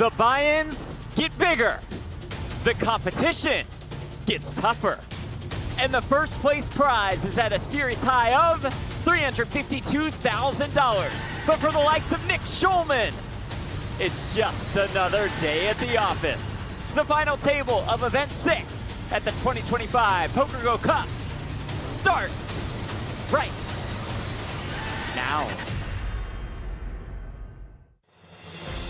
The buy-ins get bigger. The competition gets tougher. And the first place prize is at a series high of $352,000. But for the likes of Nick Schulman, it's just another day at the office. The final table of Event 6 at the 2025 PokerGO Cup starts right now.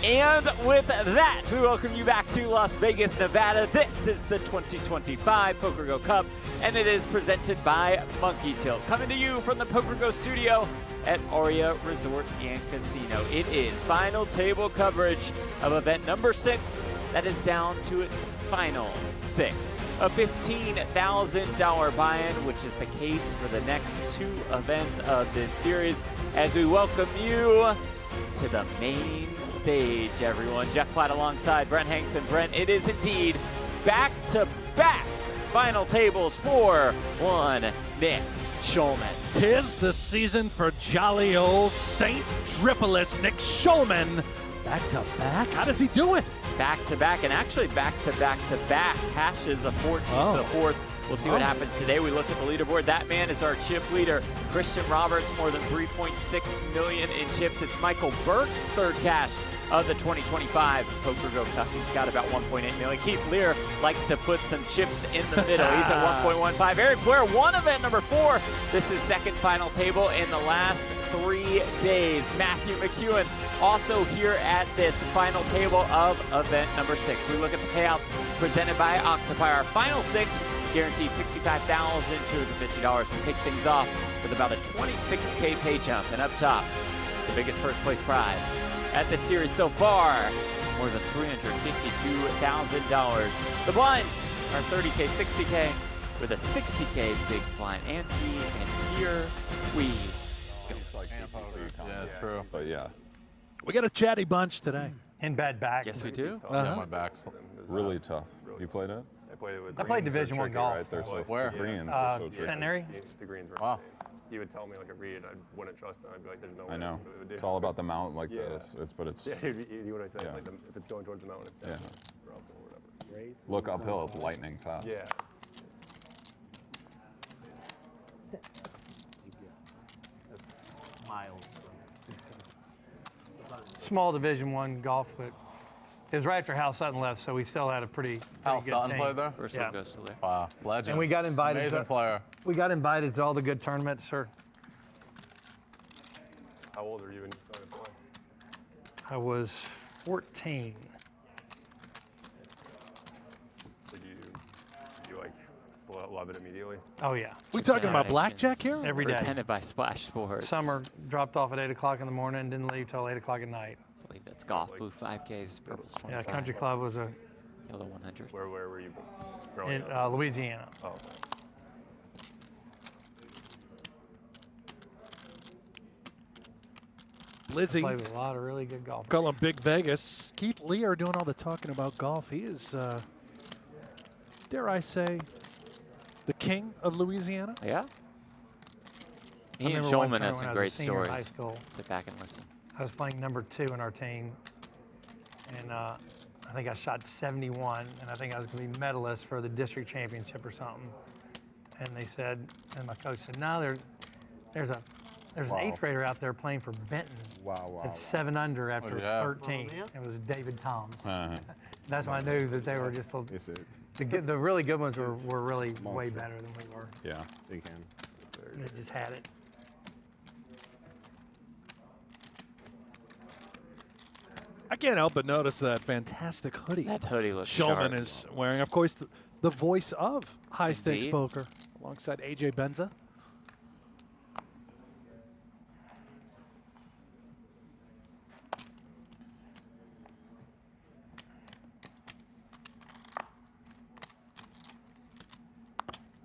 And with that, we welcome you back to Las Vegas, Nevada. This is the 2025 PokerGO Cup, and it is presented by Monkey Tilt. Coming to you from the PokerGO studio at Aria Resort and Casino. It is final table coverage of event number 6 that is down to its final 6. A $15,000 buy-in, which is the case for the next 2 events of this series, as we welcome you to the main stage, everyone. Jeff Platt alongside Brent Hanks. And Brent, it is indeed back-to-back final tables for one Nick Schulman. Tis the season for jolly old St. Tripolis Nick Schulman. Back-to-back? How does he do it? Back-to-back, and actually back-to-back-to-back. Cashes a 14th, the 4th. We'll see what happens today. We look at the leaderboard. That man is our chip leader. Christian Roberts, more than 3.6 million in chips. It's Michael Burke's 3rd cash of the 2025 PokerGO Cup. He's got about 1.8 million. Keith Lehr likes to put some chips in the middle. He's at 1.15. Eric Blair won event number 4. This is second final table in the last 3 days. Matthew McEwan also here at this final table of event number 6. We look at the payouts presented by Octopi. Our final 6 guaranteed $65,250. We kick things off with about a 26K pay jump. And up top, the biggest first place prize at this series so far, more than $352,000. The blinds are 30K, 60K, with a 60K big blind ante. And here we go. Yeah, true. But yeah. We got a chatty bunch today. And bad back. Yes, we do. Yeah, my back's Really tough. You played it? I played Division I golf. Right there, so Where? the greens are so tricky. Centenary. The greens were. Wow. He would tell me like a read, I wouldn't trust him. I'd be like, "There's no way." I know. it would do. It's all about the mount like this. But it's Yeah, you what I said. Yeah. Like if it's going towards the mountain, it's down or up or whatever. look uphill. It's lightning fast. Yeah. That's miles. Small Division I golf, but it was right after Hal Sutton left, so we still had a pretty Hal good Sutton team. played there? First Yeah. one goes to Lehr. Wow, legend. And we got invited. Amazing player. We got invited to all the good tournaments, sir. How old are you when you started playing? I was 14. So you like still love it immediately? Oh yeah, We talking about blackjack here? every day. Presented by Splash Sports. Summer dropped off at 8 o'clock in the morning, didn't leave till 8 o'clock at night. I believe that's golf. Blue 5Ks, purple's 25. Yeah, Country Club was Yellow 100. Where were you growing in up? Louisiana. Oh. Lizzie, Played with a lot of really good golfers. call him Big Vegas. Keith Lehr doing all the talking about golf. He is, dare I say, the king of Louisiana. Yeah? He I and remember one Shulman time have when I some was a great senior in stories. high school. Sit back and listen. I was playing number 2 in our team, and I think I shot 71, and I think I was going to be medalist for the district championship or something. And they said, and my coach said, no, there's an 8th grader out there playing for Benton. Wow. It's 7 under after 13. It was David Toms. That's when I knew that they were just the really good ones were really way better than we were. Yeah, they can. They just had it. I can't help but notice that fantastic hoodie That hoodie looks Shulman sharp. is wearing. Of course, the voice of High Stakes Indeed. Poker alongside AJ Benza.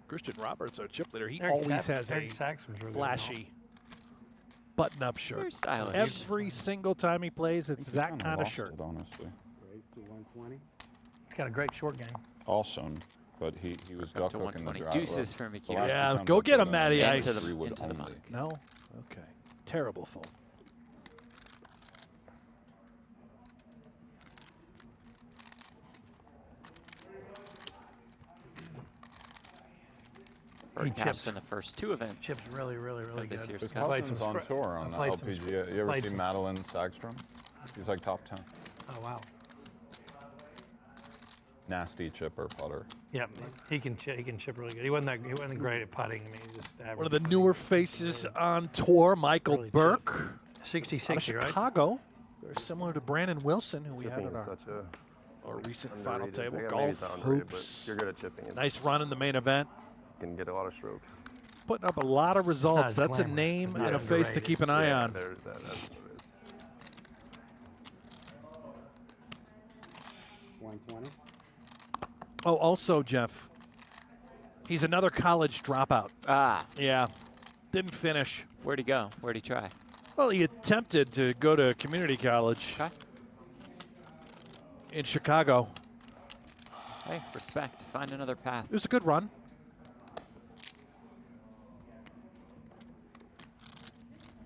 Christian Roberts, our chip leader, he always has a Eric Sachs was really flashy button-up shirt. Very stylish. Every single time he plays, it's that kinda kind of lost shirt. it, honestly. He's got a great short game. Also, but he was duck to hooking the 120. drive. Deuces for The McEwan. last Yeah, few times go I get played him, Matty it was Ice. Into the- 3-wood into the only. muck. No? Okay. Terrible fold. Burke cashed chips. in the first 2 events. Chip's really, really, really of this good. year's His Cup. cousin's on tour on the played some LPGA. You ever played see some- Madeline Sagstrom? He's like top 10. Oh, wow. Nasty chipper putter. Yeah, he can chip really good. He wasn't great at putting. I mean, he just average. One of the newer faces on tour, Michael Really Burke, 60-60, out of right? Chicago. Very similar to Brandon Wilson, who we had Chipping on is our, such a recent final underrated. table. Maybe Golf, it's not underrated, hoops. but you're good at chipping. It's, Nice run in the main event. You can get a lot of strokes. Putting up a lot of results. as That's a glamorous. name It's and not a face to underrated. keep an eye Yeah, on. there's that. That's what it is. 120. Oh, also, Jeff, he's another college dropout. Ah, Yeah, didn't finish. where'd he go? Where'd he try? Well, he attempted to go to community college Okay. in Chicago. Hey, respect. Find another path. It was a good run.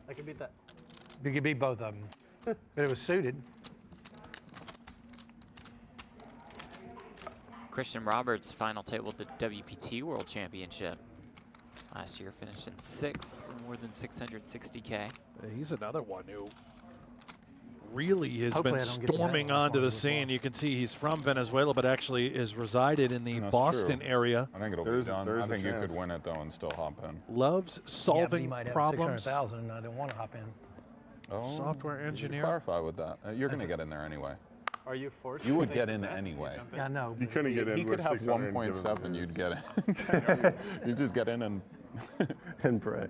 I can beat that. You could beat both of them, but it was suited. Christian Roberts final table at the WPT World Championship. Last year finished in 6th for more than 660K. He's another one who really has Hopefully been I don't get to that storming one. onto the That's scene. lost. You can see he's from Venezuela, but actually is resided in the That's Boston true. area. I think it'll There's- be done. there's I a think you could chance. win it though and still hop in. Loves Yeah, but he solving might have problems. 600,000, and I don't want to hop in. Oh, Software you should engineer. clarify with that. You're going to get in there anyway. Are you forced? You to would take get in that if you anyway. jump in? Yeah, I know. You but- couldn't get in. He could with have 600 and 1.7. give You'd him get in. You just get in and. and pray.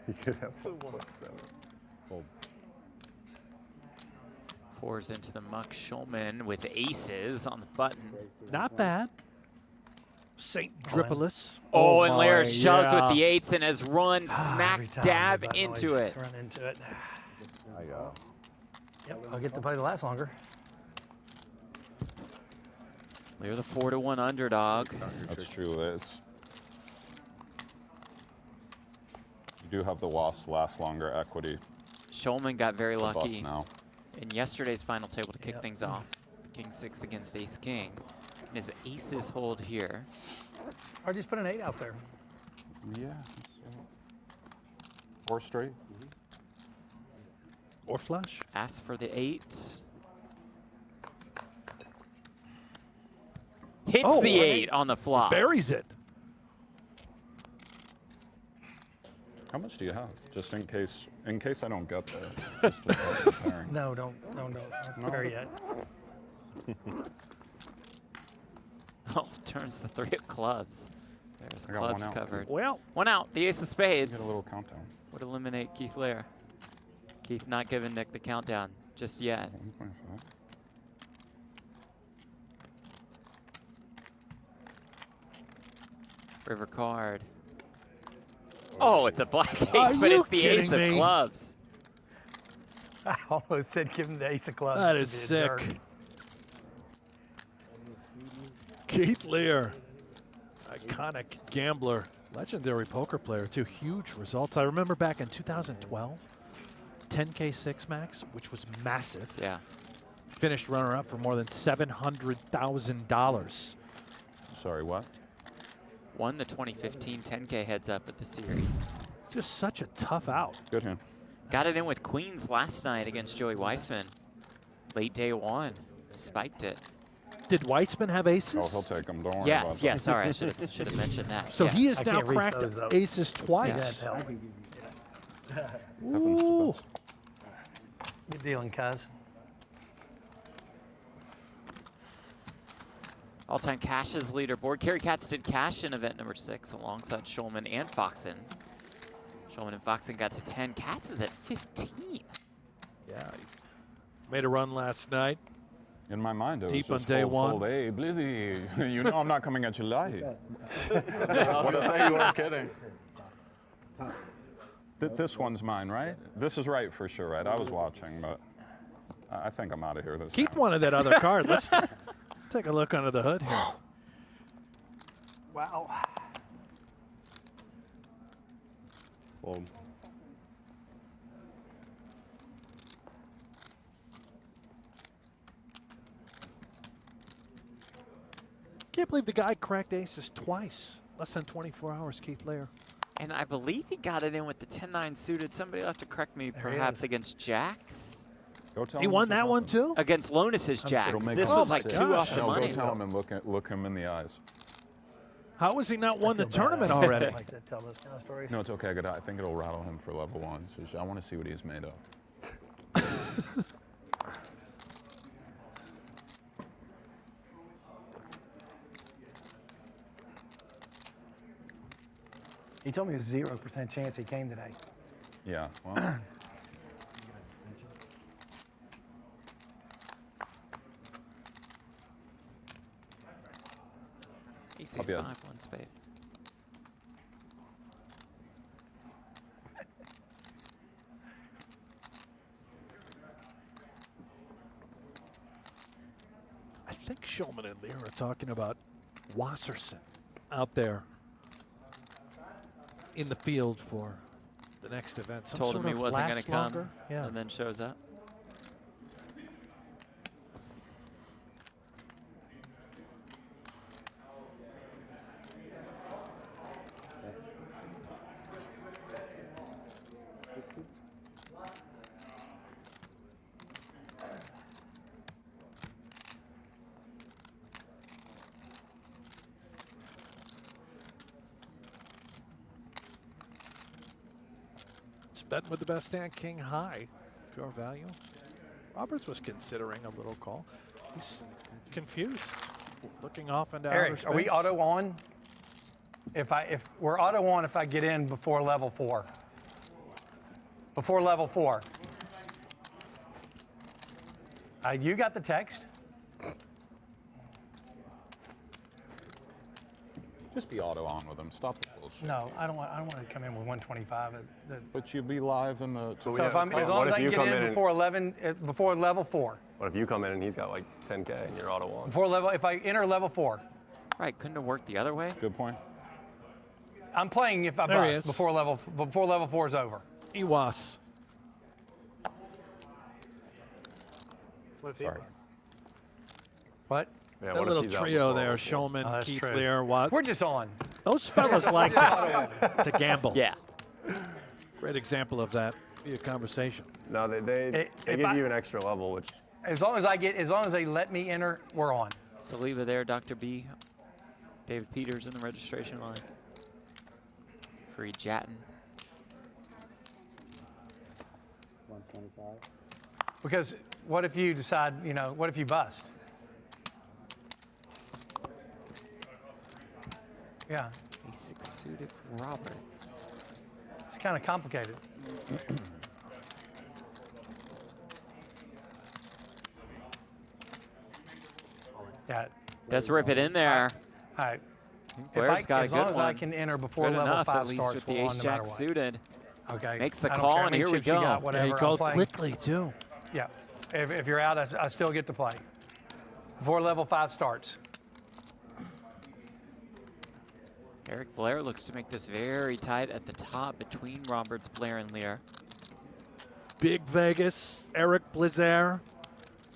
You could have 1.7. Fold. Fours into the muck. Shulman with aces on the button. Not bad. St. Dripolis. Oh, and Lehr my, shoves yeah. with the 8s and has run Every smack time dab the button into always it. Run into it. I go. Yep, I'll get to play the last longer. Lehr the 4-1 underdog. That's true. You do have the last longer equity. Shulman got very to bust lucky now. in yesterday's final table to kick Yep. things off. King 6 against Ace King. And his aces hold here. Or just put an 8 out there. Yeah. 4 straight. Or flush. Asks for the 8. Hits Oh, the right. 8 on the flop. Buries it. How much do you have? Just in case I don't get there. Just to start preparing. No, don't put her yet. Oh, turns the 3 of clubs. There's I got one clubs out. covered. Well, 1 out. The ace of spades Get a little countdown. would eliminate Keith Lehr. Keith not giving Nick the countdown just yet. 1.5. River card. Oh, it's a black ace, Are but you it's the ace kidding of me? clubs. I almost said give him the ace of clubs. that to is be a sick. jerk. Keith Lehr, iconic gambler, legendary poker player too. Huge results. I remember back in 2012, 10K 6 max, which was massive. Yeah. Finished runner-up for more than $700,000. Sorry, what? Won the 2015 10K heads up at the series. Just such a tough out. Good hand. Got it in with queens last night against Joey Weissman. Late day 1. Spiked it. Did Weitzman have aces? Oh, he'll take them. Don't worry about Yes, that. yes, sorry, I should have mentioned that. So yeah. he has I now can't reach cracked those up. aces Yeah, twice. that's help. Heavens to Ooh. best. Good dealing, cuz. All-time cashes leaderboard. Kerry Katz did cash in event number 6 alongside Shulman and Foxen. Shulman and Foxen got to 10. Katz is at 15. Yeah, he made a run last night. In my mind, it was Deep on just day fold, one. fold. Hey, Blizzy, you know I'm not coming at you live. I was going to say you weren't kidding. This one's mine, right? This is right for sure, right? I was watching, but I think I'm out of here this Keith time. wanted that other card. Let's take a look under the hood here. Wow. Fold. Can't believe the guy cracked aces twice. Less than 24 hours, Keith Lehr. And I believe he got it in with the 10-9 suited. Somebody will have to correct me, There he perhaps is. against jacks. Go tell He him won to that help one him. too? Against Lonus's jacks. It'll make This him was like sick. 2 off the No, money. go tell him and look him in the eyes. How has he not won the Feel bad. tournament I already? like to tell those kind of stories. No, it's okay. I think it'll rattle him for level 1. So I want to see what he's made of. He told me it was 0% chance he came today. Yeah. Well, He I'll sees be 5, out. 1 spade. I think Schulman and Lehr are talking about Wasserson out there in the field for the next event. Some Told him sort he of wasn't going last to come, longer. Yeah. and then shows up. Betting with the best hand, king high. Pure value. Roberts was considering a little call. He's confused, looking off into outer Eric, are we space. auto on? If we're auto on, if I get in before level 4. Before level 4. You got the text. just be auto on with him. Stop the bullshit. No, I don't want to come in with 125. But you'll be live in the. So if I'm, as long as I can get in before 11, before level 4. What if you come in and he's got like 10K and you're auto on? Before level, if I enter level 4. Right, couldn't have worked the other way. Good point. I'm playing if I There he bust is. before level 4 is over. Iwas. What if he Sorry. busts? What? Yeah, That what if little he's out trio before there, level four? Shulman, that's Keith true. Lehr, Watt. We're just on. Those fellas like to gamble. Yeah. Great example of that. Be a conversation. No, they If give I- you an extra level, which As long as they let me enter, we're on. So leave it there, Dr. B. David Peters in the registration line. Free Jatton. 125. Because what if you decide, what if you bust? Yeah, A6 suited Roberts. it's kind of complicated. Yeah. Let's rip it in there. All right. Blair's got a as long good as one. I can enter before Good level enough, 5 at least starts, with the we're on no matter ace-jack what. suited. Okay. Makes the I don't call, care how and many here we chips you go. got, Yeah, whatever, he I'm goes playing. quickly, too. Yeah. If you're out, I still get to play. Before level 5 starts. Eric Blair looks to make this very tight at the top between Roberts, Blair, and Lehr. Big Vegas, Eric Blizzare.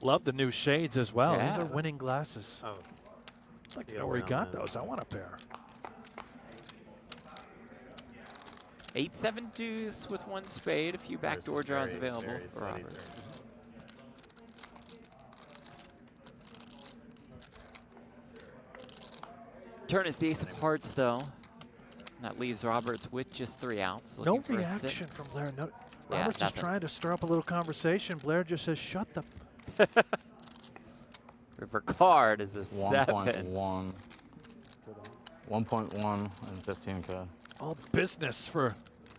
Love the new shades as well. Yeah. These are winning glasses. Oh, I'd like to Yeah, know where he well, got man. those. I want a pair. 8-7 deuce with one spade. A few backdoor Versus draws very, available very for steady Roberts. Turn is the ace of hearts, though. And that leaves Roberts with just 3 outs. No looking for a reaction 6. from Blair. No, Yeah, Robert's just nothing. trying to stir up a little conversation. Blair just says, shut the. River card is a 7. 1.1. 1.1 and 15K. All business for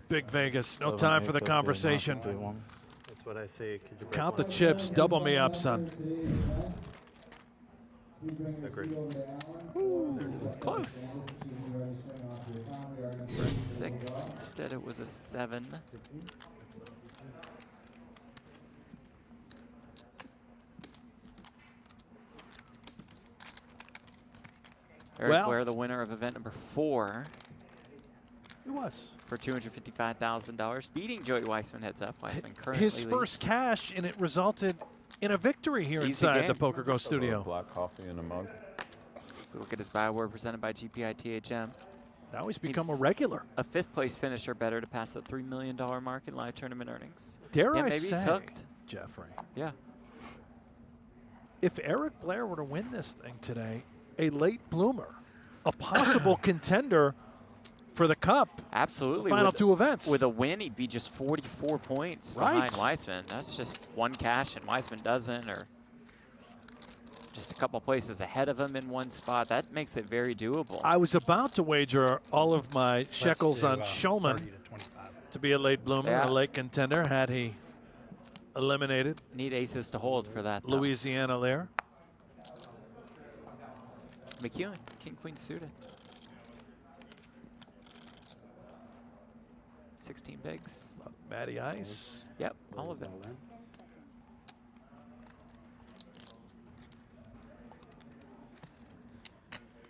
Big Vegas. No 7, time for the 850, conversation. 951. that's what I see. Could you break Count the one? chips. Double me up, son. Agreed. Close. For a 6. Instead, it was a 7. Eric Well- Blair, the winner of event number 4 It was. for $255,000, beating Joey Weissman heads up. Weissman currently His first leads. cash, and it resulted in a victory here Easy inside game. the PokerGO A little studio. black coffee in a mug. We look at his byword presented by GPI THM. Now he's become a It's regular. A 5th place finisher better to pass the $3 million mark in live tournament earnings. Dare Yeah, I maybe he's say, hooked. Jeffrey, Yeah. if Eric Blair were to win this thing today, a late bloomer, a possible contender for the Cup. Absolutely. Final with, 2 events. With a win, he'd be just 44 points Right. behind Weissman. That's just 1 cash and Weissman doesn't, or just a couple places ahead of him in 1 spot. That makes it very doable. I was about to wager all of my shekels do, on 30 Schulman to 25. to be a late bloomer, Yeah. a late contender, had he eliminated Need aces to hold for that, though. Louisiana Lehr. McEwan, king, queen suited. 16 bigs. Matty Ice. Yep, all of it.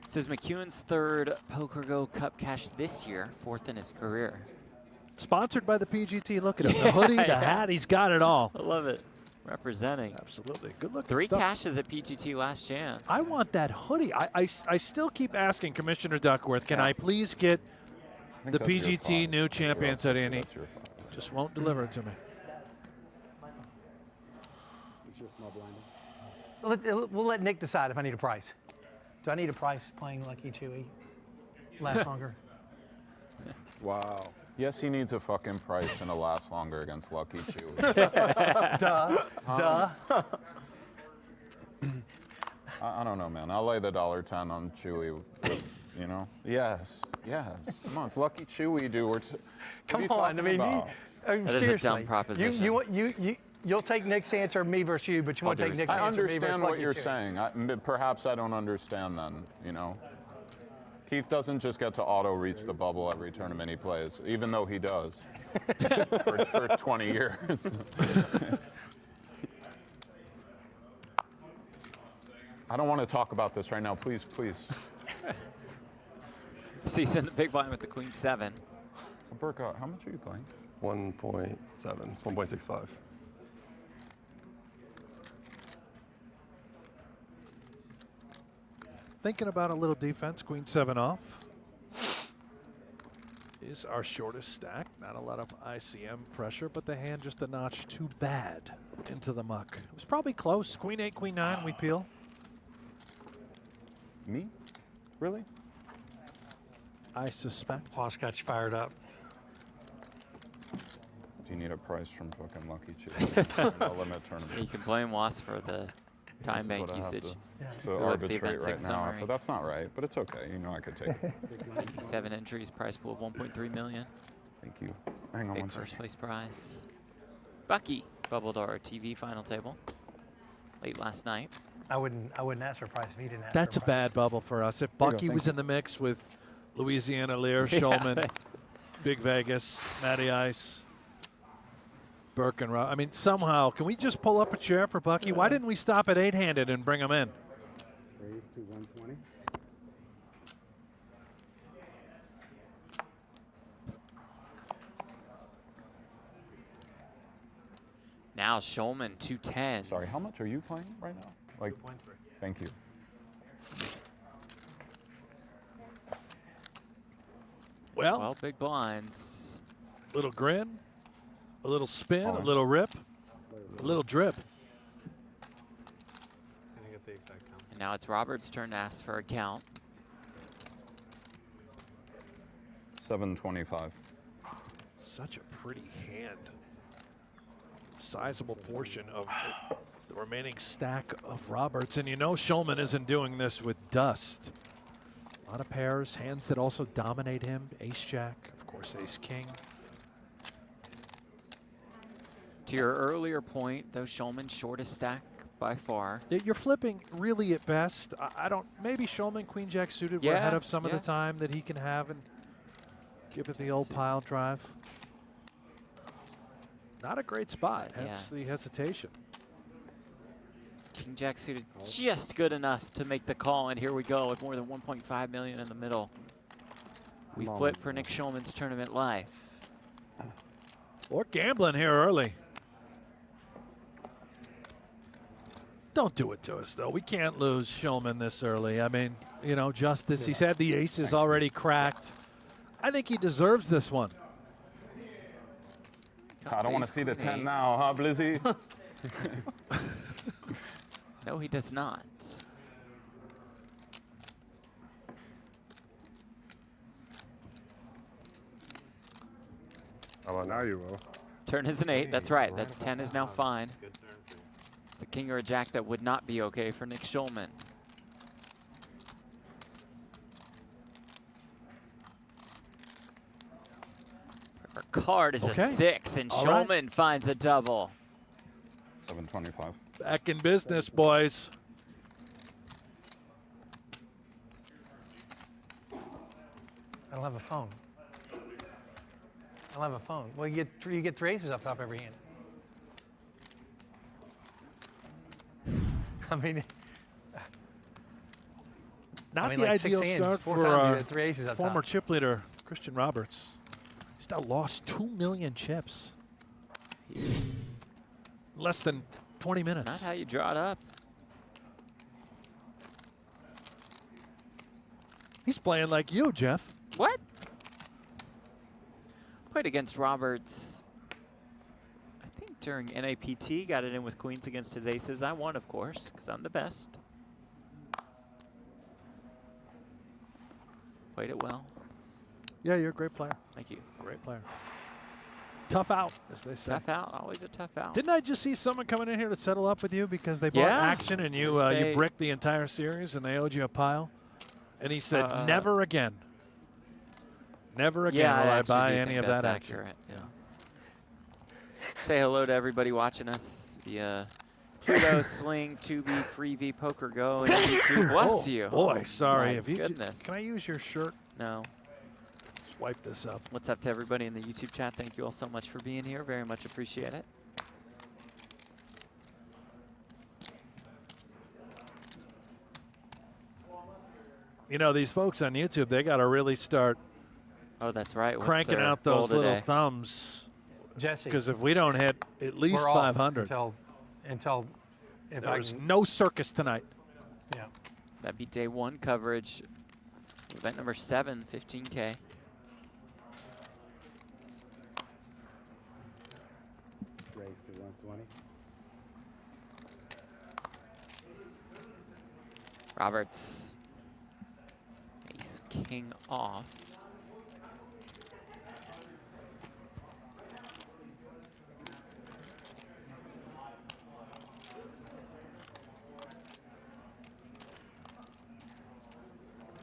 This is McEwan's 3rd PokerGO Cup cash this year, 4th in his career. Sponsored by the PGT. Look at him. The hoodie, the hat, he's got it all. I love it. Representing. Absolutely. Good looking 3 stuff. cashes at PGT last chance. I want that hoodie. I still keep asking Commissioner Duckworth, can I please get I the think that's your PGT file. new champions hoodie? And he That's your file. just won't deliver it to me. We'll let Nick decide if I need a price. Do I need a price playing Lucky Chewy? Last longer? Wow. Yes, he needs a fucking price and a last longer against Lucky Chewy. Duh. I don't know, man. I'll lay the $1.10 on Chewy. You know? Yes. Come on, it's Lucky Chewy, dude. Come on. I mean, That is a seriously. dumb proposition. You'll take Nick's answer, me versus you, but you won't do take Nick's respect. I answer, me versus understand what Lucky you're Chewy. saying. Perhaps I don't understand then, you know? Keith doesn't just get to auto-reach the bubble every tournament he plays, even though he does for 20 years. I don't want to talk about this right now. Please. So he's in the big blind with the queen 7. Burke, how much are you playing? 1.7, 1.65. Thinking about a little defense, queen 7 off. Is our shortest stack. Not a lot of ICM pressure, but the hand just a notch too bad into the muck. It was probably close. Queen 8, queen 9, we peel. Me? Really? I suspect. Boss got you fired up. Do you need a price from fucking Lucky Chewy? The limit tournament. You can blame Was for the time This is bank what I have usage. to Look at the arbitrate event right 6 now. summary. But that's not right, but it's okay. You know I could take it. 7 entries, prize pool of 1.3 million. Thank you. Hang on Big one first second. place prize. Bucky bubbled our TV final table late last night. I wouldn't ask for a price if he didn't ask That's for a a price. bad bubble for us. If you go, Bucky thank was you. in the mix with Louisiana Lehr, Schulman, Big Vegas, Matty Ice, Burke and Rob. I mean, somehow, can we just pull up a chair for Bucky? Why didn't we stop at 8-handed and bring him in? Raise to 120. Now Shulman 210. Sorry, how much are you playing right now? Like, thank you. Well, 12 big blinds. little grin, a little spin, a Fine. little rip, a little drip. Can I get the exact count? And now it's Robert's turn to ask for a count. 725. Such a pretty hand. Sizable portion of the remaining stack of Roberts. And you know Schulman isn't doing this with dust. A lot of pairs, hands that also dominate him. Ace-Jack, of course, Ace-King. To your earlier point, though, Shulman's shortest stack by far. You're flipping really at best. I don't, maybe Schulman, Queen-Jack suited, we're ahead of some of the time that he can have and give it the old pile drive. Not a great spot, hence the hesitation. King Jack suited just good enough to make the call, and here we go with more than 1.5 million in the middle. We flip for Nick Schulman's tournament life. Or gambling here early. Don't do it to us, though. We can't lose Schulman this early. I mean, you know, Justice, he's had the aces already cracked. I think he deserves this one. I don't want to see the 10 now, huh, Blizzy? No, he does not. How about now you will? Turn is an 8. That's right. That 10 is now fine. It's a king or a jack that would not be okay for Nick Schulman. Our card is a 6, and Schulman finds a double. 725. Back in business, boys. I don't have a phone. I don't have a phone. Well, you get 3 aces up top every hand. I mean, Not the like 6 ideal hands, start 4 for times you our had 3 aces up former top. chip leader, Christian Roberts. He's now lost 2 million chips. Less than 20 minutes. Not how you draw it up. He's playing like you, Jeff. What? Played against Roberts, I think during NAPT, got it in with queens against his aces. I won, of course, because I'm the best. Played it well. Yeah, you're a great player. Thank you. Great player. Tough out, as they say. Tough out, always a tough out. Didn't I just see someone coming in here to settle up with you because they bought action and you you bricked the entire series and they owed you a pile? And he said, never again. Never again will I buy any of that action. Accurate. Yeah. Say hello to everybody watching us via Pluto, Sling, Tubi, Freevee, PokerGo, and YouTube. Bless you. Boy, sorry. My If you goodness. Can I use your shirt? No. Swipe this up. What's up to everybody in the YouTube chat? Thank you all so much for being here. Very much appreciate it. You know, these folks on YouTube, they got to really start that's right. cranking out those little thumbs. Jesse. Because if we don't hit at least We're off 500. until if There's no circus tonight. Yeah. That'd be day 1 coverage. Event number 7, 15K. Raise to 120. Roberts. Ace king off.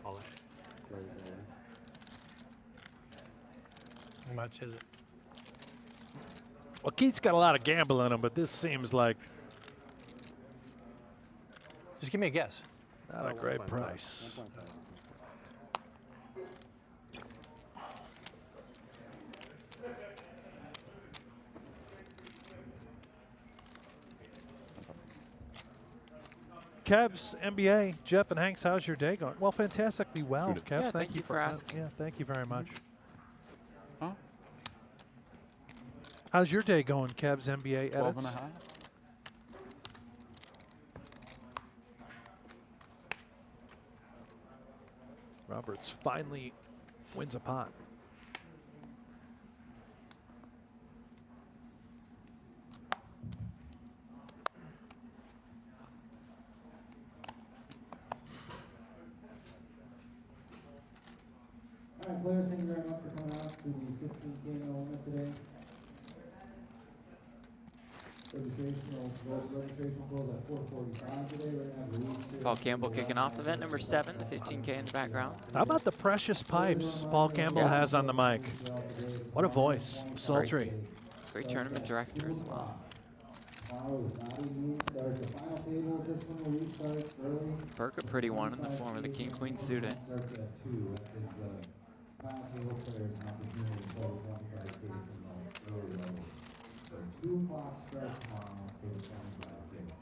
Call it. Close there. How much is it? Well, Keith's got a lot of gamble in him, but this seems like Just give me a guess. not a great price. 1.5. Kevs, NBA, Jeff and Hanks, how's your day going? Well, fantastically well, Shoot it. Kevs. Yeah, thank you for asking. Yeah, thank you very much. Huh? How's your day going, Kevs, NBA 12 edits? and a half? Roberts finally wins a pot. All right, Blair, thank you very much for coming out to the 15K element today. Registration closed at 4:45 today. Right now, release Paul Campbell kicking off event number 7, the 15K in the background. How about the precious pipes Paul Campbell has on the mic? What a voice. Sultry. Great tournament director as well. Tomorrow is not even start. The final table, this one will restart early. Burke a pretty one in the form of the king-queen suited. Starts at 2. That is the final table players an opportunity to play 25 states in the early level. So 2 o'clock start tomorrow for the 25 table.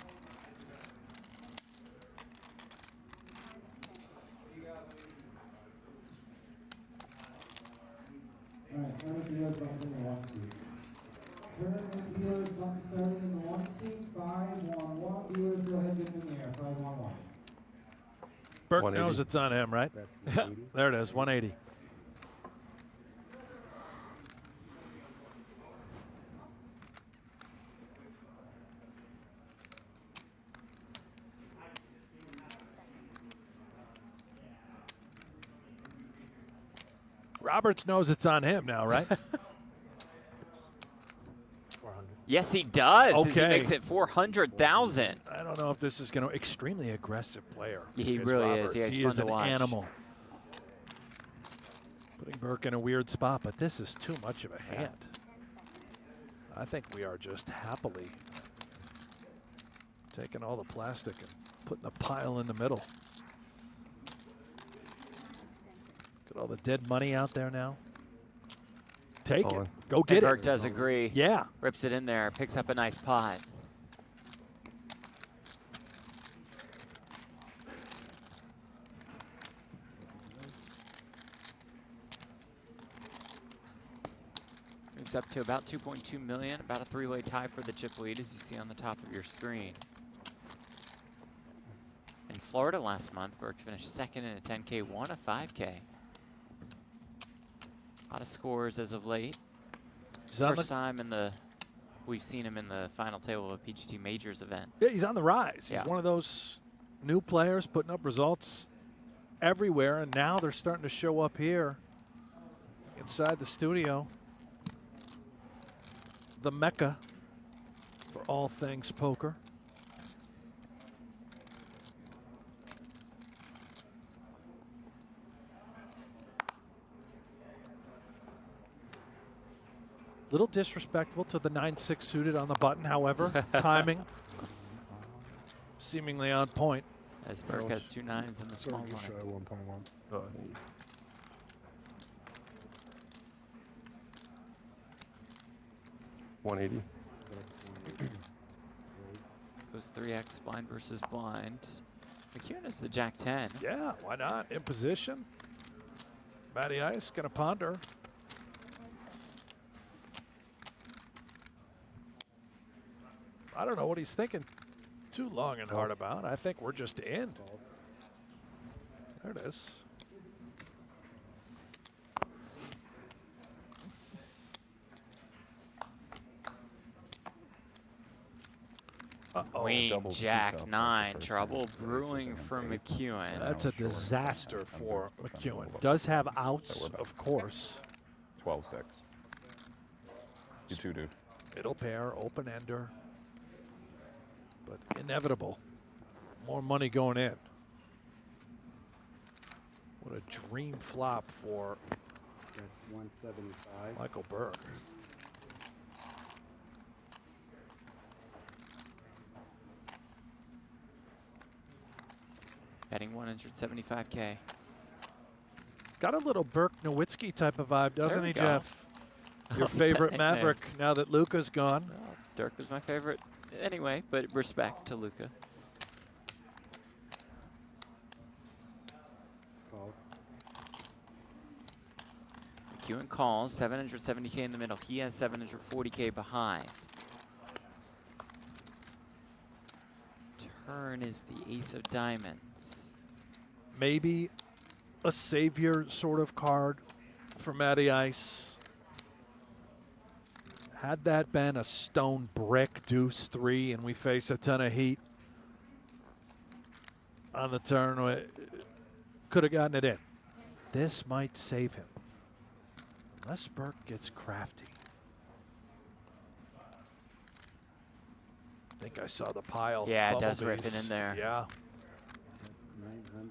All right, tournament dealers representing the 1 seed. Tournament dealers starting in the 1 seed, 5-1-1. Dealers go ahead and Burke 180. knows it's on him, right? That's 180. There it is, 180. Roberts knows it's on him now, right? 400. Yes, he does. As he Okay. makes it 400,000. I don't know if this is going to extremely aggressive player. He is really Roberts. is. Yeah, he's he fun is to an watch. animal. Putting Burke in a weird spot, but this is too much of a hand. I think we are just happily taking all the plastic and putting the pile in the middle. Got all the dead money out there now. Take it. Go get And Burke it. does agree. Yeah. Rips it in there, picks up a nice pot. Moves up to about 2.2 million, about a three-way tie for the chip lead, as you see on the top of your screen. In Florida last month, Burke finished second in a 10K, won a 5K. A lot of scores as of late. He's on First the, time we've seen him in the final table of a PGT Majors event. yeah, he's on the rise. Yeah. He's one of those new players putting up results everywhere, and now they're starting to show up here inside the studio. The Mecca for all things poker. Little disrespectful to the 9-6 suited on the button, however. Timing seemingly on point. As Burke has 2 9s in the small Just line. shy of 1.1. Oh, 180. Goes 3x blind versus blind. McEwan is the Jack 10. Yeah, why not? In position. Matty Ice gonna ponder. I don't know what he's thinking too long and hard about. I think we're just in. There it is. Uh-oh. Queen, double Jack pick up 9. after the first Trouble hand. brewing Second for hand's 8. McEwan. That's a disaster for McEwan. Does have outs, of course. 12 picks. You two do. Middle pair, open ender. But inevitable. More money going in. What a dream flop for That's 175. Michael Burke. Betting 175K. Got a little Burke Nowitzki type of vibe, doesn't There we he, go. Jeff? Your favorite Nickname. Maverick now that Luka's gone. Well, Dirk was my favorite anyway, but respect to Luka. Calls. McEwan calls, 770K in the middle. He has 740K behind. Turn is the ace of diamonds. Maybe a savior sort of card for Matty Ice. Had that been a stone brick deuce 3 and we face a ton of heat on the turn, we could have gotten it in. This might save him. Unless Burke gets crafty. I think I saw the pile. Yeah, it does rip Bumblebees. it in there. Yeah. That's 900.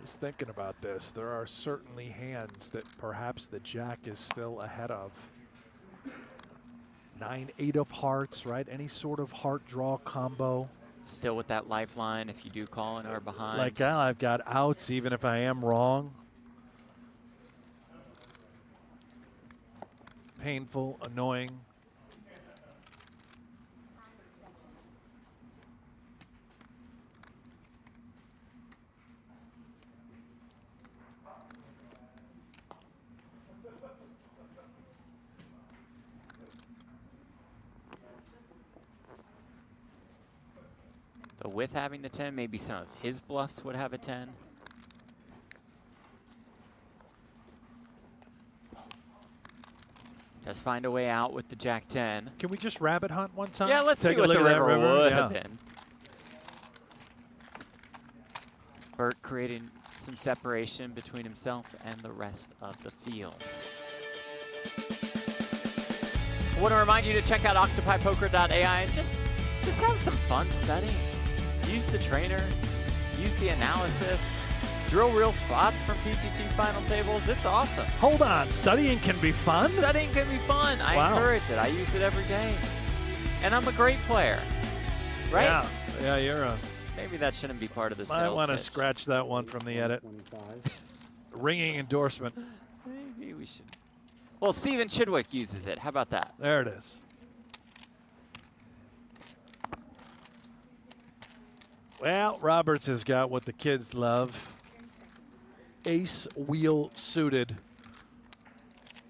He's thinking about this. There are certainly hands that perhaps the Jack is still ahead of. 9-8 of hearts, right? Any sort of heart draw combo. Still with that lifeline if you do call and are behind. Like, I've got outs even if I am wrong. Painful, annoying. with having the 10. Maybe some of his bluffs would have a 10. Does find a way out with the Jack-10. Can we just rabbit hunt one time? Yeah, let's Take see a what look the at that river would Yeah. have been. Burke creating some separation between himself and the rest of the field. I want to remind you to check out octopipoker.ai and just have some fun studying. Use the trainer, use the analysis, drill real spots from PGT final tables. It's awesome. Hold on, studying can be fun? Studying can be fun. I Wow. encourage it. I use it every day. And I'm a great player, right? Yeah, yeah, you're a... Maybe that shouldn't be part of the Might sales want to pitch. scratch that one from the edit. 25. Ringing endorsement. Maybe we should. Well, Steven Chidwick uses it. How about that? There it is. Well, Roberts has got what the kids love. Ace wheel suited.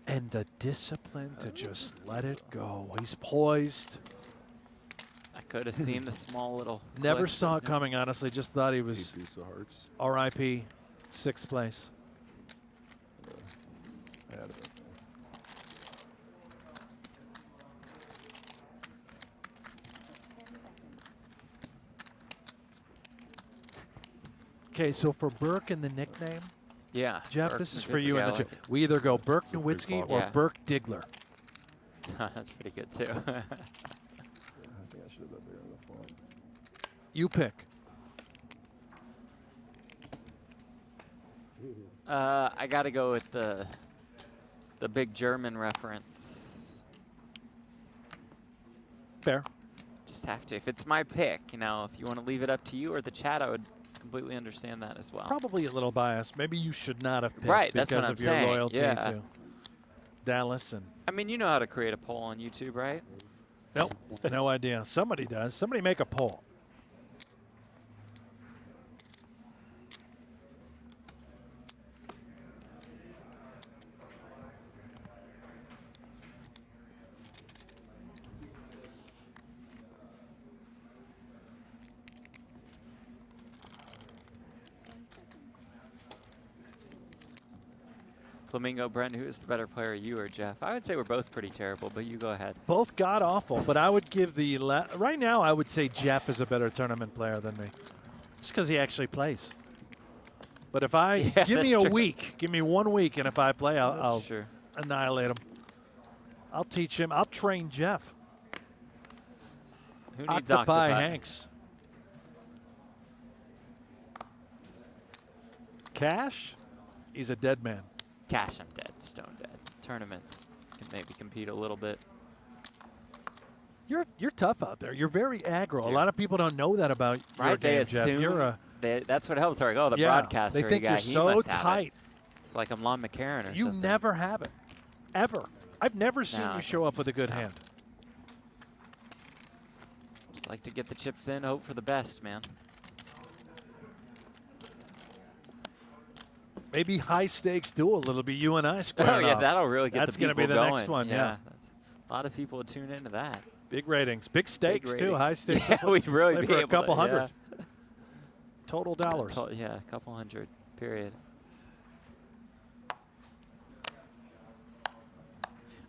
And the discipline to just let it go. He's poised. I could have seen the small little. Never flick. saw it coming, honestly. Just thought he was Piece of hearts. RIP, 6th place. Yeah, Okay, so for Burke and the nickname, Yeah. Jeff, Burke this is Nowitzki, for you in I the like chat. We either go Burke Nowitzki fun. or Yeah. Burke Diggler. it. That's pretty good too. I think I should have been bigger in the font. You pick. I got to go with the big German reference. Fair. Just have to. If it's my pick, you know, if you want to leave it up to you or the chat, I would completely understand that as well. Probably a little biased. Maybe you should not have picked Right, because that's what I'm of your saying, loyalty yeah. to Dallas and I mean, you know how to create a poll on YouTube, right? nope, no idea. Somebody does. Somebody make a poll. Flamingo, Brent, who is the better player, you or Jeff? I would say we're both pretty terrible, but you go ahead. Both god awful, but I would give the right now. I would say Jeff is a better tournament player than me, just because he actually plays. But if I Yeah, give me that's a true. week, give me 1 week, and if I play, I'll Sure. annihilate him. I'll teach him. I'll train Jeff. Who needs Octopi Octopi? Hanks. Cash, he's a dead man. Cash, I'm dead. Stone dead. Tournaments can maybe compete a little bit. You're tough out there. You're very aggro. A lot of people don't know that about your Right? They game, Jeff. assume You're a that's what helps. Like, oh, the yeah, broadcaster they think guy, you're he so must have tight. it. It's like I'm Lon McEwan or You something. never have it, ever. I've never seen No, you show up with a good hand. Just like to get the chips in, hope for the best, man. Maybe high stakes duel. It'll be you and I squaring Oh yeah, off. that'll really get That's the gonna people be the going. next one. Yeah. A lot of people would tune into that. Big ratings, big stakes too. High ratings. stakes. Yeah, we'd really play be for a able couple to, hundred total dollars. Yeah, a couple hundred. Period.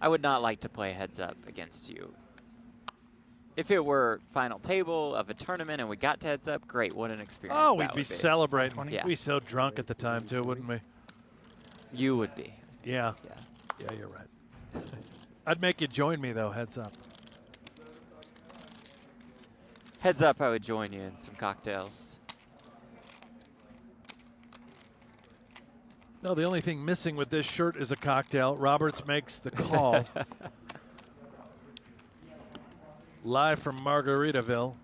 I would not like to play heads up against you. If it were final table of a tournament and we got to heads up, great. What an experience. Oh, that we'd be would celebrating. Yeah. We'd be so drunk at the time too, wouldn't we? You would be. Yeah. Yeah. Yeah, you're right. I'd make you join me though. Heads up. Heads up, I would join you in some cocktails. No, the only thing missing with this shirt is a cocktail. Roberts makes the call. Live from Margaritaville.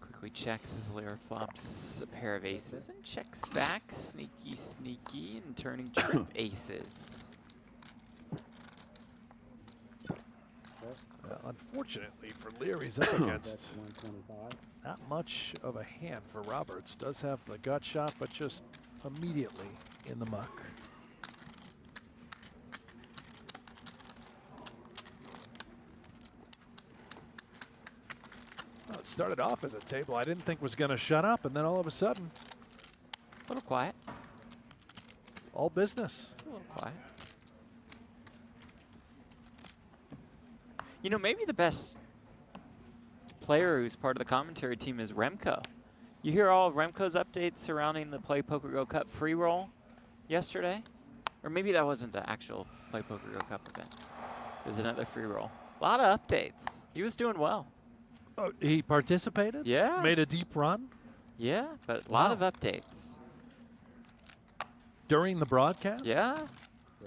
Quickly checks as Lehr flops a pair of aces and checks back. Sneaky, sneaky, and turning trip aces. Unfortunately for Lehr, he's up against That's 125. not much of a hand for Roberts. Does have the gut shot, but just immediately in the muck. started off as a table I didn't think was going to shut up, and then all of a sudden, A little quiet. all business. A little quiet. You know, maybe the best player who's part of the commentary team is Remco. You hear all of Remco's updates surrounding the Play PokerGO Cup free roll yesterday? Or maybe that wasn't the actual Play PokerGO Cup event. It was another free roll. A lot of updates. He was doing well. Oh, he participated? Yeah. Made a deep run Yeah, but a lot of updates. during the broadcast? Yeah.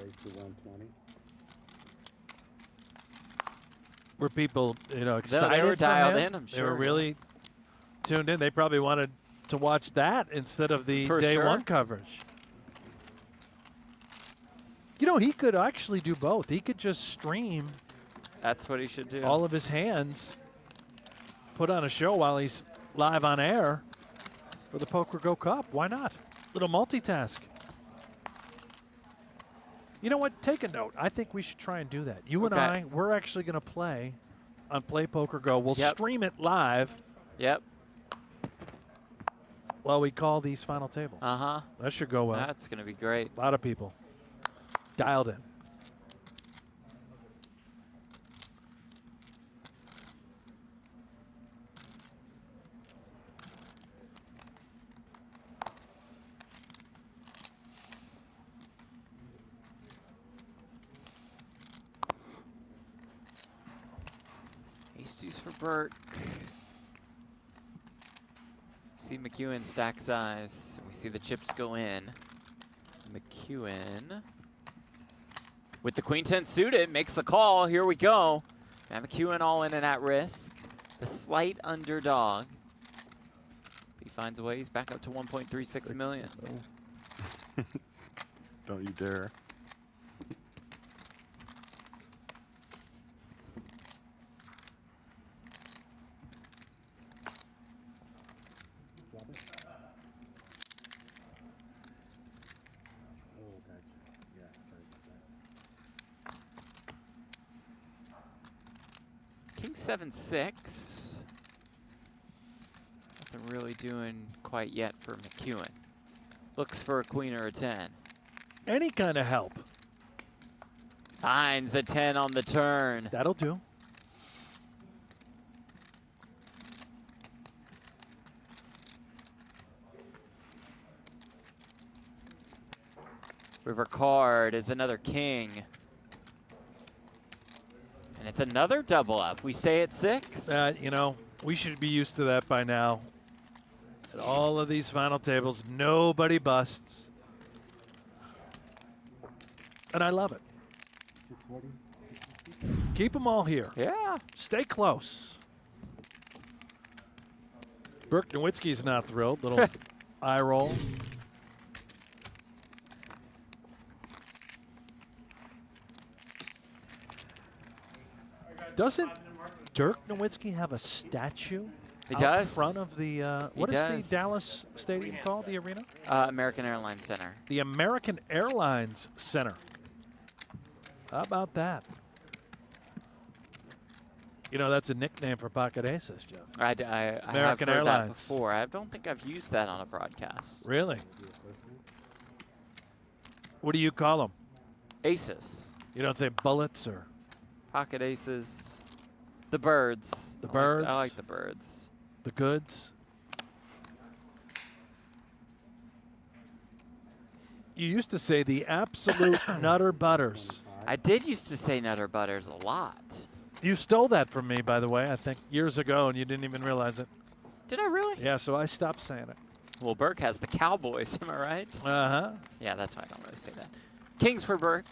Raised to 120. Were people, excited? they were for dialed him? in, I'm They were sure, yeah. really tuned in. They probably wanted to watch that instead of the For day sure. one coverage. You know, he could actually do both. He could just stream That's what he should do. all of his hands, put on a show while he's live on air for the PokerGO Cup. Why not? Little multitask. You know what? Take a note. I think we should try and do that. You and Okay. I, we're actually going to play on Play PokerGO. We'll Yep. stream it live Yep. while we call these final tables. Uh-huh. That should go well. That's going to be great. A lot of people dialed in. Ace-deuce for Burke. See McEwan stack size. We see the chips go in. McEwan with the queen 10 suited makes the call. Here we go. Now McEwan all in and at risk. The slight underdog. He finds a way. He's back up to 1.36 million. Don't you dare. Oh, gotcha. Yeah, sorry about that. King 7-6. Nothing really doing quite yet for McEwan. Looks for a queen or a 10. Any kind of help. Finds a 10 on the turn. That'll do. River card is another king. And it's another double up. We stay at 6. We should be used to that by now. At all of these final tables, nobody busts. And I love it. 240. Keep them all here. Yeah. Stay close. Burke Nowitzki's not thrilled. Little eye roll. Doesn't Dirk Nowitzki have a statue He out does. in front of the, what is the Dallas Stadium called, the arena? American Airlines Center. The American Airlines Center. How about that? That's a nickname for pocket aces, Jeff. I have American heard that Airlines. before. I don't think I've used that on a broadcast. Really? What do you call them? Aces. You don't say bullets or Pocket aces. The birds. The I birds. like the birds. the goods? You used to say the absolute nutter butters. I did used to say Nutter Butters a lot. You stole that from me, by the way, I think years ago, and you didn't even realize it. Did I really? Yeah, so I stopped saying it. Well, Burke has the Cowboys, am I right? Uh-huh. Yeah, that's why I don't really say that. Kings for Burke.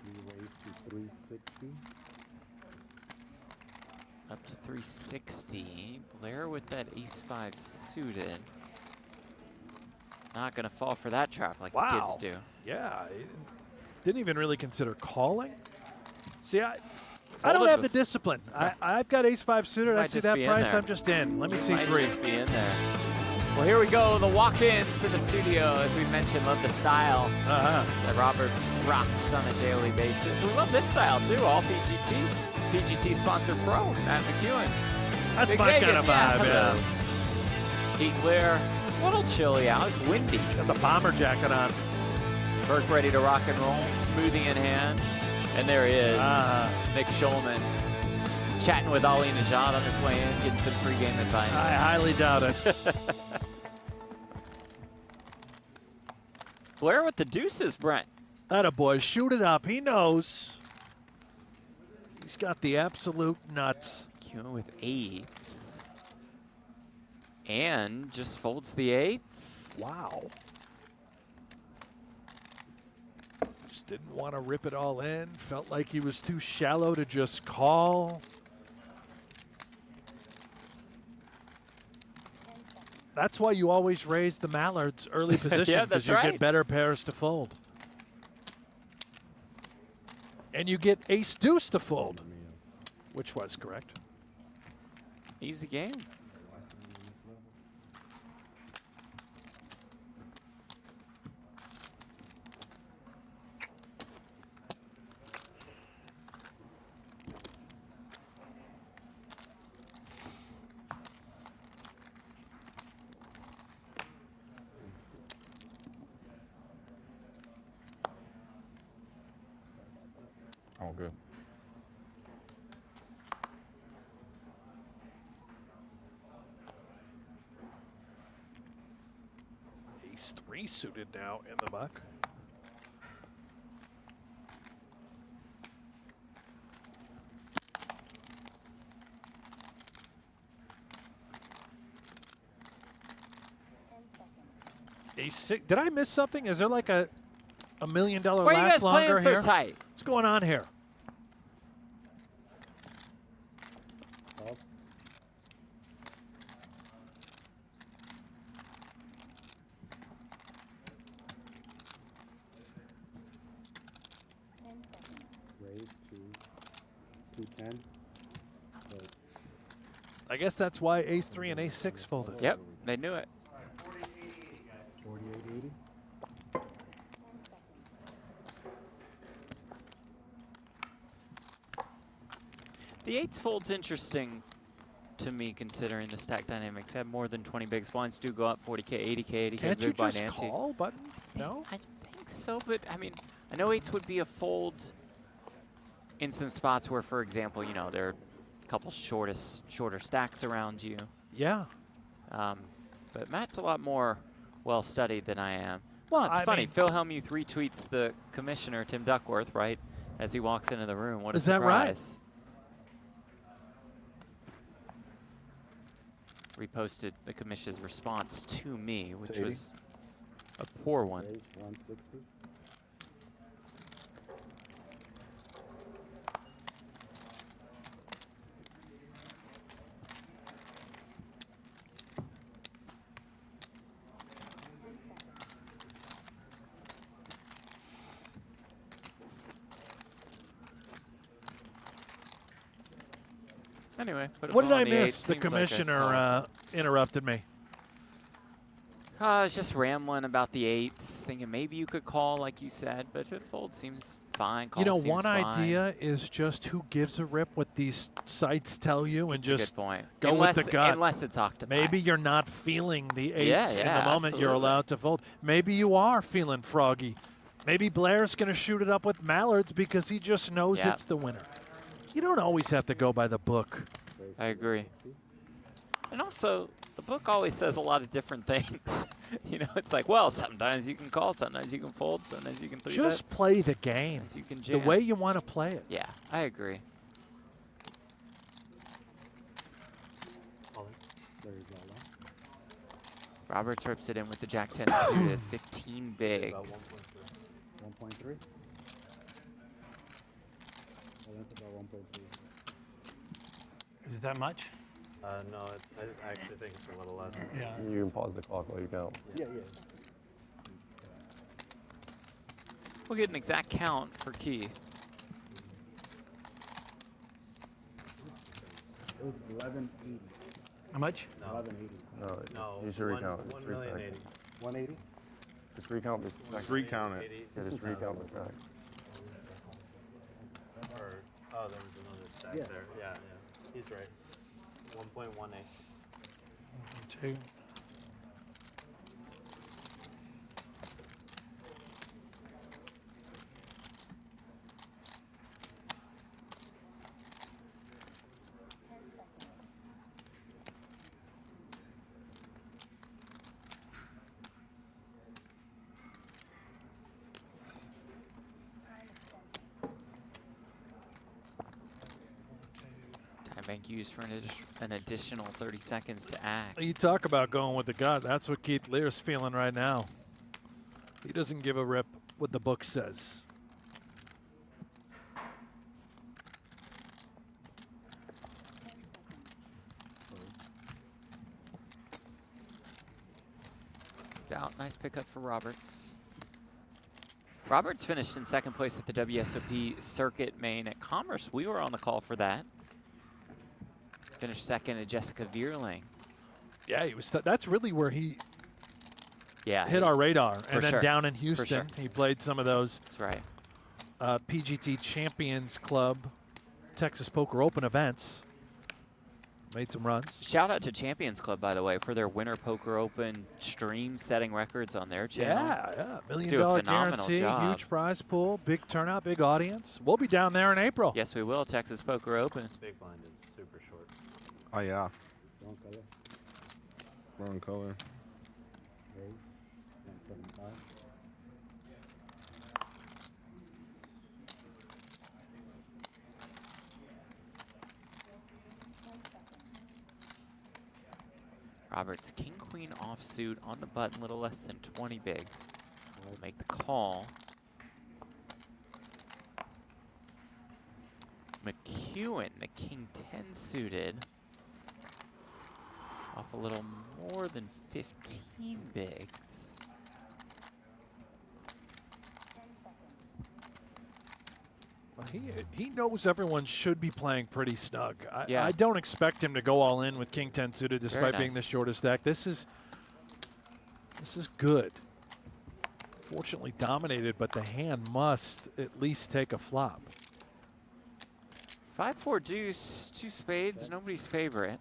We raised to 360. Up to 360. Blair with that ace-5 suited. Not going to fall for that trap like the kids do. Yeah, I didn't even really consider calling. See, I Folded don't have the with- Discipline. I've got ace-5 suited. I Might see just that be in price. there. I'm just in. Let me see Might three. just be in there. Well, here we go. The walk-ins to the studio. As we mentioned, love the style that Roberts rocks on a daily basis. We love this style, too. All PGT. PGT sponsor pro, Matt McEwan. That's Big my Vegas, kind of vibe, hello. yeah. Heat Lehr, a little chilly out. It's windy. Got the bomber jacket on. Burke ready to rock and roll. Smoothie in hand. And there he is, Nick Schulman, chatting with Ali Najad on his way in, getting some pregame advice. I highly doubt it. Blair with the deuces, Brent. Attaboy, shoot it up. He knows. He's got the absolute nuts. McEwan with eights. And just folds the eights. Wow. Just didn't want to rip it all in. Felt like he was too shallow to just call. That's why you always raise the mallards early position, Yeah, because that's you right. get better pairs to fold. And you get ace deuce to fold, which was correct. Easy game. All good. Ace three suited now in the buck. Ace six. Did I miss something? Is there like a $1 million Why are you last guys longer playing so here? tight? What's going on here? Raise to 210. I guess that's why ace three and ace six folded. Yep, they knew it. 4880. The eights fold's interesting to me, considering the stack dynamics. Have more than 20 bigs. Blinds do go up 40K, 80K, 80K. Can't you big blind just ante. call button? No? I think so, but I mean, I know eights would be a fold in some spots where, for example, you know, there are a couple shorter stacks around you. Yeah. But Matt's a lot more well-studied than I am. Well, it's I funny. mean- Phil Hellmuth retweets the commissioner, Tim Duckworth, right, as he walks into the room. What a Is that right? surprise. Reposted the commissioner's response to me, which 80. was a poor one. Raise 160. Anyway, put a What did ball I on the eight. miss? The Seems like a commissioner call. interrupted me. I was just rambling about the eights, thinking maybe you could call, like you said, but if it fold seems fine. Call You know, seems one fine. idea is just who gives a rip what these sites tell you and That's a just good point. go unless, with the gut. Unless it's octopi. Maybe you're not feeling the eights in yeah, the moment you're absolutely. allowed to fold. Maybe you are feeling froggy. Maybe Blair's going to shoot it up with mallards because he just knows Yeah. it's the winner. You don't always have to go by the book. Raise I agree. 160. And also, the book always says a lot of different things. You know, it's like, well, sometimes you can call, sometimes you can fold, sometimes you can three Just bet, play the game sometimes you can the jam. way you want to play it. Yeah, I agree. There's all that. Roberts rips it in with the jack-10 suited, 15 bigs. 1.3. Oh, that's about 1.3. Is it that much? No, I actually think it's a little less. Yeah. You can pause the clock while you count. Yeah. We'll get an exact count for Keith. It was 1180. How much? No. 1180. No. You should recount. 1,080,000. 180? Just recount this. Just recount it. Yeah, just recount the stack. Or, oh, there was another stack Yeah. there. Yeah, yeah. He's right. 1.18. 2. Time bank used for an additional 30 seconds to act. You talk about going with the gut. That's what Keith Lehr's feeling right now. He doesn't give a rip what the book says. It's out. Nice pickup for Roberts. Roberts finished in second place at the WSOP Circuit Main at Commerce. We were on the call for that. Finished second at Jessica Vierling. Yeah, he was. That's really where he Yeah, hit our radar. And then sure. down in For Houston, sure. he played some of those That's right. PGT Champions Club Texas Poker Open events. Made some runs. Shout out to Champions Club, by the way, for their Winter Poker Open stream, setting records on their channel. Yeah, yeah. $1 million Do a phenomenal guarantee, job. huge prize pool, big turnout, big audience. We'll be down there in April. Yes, we will. Texas Poker Open. Big blind is super short. Oh, yeah. Wrong color. Wrong color. Raise. 175. Roberts, King Queen offsuit on the button, little less than 20 bigs. We'll make the call. McEwan, the King 10 suited. Off a little more than 15 bigs. He knows everyone should be playing pretty snug. Yeah. I don't expect him to go all in with King 10 suited despite being the nice. shortest deck. This is good. Fortunately dominated, but the hand must at least take a flop. 5-4 deuce, 2 spades, nobody's favorite.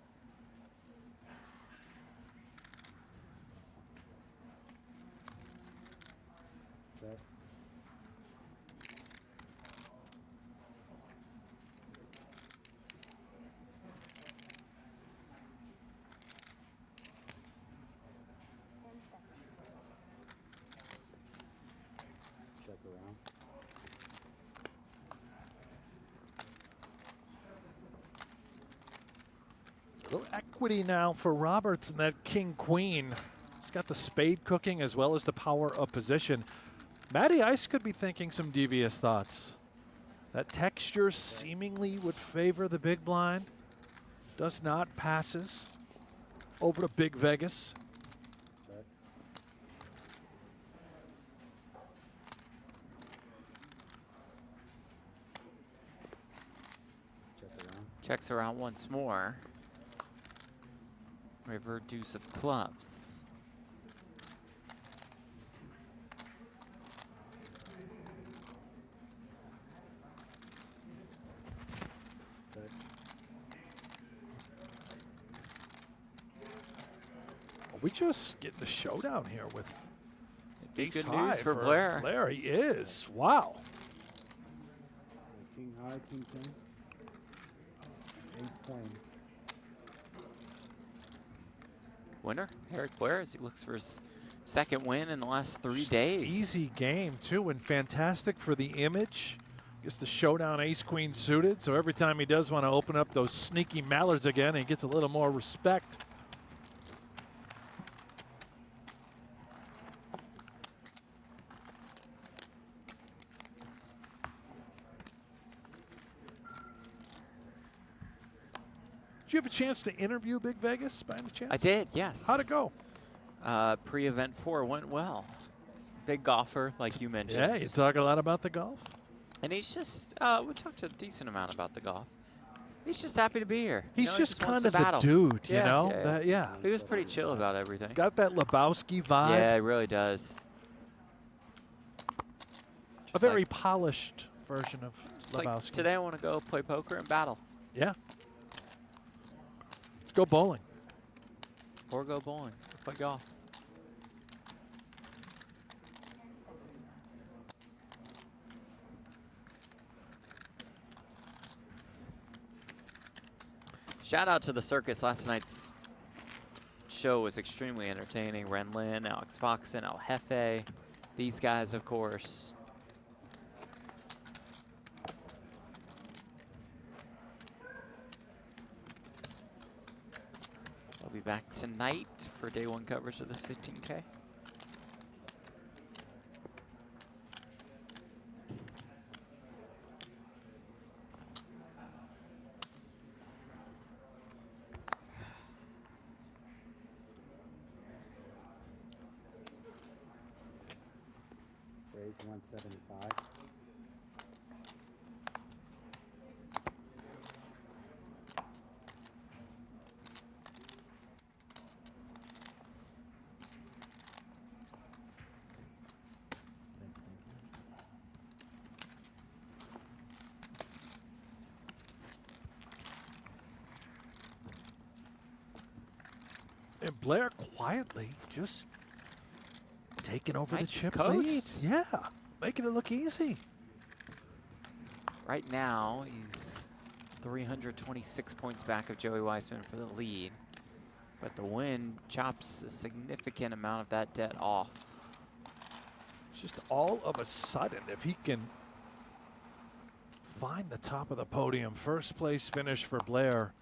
Check. Check around. Little equity now for Roberts in that King Queen. He's got the spade cooking as well as the power of position. Matty Ice could be thinking some devious thoughts. That texture seemingly would favor the big blind. Does not, passes over to Big Vegas. Check. Check around. Checks around once more. River deuce of clubs. Check. We just get the showdown here with Big ace good high news for Blair. Blair, he is. Wow. King high, king 10. Ace queen. Winner, Eric Blair, as he looks for his second win in the last 3 days. Easy game too, and fantastic for the image. Gets the showdown ace queen suited, so every time he does want to open up those sneaky mallards again, he gets a little more respect. Did you have a chance to interview Big Vegas by any chance? I did, yes. How'd it go? Pre-event 4 went well. Big golfer, like you mentioned. Yeah, you talk a lot about the golf. And he's just, we talked a decent amount about the golf. He's just happy to be here. He's You know, just he wants kind to of the battle. dude, Yeah, you know? yeah. That, yeah. He was pretty chill about everything. Got that Lebowski vibe. Yeah, it really does. A very polished version of It's like, Lebowski. today I want to go play poker and battle. Yeah. Go bowling. Or go bowling. Or play golf. Shout out to the circus. Last night's show was extremely entertaining. Ren Lin, Alex Foxen, El Jefe, these guys, of course. We'll be back tonight for day one coverage of this 15K. Raise 175. And Blair quietly just taking over Might the just chip coast. lead. Yeah, making it look easy. Right now, he's 326 points back of Joey Weissman for the lead. But the win chops a significant amount of that debt off. Just all of a sudden, if he can find the top of the podium, first place finish for Blair,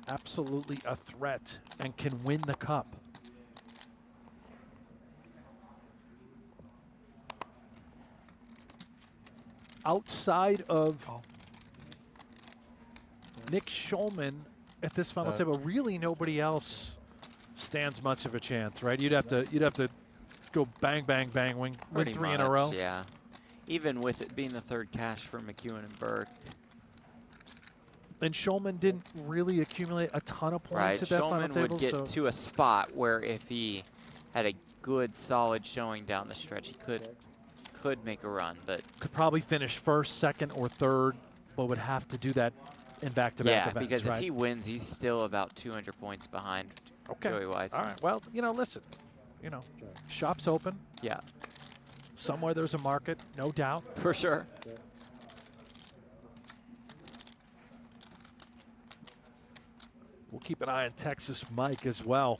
absolutely a threat, and can win the cup. Outside of Nick Schulman at this final table, really nobody else stands much of a chance, right? You'd have to go bang, bang, bang, win Pretty 3 in a much, row. Yeah. Even with it being the third cash for McEwan and Burke. And Schulman didn't really accumulate a ton of points Right, at that final Shulman table. would get so to a spot where if he had a good, solid showing down the stretch, he could make a run, but could probably finish first, second, or third, but would have to do that in back-to-back yeah, events, because right? if he wins, he's still about 200 points behind Joey Weissman. All right. Well, you know, listen, you know, shop's open. Yeah, Somewhere there's a market, no doubt. for sure. We'll keep an eye on Texas Mike as well,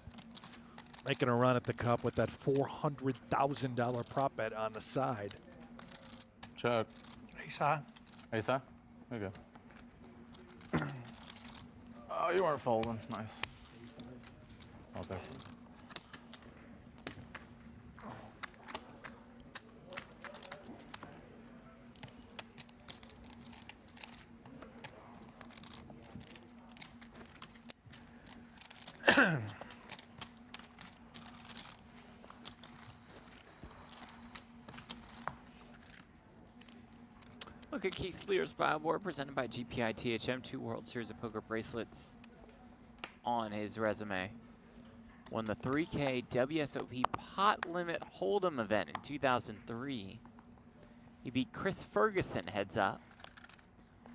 making a run at the cup with that $400,000 prop bet on the side. Check. Ace high. Ace high? Okay. Oh, you weren't folding. Nice. Oh, thanks. Look at Keith Lehr's bio board presented by GPI THM, 2 World Series of Poker bracelets on his resume. Won the 3K WSOP pot limit hold'em event in 2003. He beat Chris Ferguson heads up.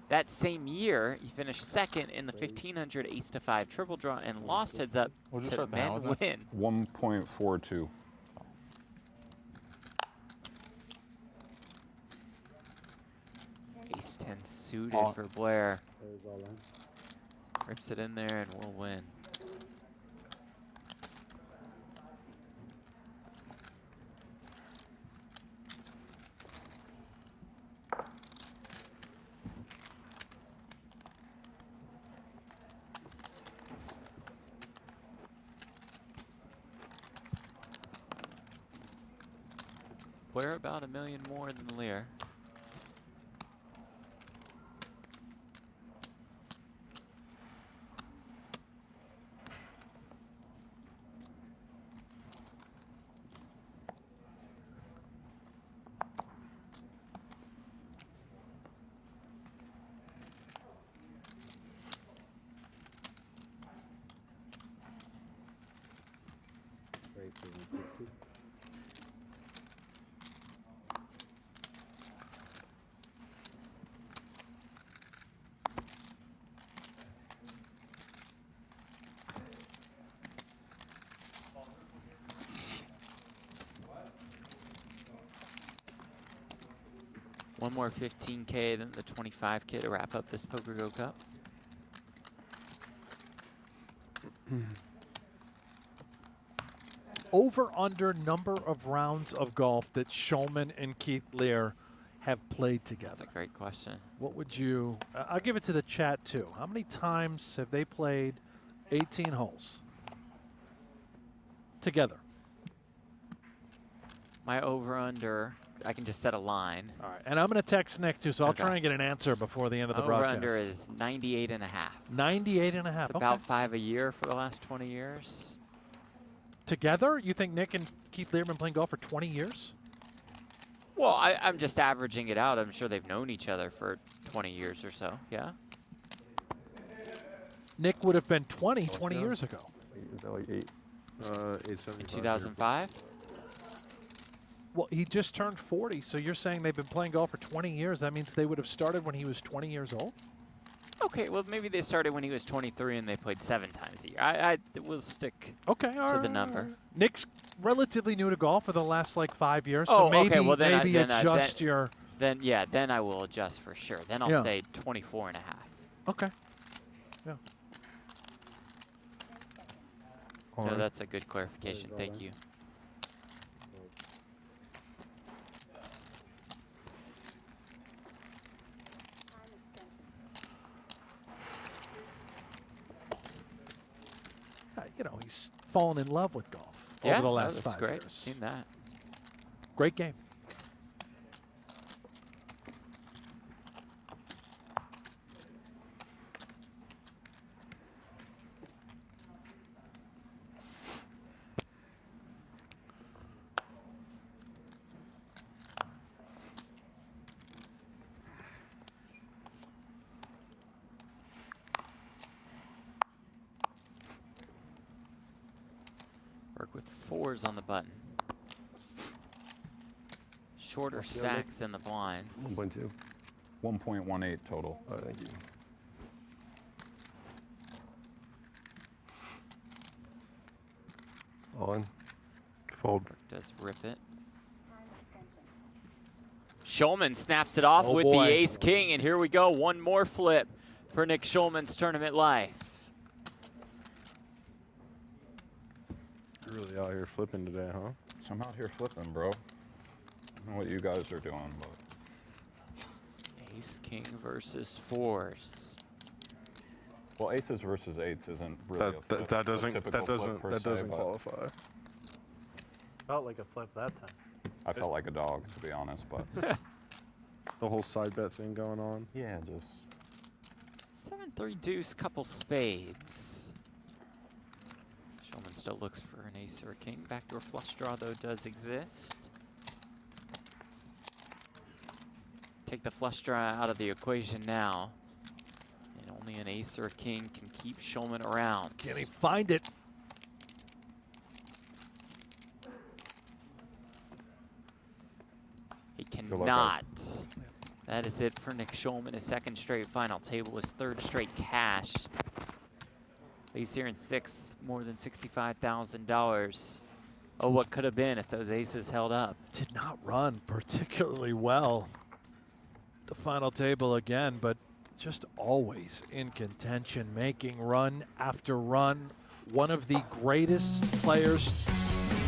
That same year, he finished second in the 1500 ace to 5 triple draw and lost heads up What'd you to start the hand Men with Win. 1.42. Ace 10 suited for Blair. Raise all in. Rips it in there and we'll win. Blair about $1 million more than Lehr. One more 15K, then the 25K to wrap up this PokerGO Cup. Over under number of rounds of golf that Schulman and Keith Lehr have played together. That's a great question. What would you, I'll give it to the chat too. How many times have they played 18 holes together? My over-under, I can just set a line. All right, and I'm going to text Nick too, so I'll Okay. try and get an answer before the end of the broadcast. Over-under is 98.5. 98.5. It's about 5 a year for the last 20 years. Together? You think Nick and Keith Lehr have been playing golf for 20 years? Well, I'm just averaging it out. I'm sure they've known each other for 20 years or so, yeah? Nick would have been 20 years ago. Is that like 8? 875. In 2005? Well, he just turned 40, so you're saying they've been playing golf for 20 years. That means they would have started when he was 20 years old? Okay, well, maybe they started when he was 23 and they played 7 times a year. I will stick to the number. Nick's relatively new to golf for the last like 5 years, Oh, so maybe, okay, well, then maybe adjust your... Then, yeah, then I will adjust for sure. Then I'll say 24.5. Okay. Yeah. No, that's a good clarification. Thank you. You know, he's fallen in love with golf Yeah, over the last that's 5 great. years. Seen that. Great game. Work with 4s on the button. Shorter stacks in the blinds. 1.2. 1.18 total. Oh, thank you. All in. Fold. Does rip it. Schulman snaps it off with the ace-king, and here we go. One more flip for Nick Schulman's tournament life. You're really out here flipping today, huh? So I'm out here flipping, bro. I don't know what you guys are doing, but Ace-king versus 4s. well, aces versus 8s isn't really That doesn't but qualify. Felt like a flip that time. I felt like a dog, to be honest, but The whole side bet thing going on. yeah, just 7-3 deuce, couple spades. Schulman still looks for an ace or a king. Backdoor flush draw, though, does exist. Take the flush draw out of the equation now. And only an ace or a king can keep Schulman around. Can he find it? He cannot. That is it for Nick Schulman. His second straight final table, his third straight cash. He's here in 6th, more than $65,000. Oh, what could have been if those aces held up. Did not run particularly well. The final table again, but just always in contention, making run after run. One of the greatest players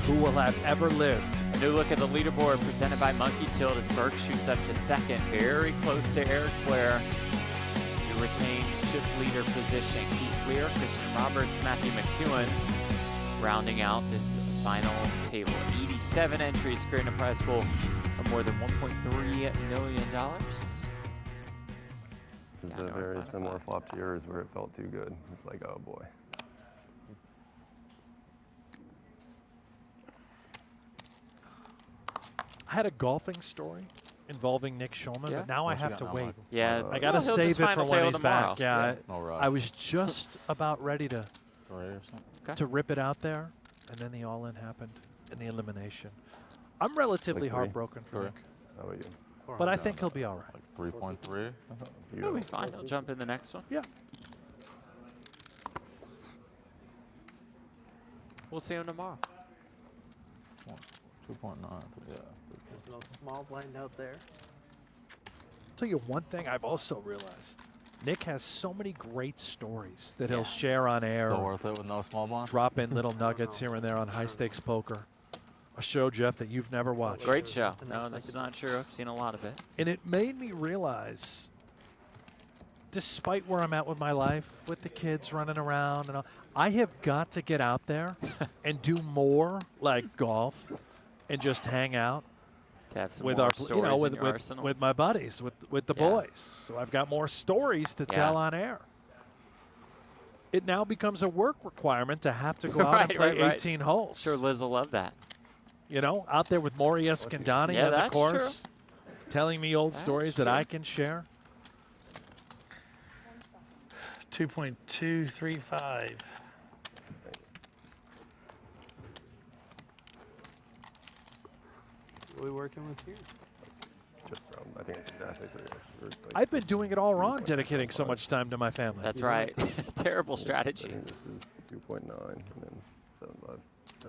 who will have ever lived. A new look at the leaderboard presented by Monkey Tilt as Burke shoots up to 2nd, very close to Eric Blair, who retains chip leader position. Keith Lehr, Christian Roberts, Matthew McEwan rounding out this final table. 87 entries, creating a prize pool of more than $1.3 million. It's a very similar flop to yours where it felt too good. It's like, oh boy. I had a golfing story involving Nick Schulman, but now I have to wait. Yeah, I gotta he'll save just it final for when table he's tomorrow. back. Yeah, all right. I was just about ready to Okay. to rip it out there, and then the all-in happened and the elimination. I'm relatively Like 3? heartbroken for Nick, How about you? but I think he'll be all right. 3.3. He'll be fine. He'll jump in the next one. Yeah. We'll see him tomorrow. 2.9. Yeah. There's no small blind out there. tell you one thing I've also realized. Nick has so many great stories that he'll share on air. Still worth it with no small blind? Drop in little nuggets here and there on High Stakes Poker. A show, Jeff, that you've never watched. Great show. No, that's not true. I've seen a lot of it. And it made me realize, despite where I'm at with my life, with the kids running around and all, I have got to get out there and do more like golf and just hang out To have some with more our, stories in your arsenal. with my buddies, with the boys. So I've got more stories to tell on air. It now becomes a work requirement to have to go out and play 18 holes. Sure, Liz will love that. You know, out there with Maury Escandani on the course, telling me old stories that I can share. 2.235. What are we working with here? Just around, I think it's exactly 3 extra. Like I've been doing it all wrong, dedicating so much time to my family. That's right. Terrible strategy. I think this is 2.9 and then 7.5.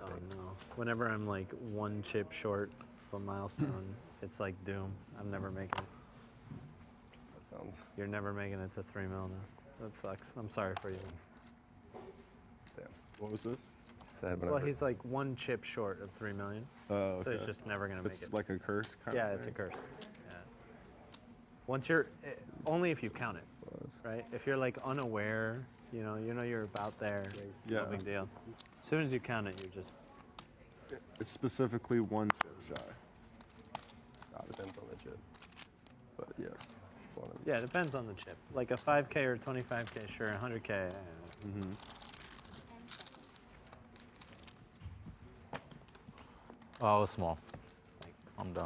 Oh no. Whenever I'm like 1 chip short of a milestone, it's like doom. I'm never making it. That sounds. You're never making it to 3 mil now. That sucks. I'm sorry for you. Damn. What was this? Sad Well, he's like 1 chip short of 3 million. Oh, okay. So he's just never gonna make It's it. like a curse kind Yeah, of it's a thing? curse. Yeah. Once you're, only if you count it, right? If you're like unaware, you know you're about there. It's no big deal. As soon as you count it, you're just. It's specifically 1 chip shy. Depends on the chip. But yeah, it's one of them. Yeah, it depends on the chip. Like a 5K or 25K, sure. 100K. Oh, it was small. I'm done.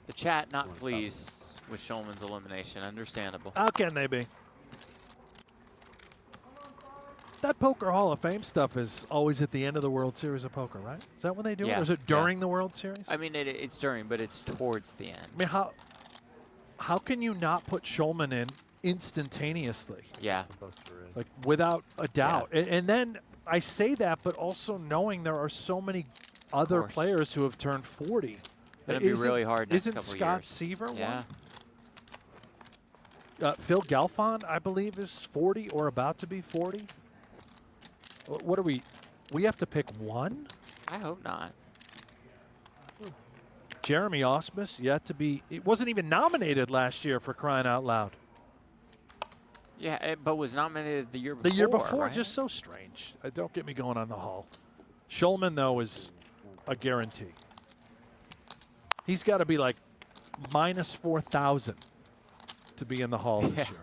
The chat not pleased with Shulman's elimination. Understandable. How can they be? That Poker Hall of Fame stuff is always at the end of the World Series of Poker, right? Is that when they do it? Or is it during the World Series? I mean, it's during, but it's towards the end. I mean, how can you not put Schulman in instantaneously? Yeah. Like, without a doubt. And then I say that, but also knowing there are so many other players who have turned 40. It'll be really hard next couple Isn't Scott years. Seaver Yeah. one? Phil Galfond, I believe, is 40 or about to be 40. What are we? We have to pick one? I hope not. Jeremy Osmus yet to be. It wasn't even nominated last year, for crying out loud. Yeah, but was nominated the year before. The year before, right? just so strange. Don't get me going on the Hall. Schulman, though, is a guarantee. He's got to be like minus 4,000 to be in the Hall this year.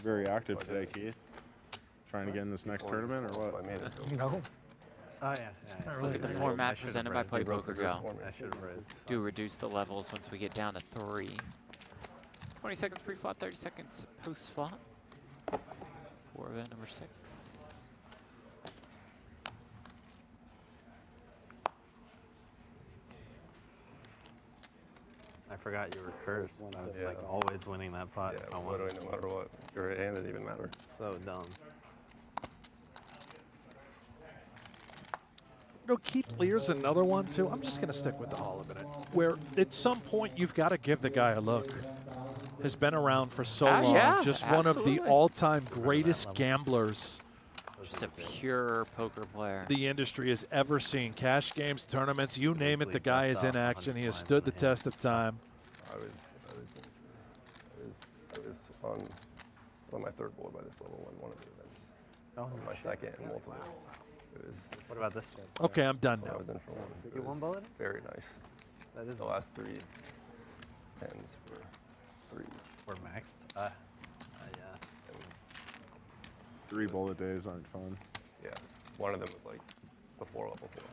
Very active today, Keith. Trying to get in this next tournament or what? I made it. No. Oh yeah. Look at the format presented by PokerGO. I should have raised. Do reduce the levels once we get down to 3. 20 seconds pre-flop, 30 seconds post-flop. For event number 6. I forgot you were cursed. I was like always winning that pot. Yeah, I won. literally no matter what. Your hand didn't even matter. So dumb. You know, Keith Lear's another one, too. I'm just going to stick with the Hall a minute. Where at some point you've got to give the guy a look. Has been around for so long. Yeah, just one of the all-time greatest gamblers Just a pure poker player. the industry has ever seen. Cash games, tournaments, you name it, the guy is in action. He has stood the test of time. I was on my third board by this level in one of the events. Oh, On my second and multiple. What about this one? Okay, I'm done I now. was in for one. You It get one was bullet? Very nice. That is The last 3 tens were 3. We're maxed. Yeah. 3 bullet days aren't fun. Yeah. One of them was like before level 4.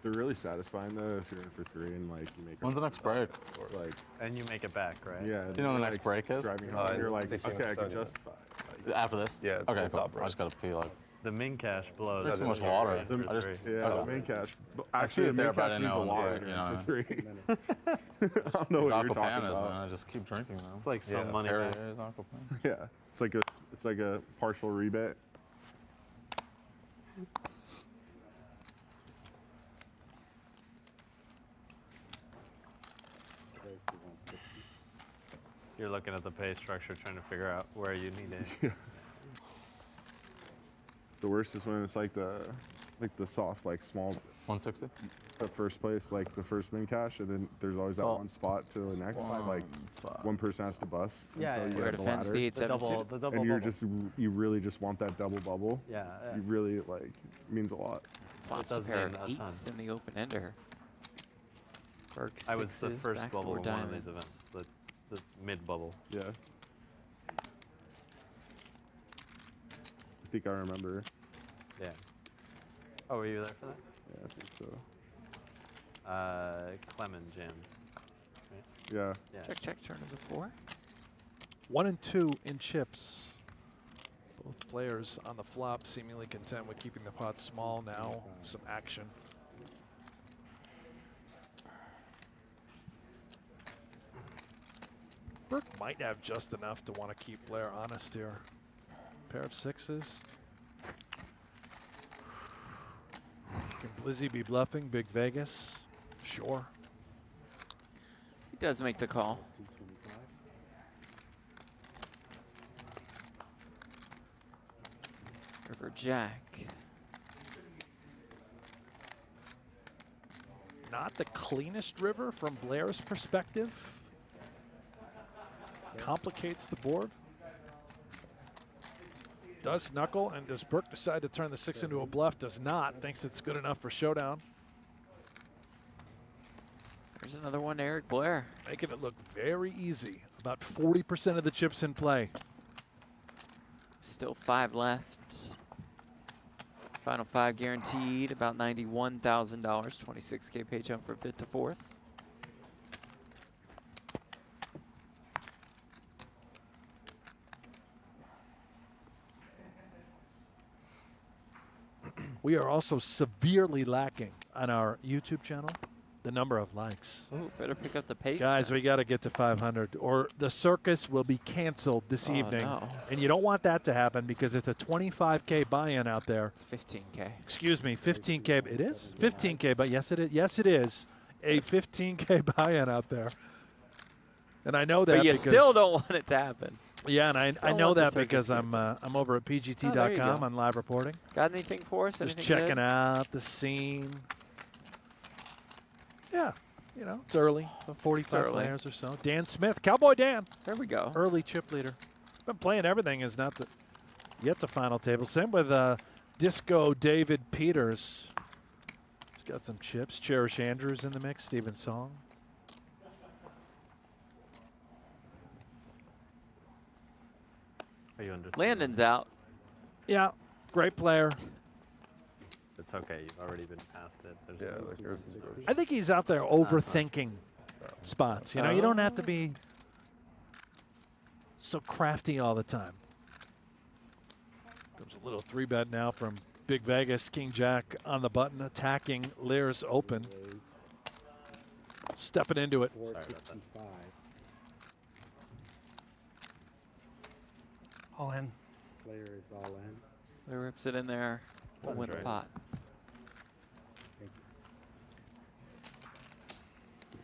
They're really satisfying though if you're in for 3 and like you make. When's the next break? It's like And you make it back, right? yeah. You know when the next like, break is? Driving home, you're like, 16 okay, I can Sunday. justify it. After this? Yeah, it's Okay, the cool. top I right. just gotta pee like. The min cash blows. There's too much You're water. in for I just- three. Yeah, Okay. main cash. But I see actually, it the main there, but I cash didn't means a know lot when if you you're know, in for 3. I don't know what you're talking Aquapanas, about. man. I just keep drinking, man. It's like some Yeah. money There back. it is, Aquapana. Yeah, it's like a partial rebate. You're looking at the pay structure, trying to figure out where you need it. The worst is when it's like the soft, like small, 160? the first place, like the first min cash, and then there's always that Oh. one spot to the next. Like one person has to bust Yeah, until yeah, you yeah. We're get the defense ladder. the The double 872. double And you're bubble. you really just want that double bubble. Yeah, yeah. You really like it means a lot. Flops a does pair mean of a ton. 8s in the open ender. Burke I was the sixes, first backdoor bubble in one of these diamonds. events, the mid bubble. Yeah. I think I remember. Yeah. Oh, were you there for that? Yeah, I think so. Clemens Jam. Yeah. Yeah. Check, check, turn of the 4. 1 and 2 in chips. Both players on the flop seemingly content with keeping the pot small now. Some action. Burke might have just enough to want to keep Blair honest here. Pair of 6s. Can Blizzy be bluffing Big Vegas? Sure. He does make the call. River Jack. Not the cleanest river from Blair's perspective. Complicates the board. Does knuckle, and does Burke decide to turn the 6 into a bluff? Does not. Thinks it's good enough for showdown. There's another one, Eric Blair. Making it look very easy. About 40% of the chips in play. Still 5 left. Final 5 guaranteed, about $91,000. 26K pay jump for a bid to 4th. We are also severely lacking on our YouTube channel the number of likes. Ooh, better pick up the pace. Guys, then. we got to get to 500 or the circus will be canceled this Oh, evening. no. And you don't want that to happen because it's a 25K buy-in out there. It's 15K. Excuse me, 15K. It is 15K, but yes, it is. Yes, it is a 15K buy-in out there. And I know that But you because still don't want it to happen. Yeah, and I don't know want the that circus because I'm canceled. over at Oh, there you pgt.com go. on live reporting. Got anything for us? Just Anything checking good? out the scene. Yeah, you know, it's early. So 45 early. players or so. Dan Smith, Cowboy Dan, There we go. early chip leader. Been playing everything is not the, yet the final table. Same with Disco David Peters. He's got some chips. Cherish Andrews in the mix. Steven Song. Are you under? Landon's out. Yeah, great player. It's okay. You've already been past it. There's Yeah, no- like yours is I think he's out there overthinking spots. You know, you don't have to be so crafty all the time. There's a little 3-bet now from Big Vegas. King Jack on the button, attacking Lehr's open. Stepping into it. 465. All in. Player is all in. He rips it in there. We'll win the right. pot. Thank you.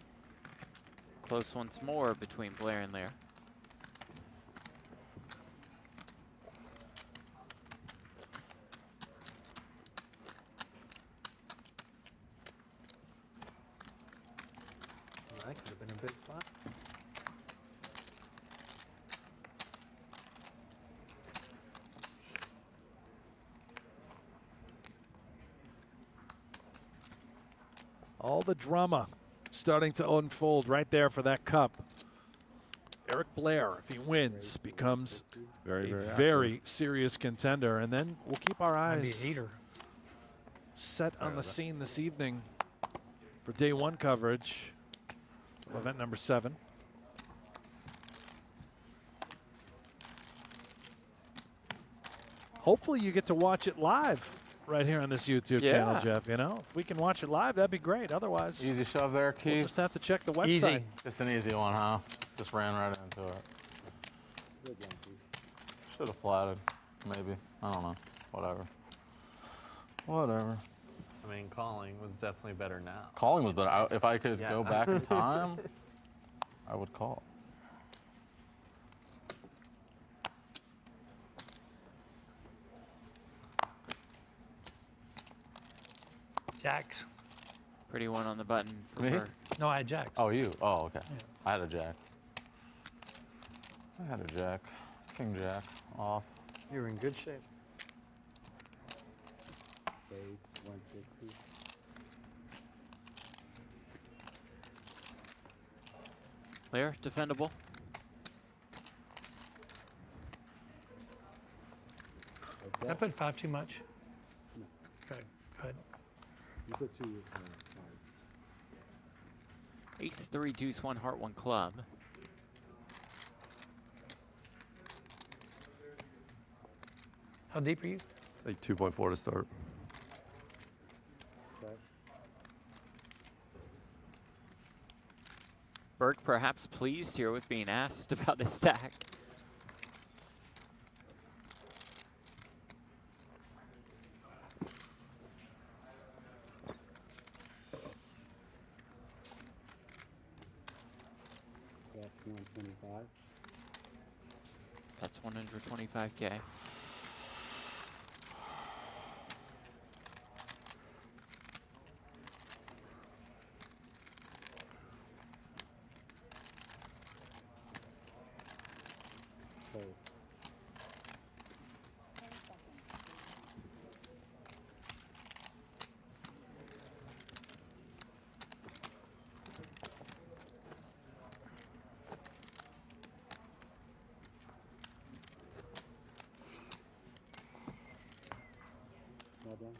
Close once more between Blair and Lehr. That could have been a big spot. All the drama starting to unfold right there for that cup. Eric Blair, if he wins, becomes Very, a very very serious contender. And then we'll keep our Might be a eyes heater. set on the scene this evening for day one coverage of event number 7. Hopefully you get to watch it live right here on this YouTube channel, Jeff. You know, if we can watch it live, that'd be great. Otherwise, Easy shove there, we'll Keith. just have to check the website. Easy. Just an easy one, huh? Just ran right into it. Good one, Keith. Should have flatted, maybe. I don't know. Whatever. Whatever. I mean, calling was definitely better now. Calling was better. If I could Yeah. go back in time, I would call. Jacks. Pretty one on the button for Me? Burke. No, I had jacks. Oh, you? Oh, okay. I had a jack. I had a jack. King jack. Off. You were in good shape. Spades, 160. Lehr, defendable. Did I put 5 too much? No. Good, good. You put 2 cards. Ace 3, deuce 1, heart 1 club. How deep are you? Like 2.4 to start. Check. Burke perhaps pleased here with being asked about his stack. That's 125. That's 125K. So, well done.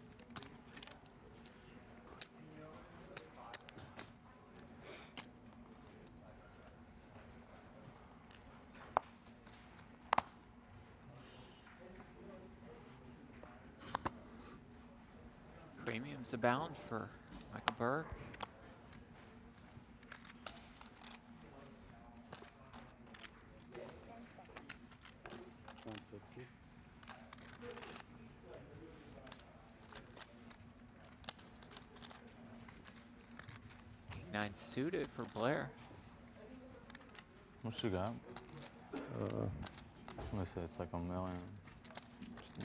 Premiums abound for Michael Burke. $160. 9 suited for Blair. What you got? Uh, Let me see. It's like a million.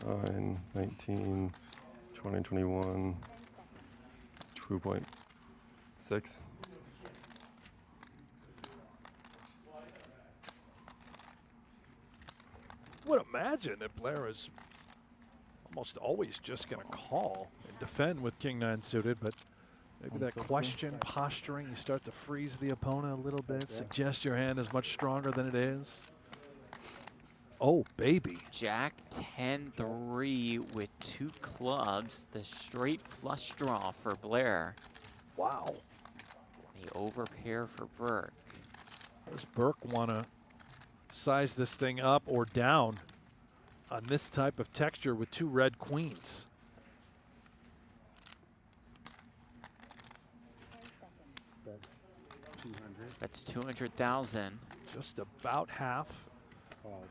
9, 19, 20, 21, 2.6. Would imagine that Blair is almost always just going to call and defend with King 9 suited, but maybe that question, posturing, you start to freeze the opponent a little bit, suggest your hand is much stronger than it is. Oh, baby. Jack 10-3 with 2 clubs. The straight flush draw for Blair. Wow. The overpair for Burke. Does Burke want to size this thing up or down on this type of texture with 2 red queens? That's 200. That's 200,000. Just about half. Call.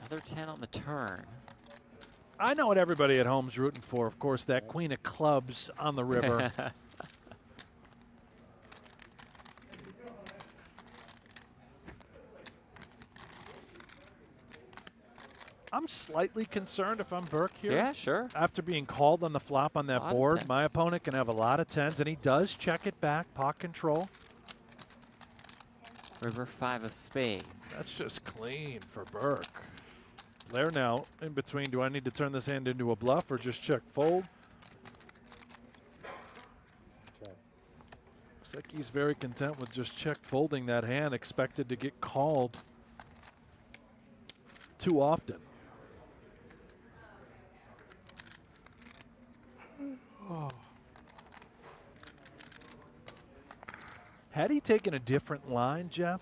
Another 10 on the turn. I know what everybody at home's rooting for. Of course, that queen of clubs on the river. I'm slightly concerned if I'm Burke here. Yeah, sure. After being called on the flop on that Lot of board, tens. my opponent can have a lot of 10s, and he does check it back, pot control. River 5 of spades. That's just clean for Burke. Blair now in between. Do I need to turn this hand into a bluff or just check fold? Check. Looks like he's very content with just check folding that hand, expected to get called too often. Had he taken a different line, Jeff,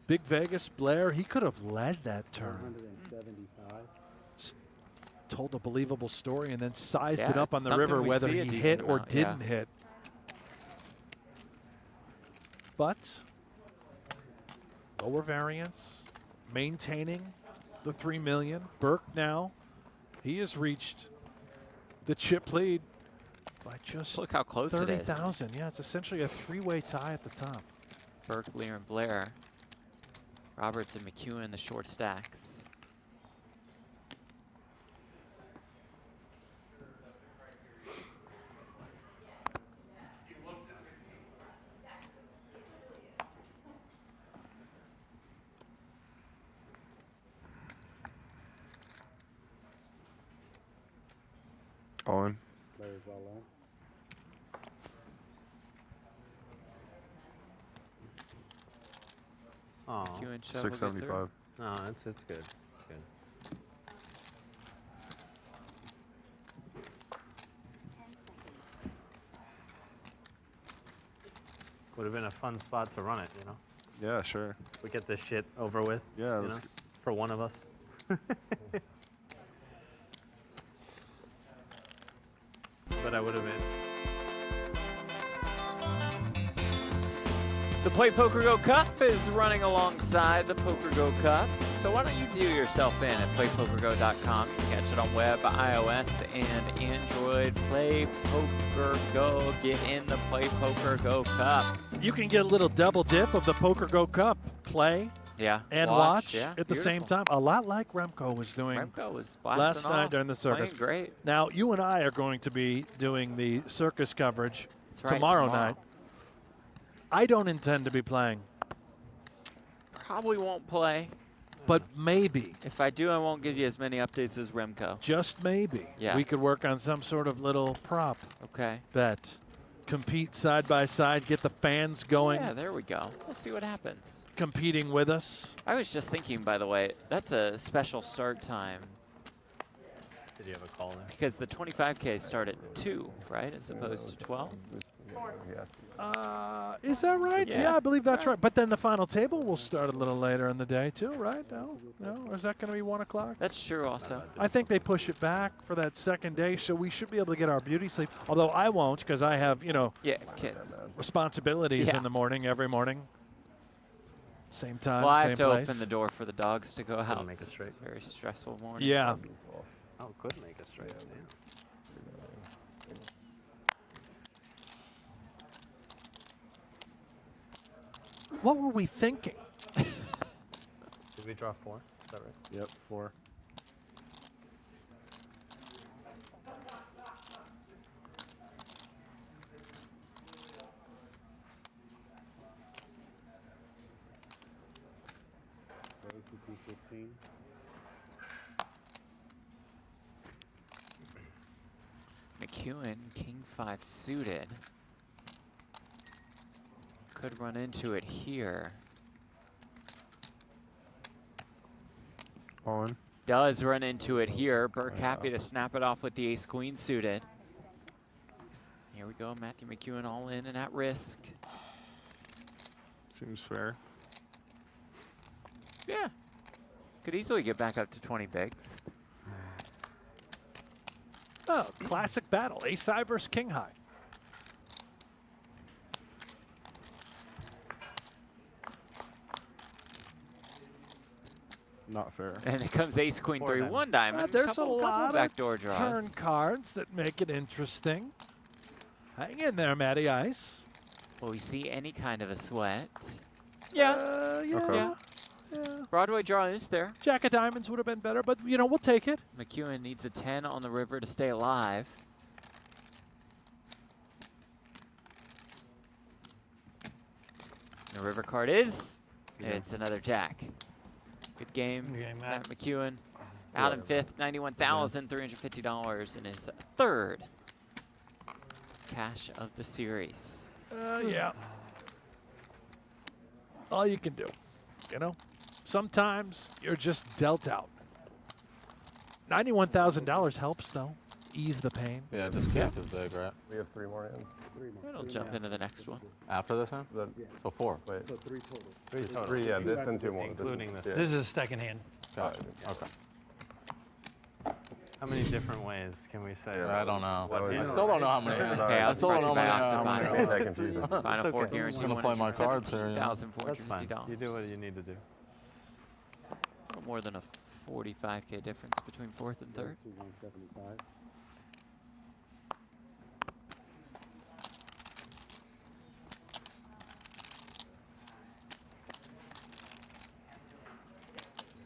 Big Vegas, Blair, he could have led that turn. 175. Told a believable story and then sized Yeah, it up it's on the something river we whether see a he decent hit or amount, yeah. didn't hit. But lower variance, maintaining the 3 million. Burke now, he has reached the chip lead by just Look how close it is. 30,000. Yeah, it's essentially a three-way tie at the top. Burke, Lehr, and Blair. Roberts and McEwan in the short stacks. All in. Players well on. Oh, McEwan shoveled it through. 675. no, it's good. It's good. Would have been a fun spot to run it, you know. Yeah, sure. We get this shit over with. Yeah, you let's know, for one of us. But I would have been. The PokerGO Cup is running alongside the PokerGO Cup. So why don't you do yourself in at playpokergo.com. You can catch it on web, iOS, and Android. Play PokerGo. Get in the PokerGO Cup. You can get a little double dip of the PokerGo Cup. Play Yeah. and watch yeah, at the same time. A lot like Remco was doing Remco was last blasting night off, during the circus. playing great. Now, you and I are going to be doing the circus coverage That's right, tomorrow night. I don't intend to be playing, Probably won't play. but maybe, If I do, I won't give you as many updates as Remco. just maybe, Yeah. we could work on some sort of little prop Okay. bet. Compete side by side, get the fans going, Yeah, there we go. We'll see what happens. competing with us. I was just thinking, by the way, that's a special start time Did you have a call there? because the 25K start at 2, right, as opposed to 12. Is that right? Yeah, Yeah, I believe that's that's right. But then the final table will start a little later in the day too, right? No, or is that going to be 1 o'clock? That's true also. I think they push it back for that second day, so we should be able to get our beauty sleep. Although I won't, because I have, Yeah, kids. responsibilities Yeah. in the morning, every morning. Same time, Well, I same have to place. open the door for the dogs to go out. make it It's straight. a very stressful morning. Yeah. Oh, could make it straight. Damn. What were we thinking? Did we draw 4? Is that right? Yep, 4. So it's the 215. McEwan, King 5 suited. Could run into it here. All in. Does run into it here. Burke happy to snap it off with the ace-queen suited. Here we go, Matthew McEwan all in and at risk. Seems fair. Yeah. Could easily get back up to 20 bigs. Oh, classic battle, ace high versus king high. Not fair. And it comes ace, queen, 3, 1 diamond. There's couple a lot backdoor of draws. turn cards that make it interesting. Hang in there, Matty Ice. Will we see any kind of a sweat? Yeah. Okay. Yeah. Broadway draw is there. Jack of diamonds would have been better, but, we'll take it. McEwan needs a 10 on the river to stay alive. The river card is, it's another jack. Good game, Good game, Matt Matt. McEwan. Out in fifth, $91,350 in his third cash of the series. Yeah. All you can do, you know? Sometimes you're just dealt out. $91,000 helps, though. Ease the pain. Yeah, just keep is big, right? We have 3 more hands. It'll jump into the next one. After this one? The, So 4. wait, So 3 total. 3 total. 3, yeah, this and 2 more. Including this. Yeah. This is a second hand. Gotcha. Okay. How many different ways can we say? Yeah, I don't know. What I is still don't know how many. Okay, Okay, I was brought to you by how many. Octavine. That confusion. Final It's four okay. guarantee I'm gonna play my cards here, yeah. That's fine. $117,450. You do what you need to do. A little more than a 45K difference between fourth and third. 175.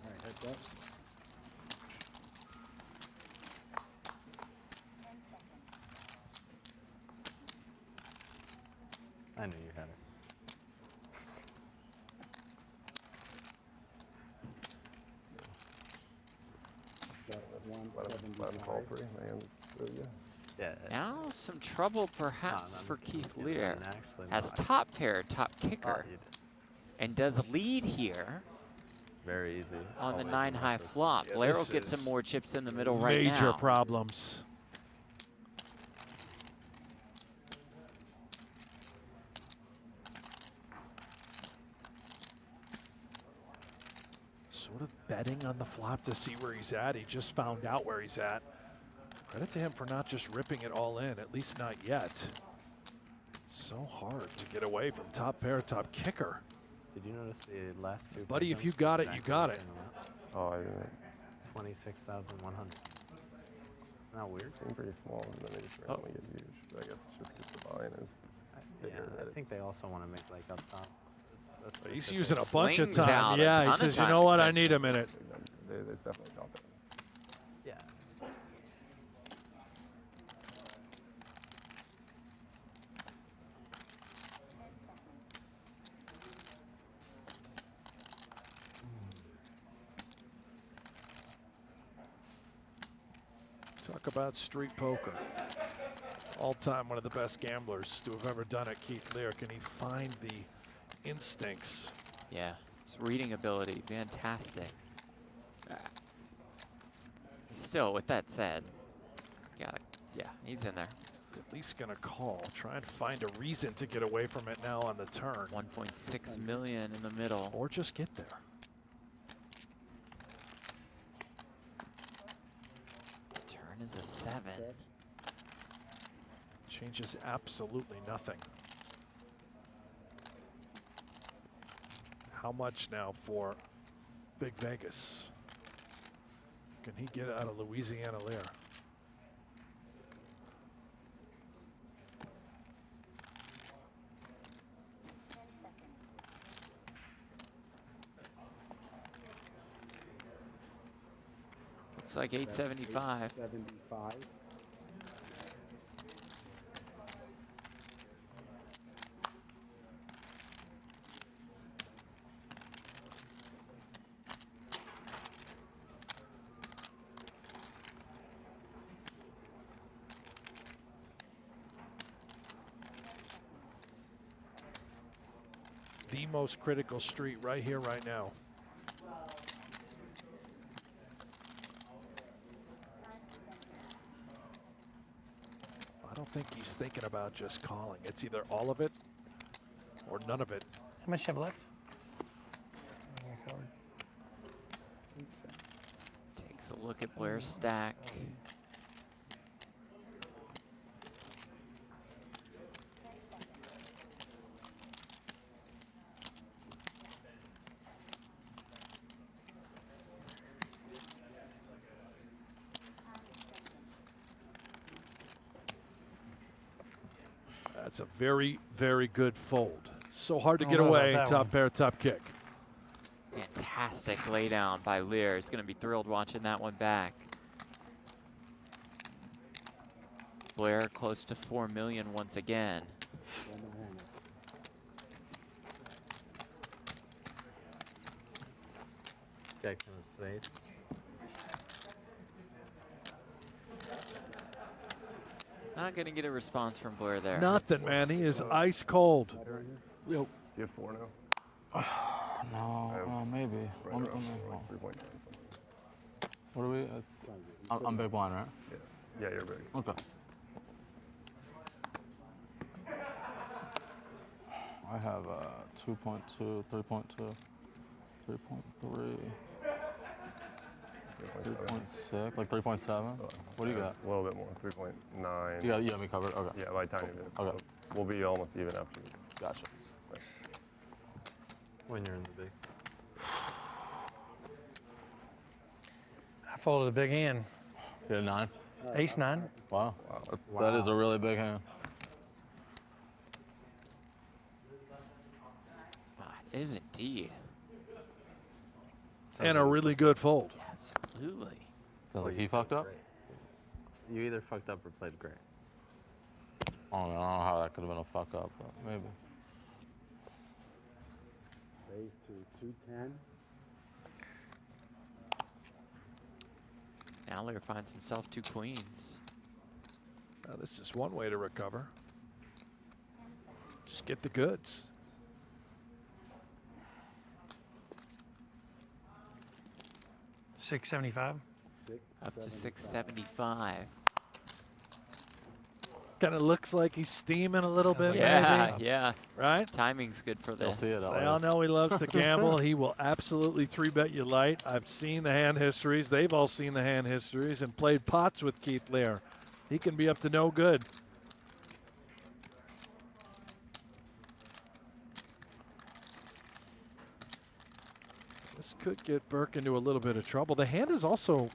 All right, heads up. I knew you had it. That's Let him call 175. 3. My hand is really good. Yeah. Now some trouble perhaps no, for no, Keith yeah, Lehr. and actually, Has no, I- top pair, top kicker, Oh, you did. and does lead here Very easy. on the Always 9 high remember. flop. Yeah, Blair will this get some is more chips in the middle right now. Major problems. Sort of betting on the flop to see where he's at. He just found out where he's at. Credit to him for not just ripping it all in, at least not yet. So hard to get away from top pair, top kicker. Did you notice the last 2? Buddy, if pick-ups? you got it, you Exactly got the it. same amount. Oh, I didn't. 26,100. Not weird. It seemed pretty small, and then they just randomly get huge. But I guess it's just because the volume is Yeah, bigger. I think they also want to make like up top. That's He's specific. using a bunch of Flings time. out a Yeah, ton he of says, you time know what, I extension. need a minute. It's definitely not that. Yeah. Talk about street poker. All time one of the best gamblers to have ever done it, Keith Lehr. Can he find the instincts? Yeah, his reading ability, fantastic. Still, with that said, yeah, he's in there. At least gonna call, trying to find a reason to get away from it now on the turn. 1.6 million in the middle. Or just get there. Turn is a 7. Changes absolutely nothing. How much now for Big Vegas? Can he get out of Louisiana Lehr? Looks like 875. 75. The most critical street right here, right now. I don't think he's thinking about just calling. It's either all of it or none of it. How much you have left? Covered. Takes a look at Blair's stack. That's a very, very good fold. So hard to I get don't know about away. that Top one. pair, top kick. Fantastic laydown by Lehr. He's going to be thrilled watching that one back. Blair close to 4 million once again. Jack 10 of spades. Not going to get a response from Blair there. Nothing, man. He is ice cold. Do you have 4 now? No, maybe. Right around like 3.9 something. What are we? I'm big blind, right? Yeah, you're big. Okay. I have 2.2, 3.2, 3.3, 3.6, like 3.7. What do you got? A little bit more, 3.9. You got me covered. Okay. Yeah, by the time you Okay. We'll be almost even after you. Gotcha. When you're in the big. I folded a big hand. You got a 9? Ace 9. Wow. That is a really big hand. It is indeed. And a really good fold. Absolutely. Feel like he fucked up? You either fucked up or played great. I don't know how that could have been a fuck up, but maybe. Raise to 210. Now Lehr finds himself 2 queens. Now, this is one way to recover. Just get the goods. $675. Up to 675. Kind of looks like he's steaming a little bit, Yeah, maybe. yeah. Right? Timing's good for this. see it. They all know he loves to gamble. He will absolutely 3-bet you light. I've seen the hand histories. They've all seen the hand histories and played pots with Keith Lehr. He can be up to no good. This could get Burke into a little bit of trouble. The hand is also,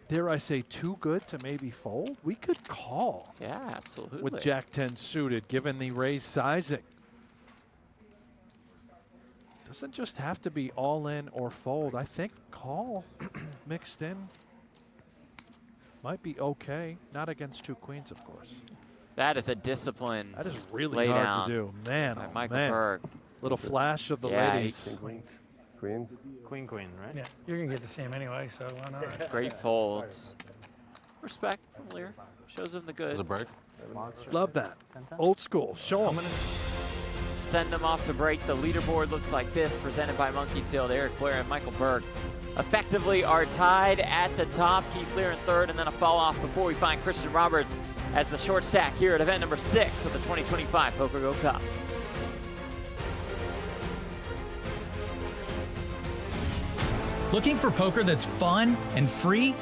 dare I say, too good to maybe fold. We could call. Yeah, absolutely. With Jack 10 suited, given the raised sizing. Doesn't just have to be all in or fold. I think call mixed in might be okay. Not against 2 queens, of course. That is a discipline. That is really hard to do. Man, by oh Michael man. Burke. Little flash of the Yeah, ladies. Queens? Queen, right? Yeah, you're going to get to see him anyway, so why not? Great folds. Respect from Lehr. Shows him the goods. Is it break? Love that. Old school. Show him. Send them off to break. The leaderboard looks like this, presented by Monkey Tilt. Eric Blair and Michael Burke effectively are tied at the top. Keith Lehr in third, and then a fall off before we find Christian Roberts as the short stack here at event number 6 of the 2025 PokerGO Cup. Looking for poker that's fun and free?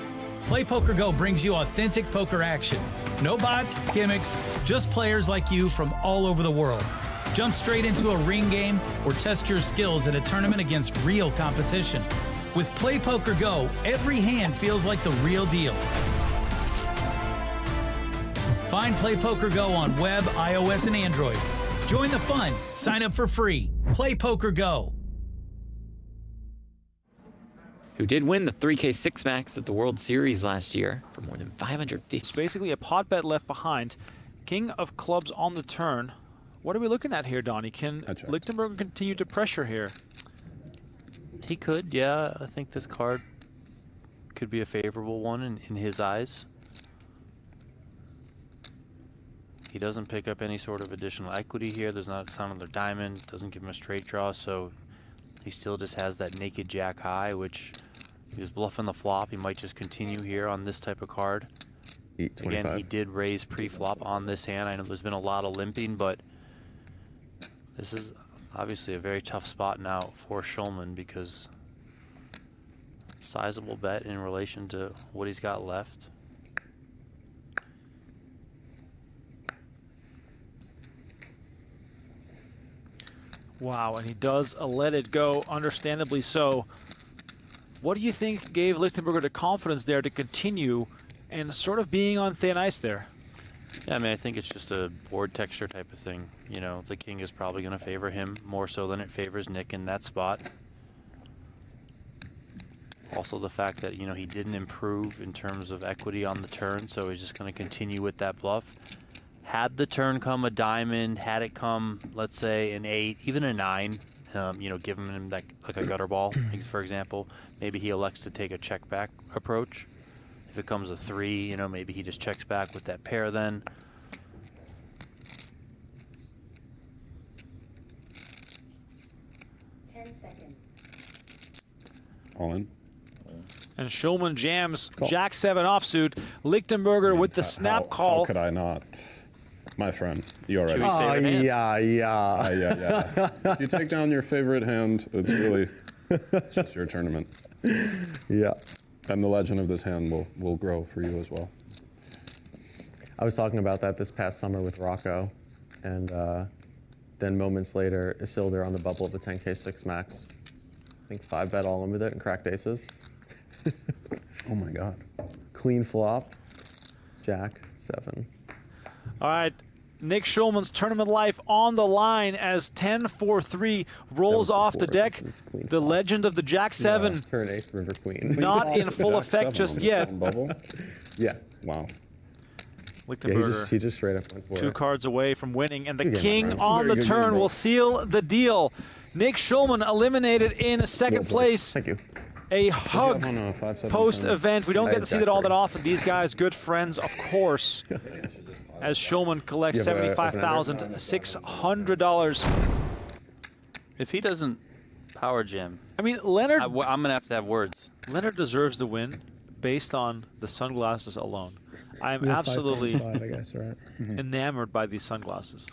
Play PokerGO brings you authentic poker action. No bots, gimmicks, just players like you from all over the world. Jump straight into a ring game or test your skills at a tournament against real competition. With Play PokerGO, every hand feels like the real deal. Find Play PokerGO on web, iOS, and Android. Join the fun. Sign up for free. Play PokerGO. Who did win the 3K6 Max at the World Series last year for more than 550. It's basically a pot bet left behind. King of clubs on the turn. What are we looking at here, Donnie? Can Lichtenberg continue to pressure here? He could, yeah. I think this card could be a favorable one in his eyes. He doesn't pick up any sort of additional equity here. There's not another diamond. Doesn't give him a straight draw, so he still just has that naked jack high, which he was bluffing the flop. He might just continue here on this type of card. Again, he did raise pre-flop on this hand. I know there's been a lot of limping, but this is obviously a very tough spot now for Schulman because sizable bet in relation to what he's got left. Wow, and he does let it go, understandably so. What do you think gave Lichtenberger the confidence there to continue and sort of being on thin ice there? Yeah, I mean, I think it's just a board texture type of thing. You know, the king is probably going to favor him more so than it favors Nick in that spot. Also the fact that, you know, he didn't improve in terms of equity on the turn, so he's just going to continue with that bluff. Had the turn come a diamond, had it come, let's say, an 8, even a 9, You know, giving him like a gutter ball, for example. Maybe he elects to take a check back approach. If it comes a 3, you know, maybe he just checks back with that pair then. All in. And Schulman jams Jack 7 offsuit. Lichtenberger with the snap call. How could I not? My friend, you already. Oh, yeah. If you take down your favorite hand, it's just your tournament. Yeah. And the legend of this hand will grow for you as well. I was talking about that this past summer with Rocco, and then moments later, Isildur on the bubble of the 10K6 max. I think 5-bet all in with it and cracked aces. Oh my God. Clean flop, Jack 7. All right, Nick Schulman's tournament life on the line as 10-4-3 rolls off the deck. The legend of the Jack 7. Yeah, turn ace, river queen. Not in full effect just yet. Yeah. Wow. Lichtenberger, he just straight up went for 2 it. cards away from winning, and the Good game, king Brent. on the Very good turn game, will bro. seal the deal. Nick Schulman eliminated in second place. Thank you. A hug on a 5-7 post-event. We don't I get had to see that Jack all that three. often. These guys, good friends, of course. As Schulman collects You have a $75,600. If he doesn't power jam, I mean, Leonard. I'm gonna have to have words. Leonard deserves the win based on the sunglasses alone. I am absolutely 5.5, I guess, right? enamored by these sunglasses.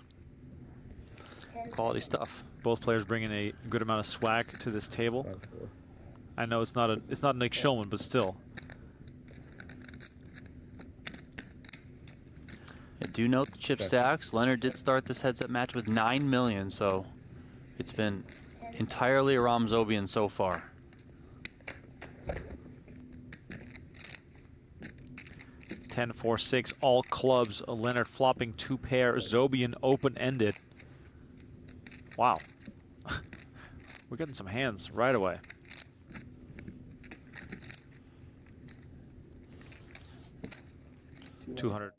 Quality stuff. Both players bringing a good amount of swag to this table. I know it's not Nick Schulman, but still. I do note the chip stacks. Leonard did start this heads-up match with 9 million, so it's been entirely Aram Zobian so far. Ten, 4, 6, all clubs. Leonard flopping 2 pair. Zobian open-ended. Wow. We're getting some hands right away. $200.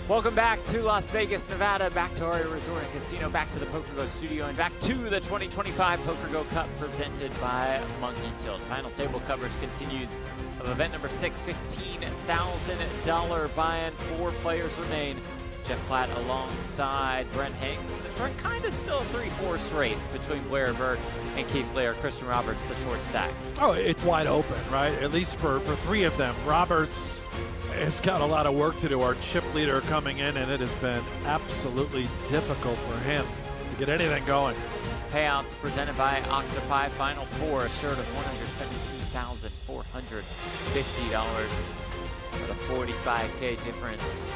Welcome back to Las Vegas, Nevada, back to Aria Resort and Casino, back to the PokerGO studio, and back to the 2025 PokerGO Cup presented by Monkey Tilt. Final table coverage continues of event number 6, $15,000 buy-in. 4 players remain. Jeff Platt alongside Brent Hanks. Brent kind of still a 3-horse race between Blair, Burke, and Keith Lehr. Christian Roberts, the short stack. Oh, it's wide open, right? At least for 3 of them. Roberts has got a lot of work to do. Our chip leader coming in, and it has been absolutely difficult for him to get anything going. Payouts presented by Octopi. Final 4, assured of $117,450 with a $45K difference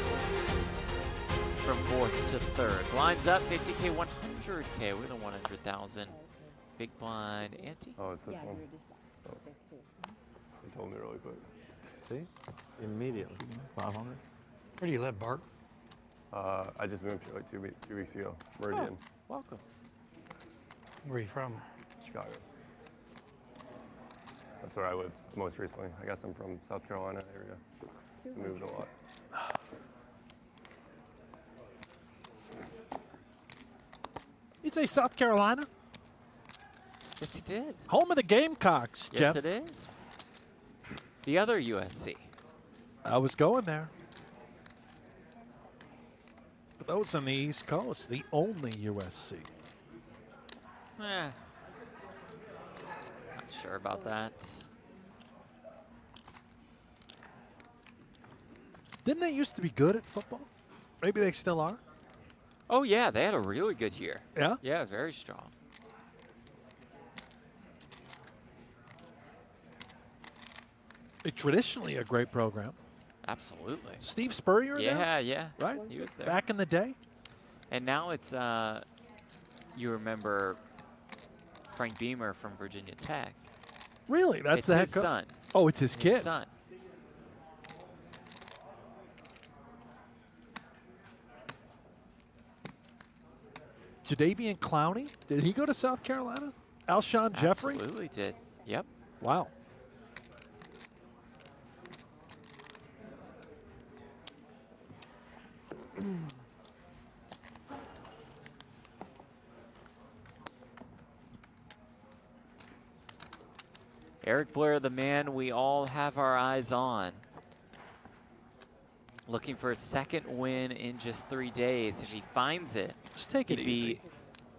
from 4th to 3rd. Blinds up 50K, 100K with a 100,000. Big blind ante. Oh, it's this one. Oh. He told me really quick. See? Immediately. 500. Where do you live, Burke? I just moved here like 2 weeks ago. Meridian, Welcome. Where are you from? Chicago. That's where I live most recently. I guess I'm from South Carolina area. I moved a lot. You'd say South Carolina? Yes, he did. Home of the Gamecocks, Yes, Jeff. it is. The other USC. I was going there. But those on the East Coast, the only USC. Not sure about that. Didn't they used to be good at football? Maybe they still are. Oh, yeah, they had a really good year. Yeah? Yeah, very strong. Traditionally a great program. Absolutely. Steve Spurrier there? Yeah. Right? He was there. Back in the day? And now it's, you remember Frank Beamer from Virginia Tech. Really? That's It's the his head coach? son. Oh, it's his kid. His son. Jadeveon Clowney? Did he go to South Carolina? Alshon Jeffrey? Absolutely did. Yep. Wow. Eric Blair, the man we all have our eyes on. Looking for a second win in just 3 days. If he finds it, just take it he'd easy. be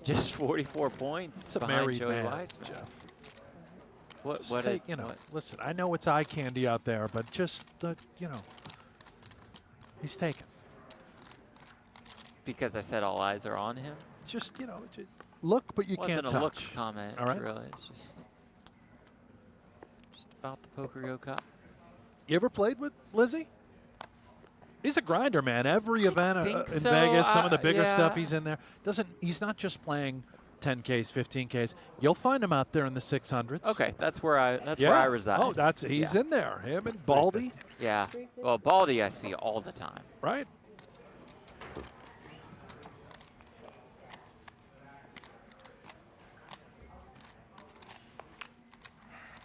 just 44 points It's a behind married Joey man, Weissman. Jeff. What Take, you know, what? listen, I know it's eye candy out there, but just, you know, he's taken. Because I said all eyes are on him? Just, you know, look, but you can't touch. Wasn't a looks comment, all right? really. It's just about the PokerGO Cup. You ever played with Lizzie? He's a grinder, man. Every event in so. Vegas, some of the bigger Yeah. stuff, he's in there. He's not just playing 10Ks, 15Ks. You'll find him out there in the 600s. Okay, that's where I reside. Oh, he's in there. Him and Baldy. Yeah. Well, Baldy I see all the time. Right.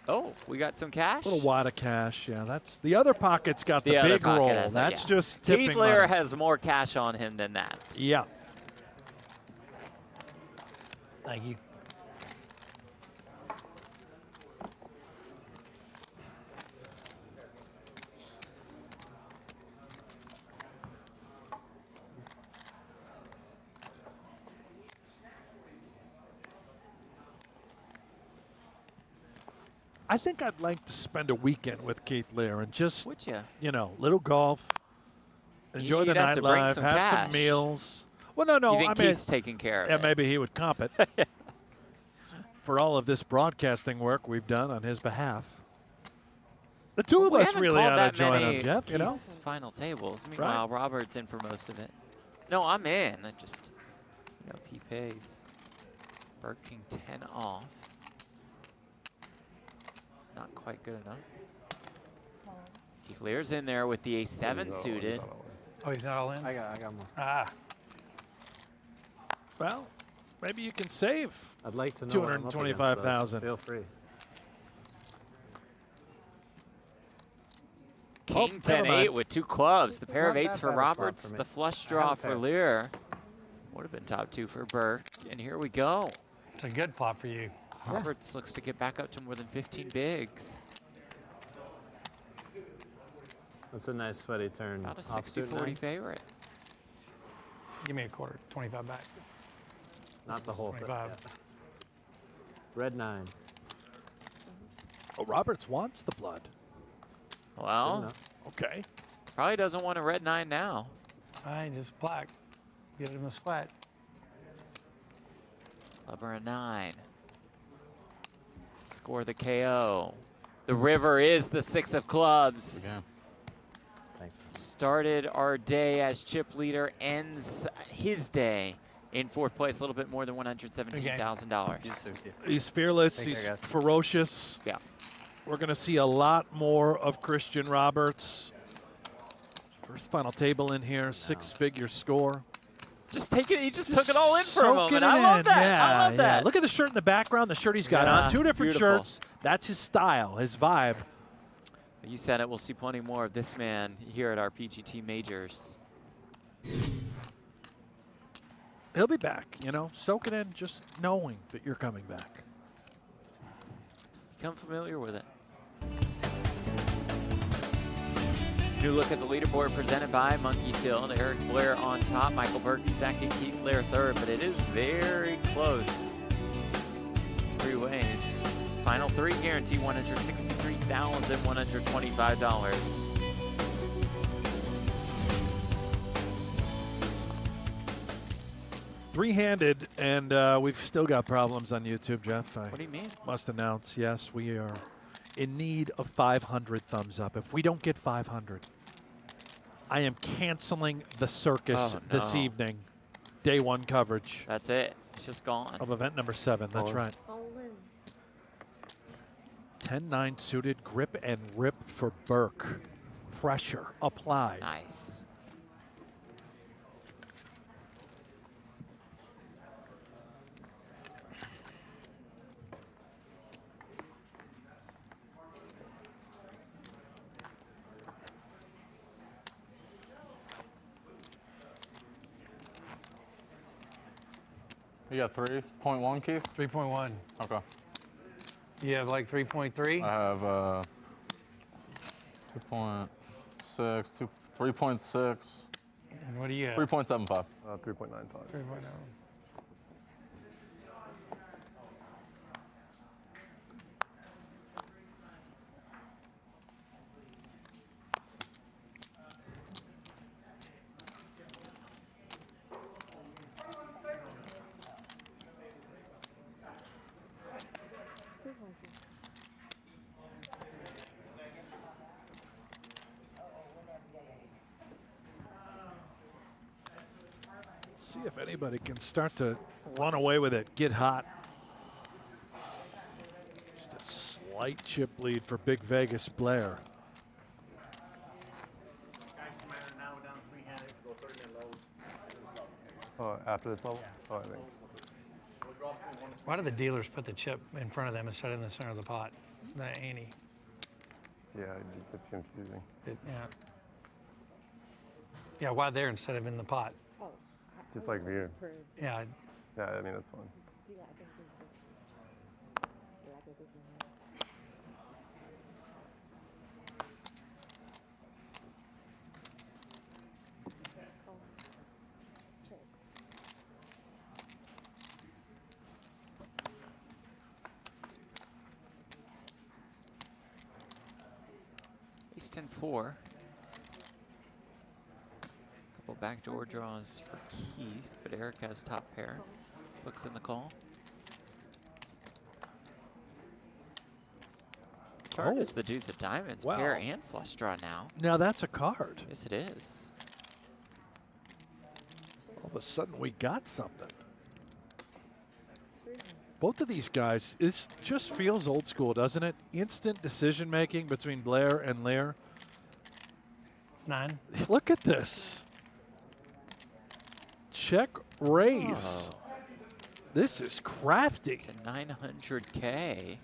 Oh, we got some cash. Little wad of cash. Yeah, that's the other pocket's got the other big pocket roll. has it, That's yeah. just tipping Keith Lehr money. has more cash on him than that. Yeah. Thank you. I think I'd like to spend a weekend with Keith Lehr and just, Would ya? you know, little golf, enjoy the You'd have to bring nightlife, some have cash. some meals. Well, no, You think I mean, Keith's taking care of yeah, it? maybe he would comp it for all of this broadcasting work we've done on his behalf. The two of We us haven't really called ought that to join many him, Jeff, you know? Keith's final tables. Meanwhile, Robert's in for most of it. No, I'm in. I just, you know, he pays. Burke King 10 off. Not quite good enough. Keith Lehr's in there with the A7 suited. Oh, he's not all in? I got more. Ah. Well, maybe you can save I'd like to know what I'm up against, though, so $225,000. Feel free. King never 10-8 mind. with 2 clubs. The pair of not 8s that for bad a flop Roberts. for me. The flush I draw had a for pair. Lehr. Would have been top 2 for Burke. And here we go. It's a good flop for you. Roberts looks to get back up to more than 15 bigs. That's a nice sweaty turn. About a Offsuit 60-40 nine? favorite. Give me a quarter, 25 back. Not the whole thing. 25. Yeah. Red 9. Oh, Roberts wants the blood. Well, Okay. probably doesn't want a red 9 now. Fine, just black. Get him a sweat. Lover a 9. Score the KO. The river is the 6 of clubs. Again. Thanks. Started our day as chip leader, ends his day in 4th place, a little bit more than $117,000. He's fearless. Take care, He's guys. ferocious. Yeah. We're going to see a lot more of Christian Roberts. First final table in here, 6-figure score. Just take it. He just took it all in for a Soaking moment. it I love in. that. Yeah, I love that. Yeah. Look at the shirt in the background, the shirt he's got Yeah, on. 2 different beautiful. shirts. That's his style, his vibe. You said it. We'll see plenty more of this man here at our PGT Majors. He'll be back, you know, soak it in just knowing that you're coming back. Become familiar with it. New look at the leaderboard presented by Monkey Tilt. Eric Blair on top, Michael Burke second, Keith Lehr third, but it is very close. 3 ways. Final 3 guarantee $163,125. Three-handed, and we've still got problems on YouTube, Jeff. What do you mean? Must announce, yes, we are in need of 500 thumbs up. If we don't get 500, I am canceling the circus this no. evening. Day 1 coverage. That's it. It's just gone. Of event number 7. That's right. 10-9 suited, grip and rip for Burke. Pressure applied. Nice. You got 3.1, Keith? 3.1. Okay. You have like 3.3? I have 2.6, 3.6. And what do you have? 3.75. 3.95. 3.9. See if anybody can start to run away with it, get hot. Just a slight chip lead for Big Vegas Blair. Oh, after this level? Oh, I think. Why do the dealers put the chip in front of them instead of in the center of the pot? The ante. Yeah, it's confusing. Yeah. Yeah, why there instead of in the pot? Just like weird. Yeah. Yeah, I mean, that's fine. Ace 10-4. Couple backdoor draws for Keith, but Eric has top pair. Looks in the call. Card is the deuce of diamonds, Wow. pair and flush draw now. Now that's a card. Yes, it is. All of a sudden we got something. Both of these guys, it just feels old school, doesn't it? Instant decision making between Blair and Lehr. 9. Look at this. Check raise. Oh. This is crafty. To 900K.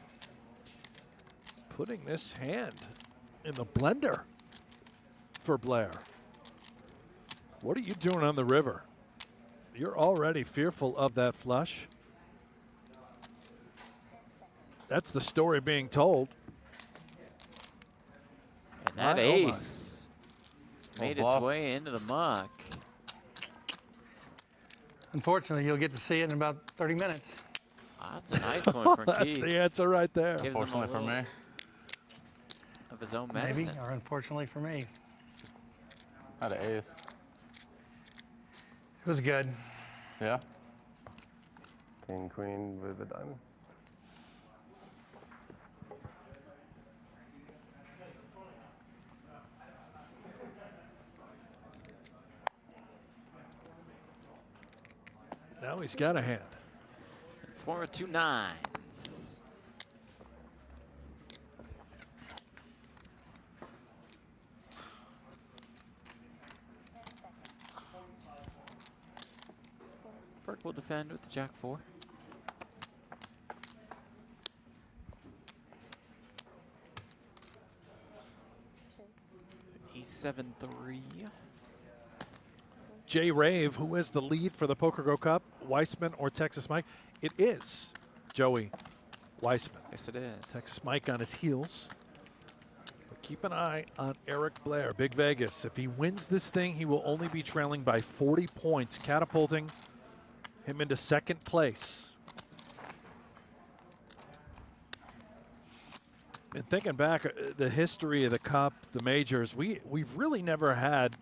Putting this hand in the blender for Blair. What are you doing on the river? You're already fearful of that flush. That's the story being told. And that My, ace made its bluff. way into the muck. Unfortunately, you'll get to see it in about 30 minutes. That's a nice one for That's Keith. the answer right there. Gives him a Fortunately for little me. of his own Maybe, medicine. or unfortunately for me. I had an ace. It was good. Yeah. King, queen with a diamond. Now he's got a hand. 4 2 9s. Burke will defend with the Jack 4. E7 3. Jay Rave, who is the lead for the PokerGO Cup, Weissman or Texas Mike? It is Joey Weissman. Yes, it is. Texas Mike on his heels. But keep an eye on Eric Blair, Big Vegas. If he wins this thing, he will only be trailing by 40 points, catapulting him into second place. And thinking back, the history of the Cup, the majors, we've really never had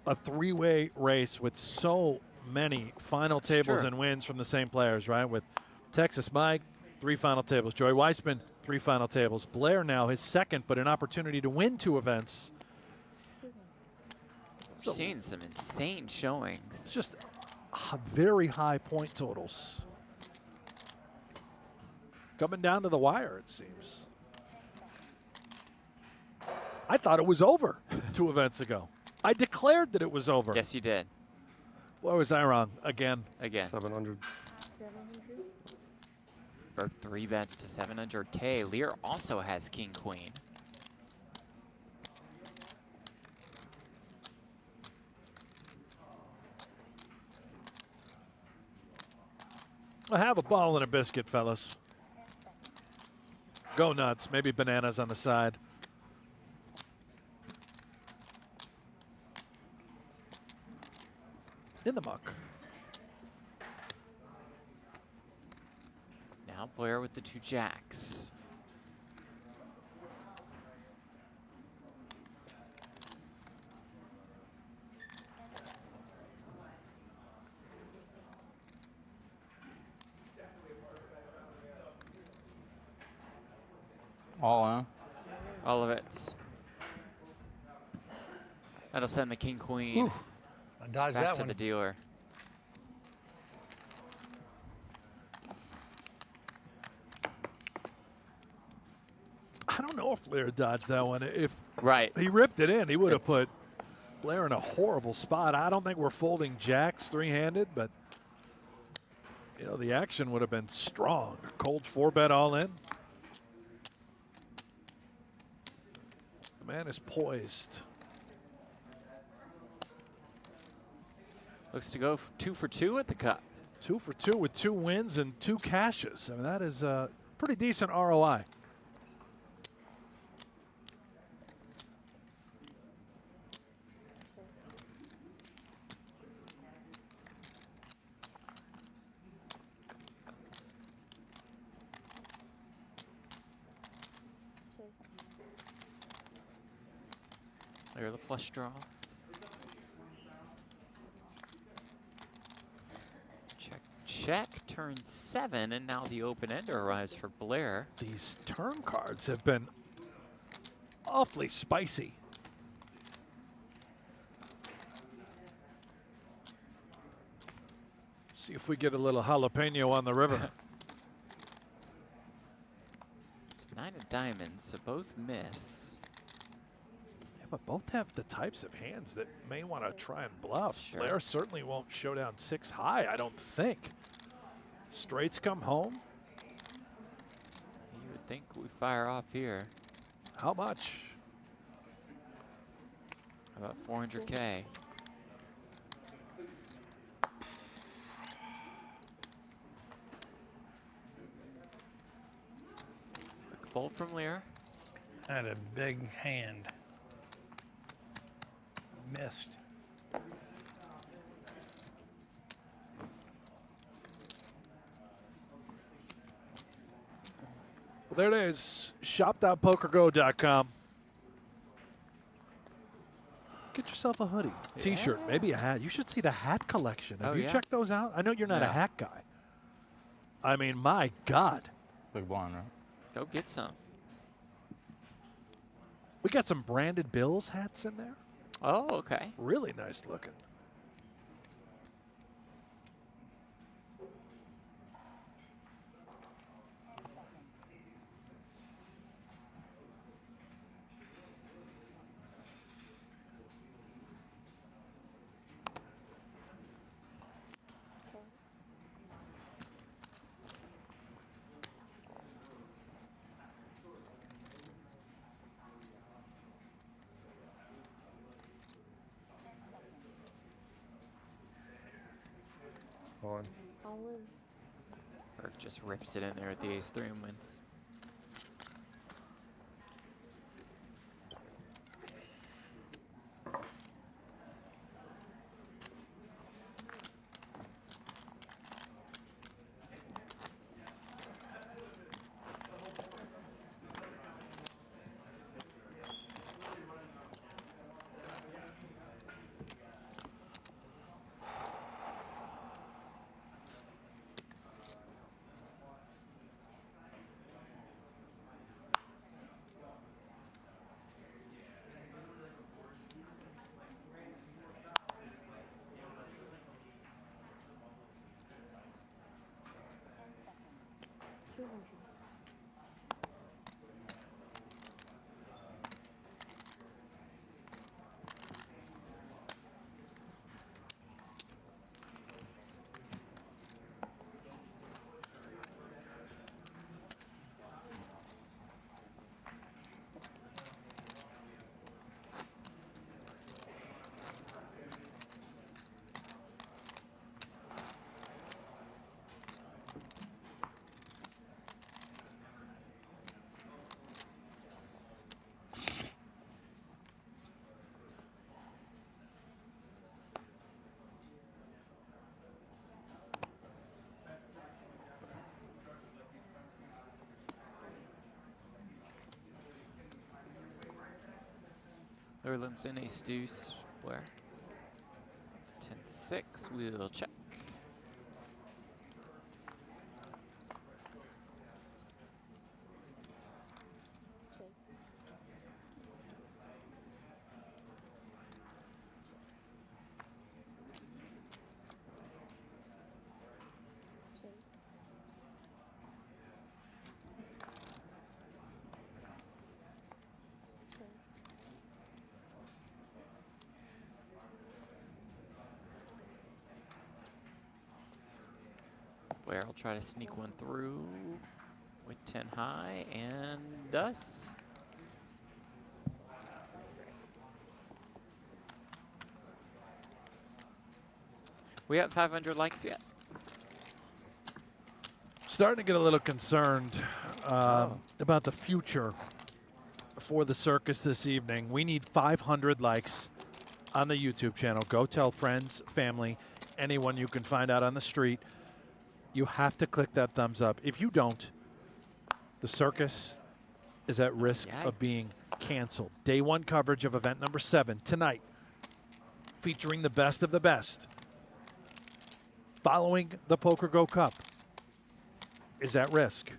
a three-way race with so many final tables and wins from the same players, right? With Texas Mike, 3 final tables. Joey Weissman, 3 final tables. Blair now his second, but an opportunity to win 2 events. We've seen some insane showings. Just very high point totals. Coming down to the wire, it seems. I thought it was over 2 events ago. I declared that it was over. Yes, you did. Why was I wrong? Again. 700. Burke 3 bets to 700K. Lehr also has king queen. I have a ball and a biscuit, fellas. Go nuts. Maybe bananas on the side. In the muck. Now Blair with the 2 jacks. All in. All of it. That'll send the king queen I dodged back that to one. the dealer. I don't know if Lehr dodged that one. If Right. he ripped it in, he would have put Blair in a horrible spot. I don't think we're folding jacks 3-handed, but you know, the action would have been strong. Cold 4-bet all in. The man is poised. Looks to go 2 for 2 at the cup. 2 for 2 with 2 wins and 2 cashes. I mean, that is a pretty decent ROI. There, the flush draw. Check, check, turn 7, and now the open ender arrives for Blair. These turn cards have been awfully spicy. See if we get a little jalapeno on the river. 9 of diamonds, so both miss. Yeah, but both have the types of hands that may want to try and bluff. Sure. Blair certainly won't showdown 6 high, I don't think. Straights come home. You would think we fire off here. How much? About 400K. Fold from Lehr. Had a big hand. Missed. Well, there it is. Shop.pokergo.com. Get yourself a hoodie, t-shirt, maybe a hat. You should see the hat collection. Have Oh, you yeah? checked those out? I know you're not a No. hat guy. I mean, my God. Big blind, right? Go get some. We got some branded Bills hats in there. Oh, okay. Really nice looking. On. Burke just rips it in there at the ace-3 and wins. Lehr limps in ace deuce. Blair. 10-6. We'll check. Blair will try to sneak one through with 10 high and does. We have 500 likes yet. Starting to get a little concerned about the future for the circus this evening. We need 500 likes on the YouTube channel. Go tell friends, family, anyone you can find out on the street. You have to click that thumbs up. If you don't, the circus is at risk of being canceled. Day 1 coverage of event number 7 tonight, featuring the best of the best. Following the PokerGO Cup is at risk.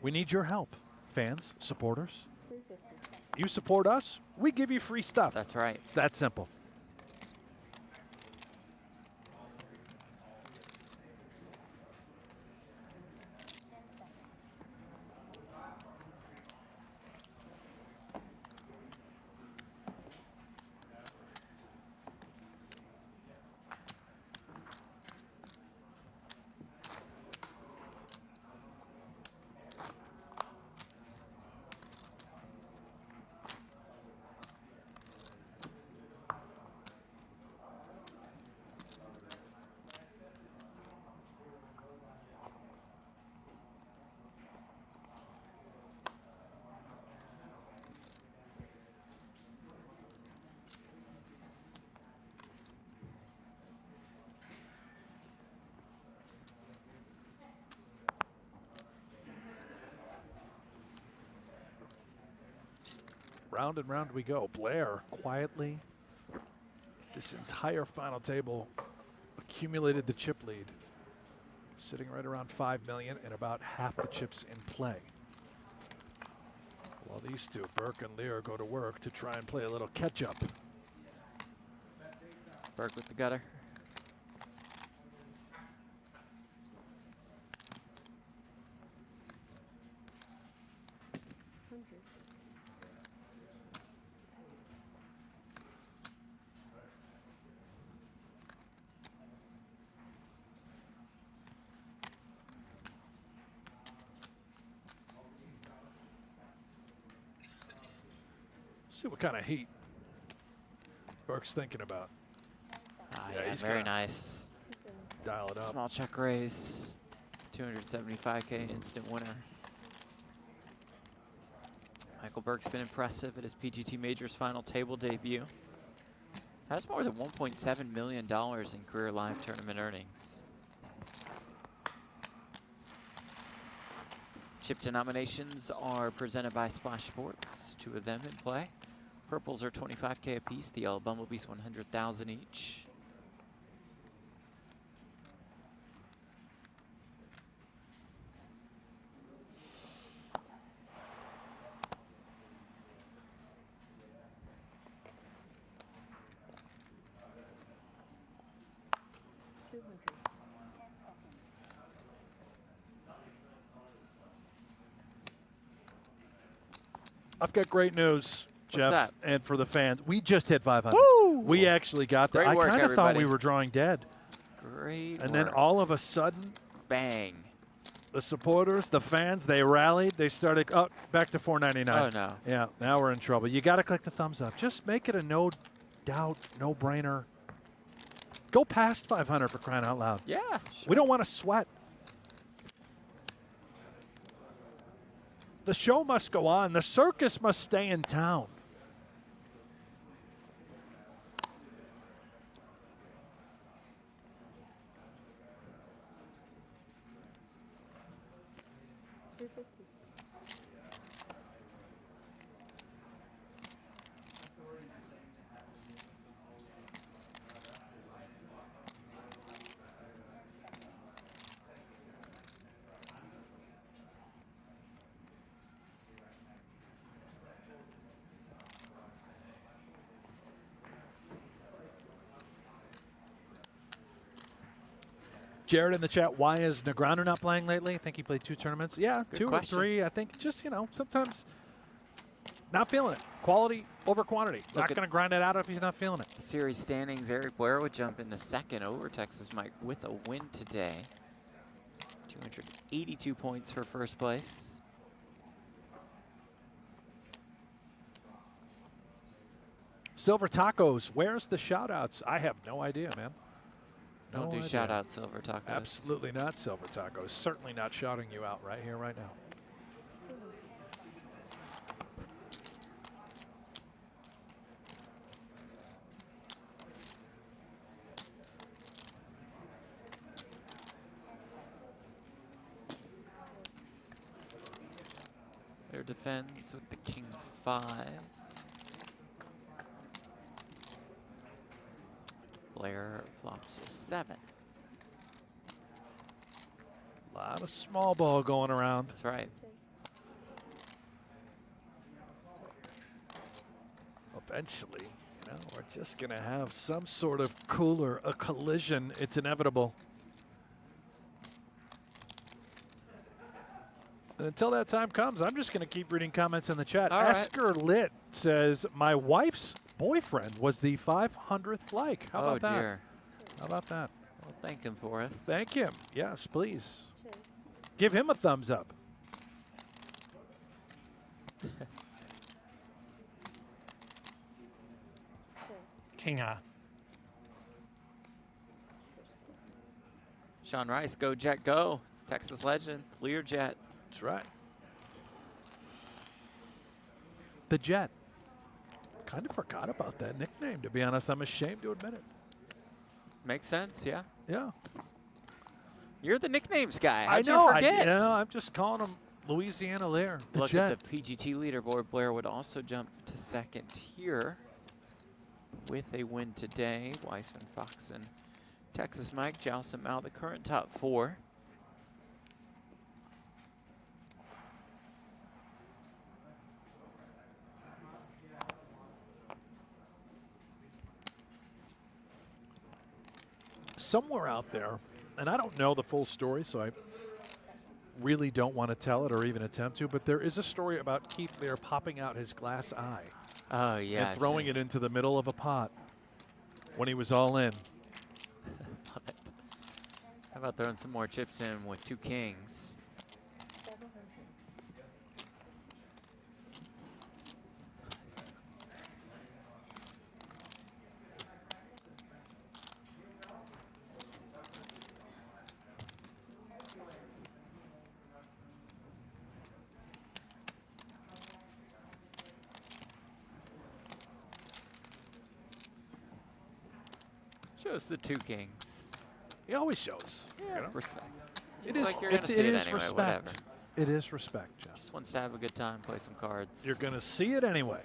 We need your help, fans, supporters. You support us, we give you free stuff. That's right. That simple. Round and round we go. Blair quietly, this entire final table, accumulated the chip lead, sitting right around 5 million and about half the chips in play. While these two, Burke and Lehr, go to work to try and play a little catch up. Burke with the gutter. See what kind of heat Burke's thinking about. Yeah, he's very gonna nice. Dial it up. Small check raise. 275K instant winner. Michael Burke's been impressive at his PGT Majors final table debut. Has more than $1.7 million in career live tournament earnings. Chip denominations are presented by Splash Sports. 2 of them in play. Purples are 25K apiece. The yellow bumblebees 100,000 each. I've got great news, Jeff, that? and for the fans. We just hit 500. Woo! We actually got there. Great work, I kind of thought we everybody. were drawing dead. Great And work. then all of a sudden, bang. the supporters, the fans, they rallied. They started back to 499. Oh, no. Yeah, now we're in trouble. You got to click the thumbs up. Just make it a no doubt, no brainer. Go past 500 for crying out loud. Yeah. We don't want to sweat. The show must go on. The circus must stay in town. Jared in the chat, why is Negreanu not playing lately? I think he played 2 tournaments. Yeah, Good 2 question. or 3. I think just, sometimes not feeling it. Quality over quantity. Not going to grind it out if he's not feeling it. Series standings, Eric Blair would jump into second over Texas Mike with a win today. 282 points for first place. Silver Tacos, where's the shout-outs? I have no idea, man. Don't do shout-outs, Silver Tacos. Absolutely not, Silver Tacos. Certainly not shouting you out right here, right now. Their defends with the King 5. Blair flops a 7. A lot of small ball going around. That's right. Eventually, we're just going to have some sort of cooler, a collision. It's inevitable. And until that time comes, I'm just going to keep reading comments in the chat. All right. Esker Lit says, my wife's boyfriend was the 500th like. How about that? Dear. How about that? Well, thank him for us. Thank him. Yes, please. Give him a thumbs up. King Eye. Sean Rice, go Jet, go. Texas legend, Lehr Jet. That's right. The Jet. Kind of forgot about that nickname, to be honest. I'm ashamed to admit it. Makes sense, yeah. Yeah. You're the nicknames guy. How'd I know. you forget? I'm just calling him Louisiana Lehr. The Look Jet. at the PGT leaderboard. Blair would also jump to second here with a win today. Weissman, Fox, and Texas Mike joust him out the current top 4. Somewhere out there, and I don't know the full story, so I really don't want to tell it or even attempt to, but there is a story about Keith Lehr popping out his glass eye. Oh, yeah. And throwing it into the middle of a pot when he was all in. Love it. How about throwing some more chips in with 2 kings? Shows the 2 kings. He always shows. Yeah, respect. It It's is like you're going to see it anyway, respect. whatever. It is respect, Jeff. Just wants to have a good time, play some cards. You're going to see it anyway.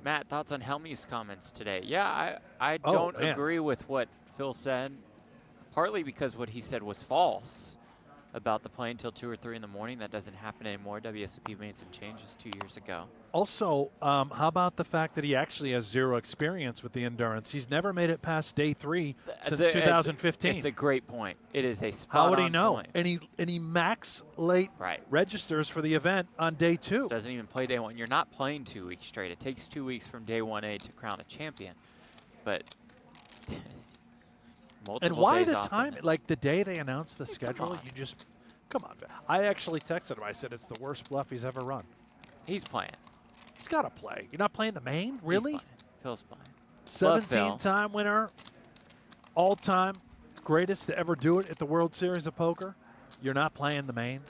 Matt, thoughts on Helmy's comments today? Yeah, I Oh, don't man. agree with what Phil said, partly because what he said was false about the play until 2 or 3 in the morning. That doesn't happen anymore. WSOP made some changes 2 years ago. Also, how about the fact that he actually has 0 experience with the endurance? He's never made it past day 3 since 2015. It's a great point. It is a spot How would he on know? point. And he max late registers for the event on day 2. Doesn't even play day 1. You're not playing 2 weeks straight. It takes 2 weeks from day 1A to crown a champion. But multiple And why days the off time? in it. Like the day they announced the schedule, you just come on. I actually texted him. I said it's the worst bluff he's ever run. He's playing. He's got to play. You're not playing the main, really? He's playing. Phil's playing. 17-time winner, all-time greatest to ever do it at the World Series of Poker. You're not playing the main.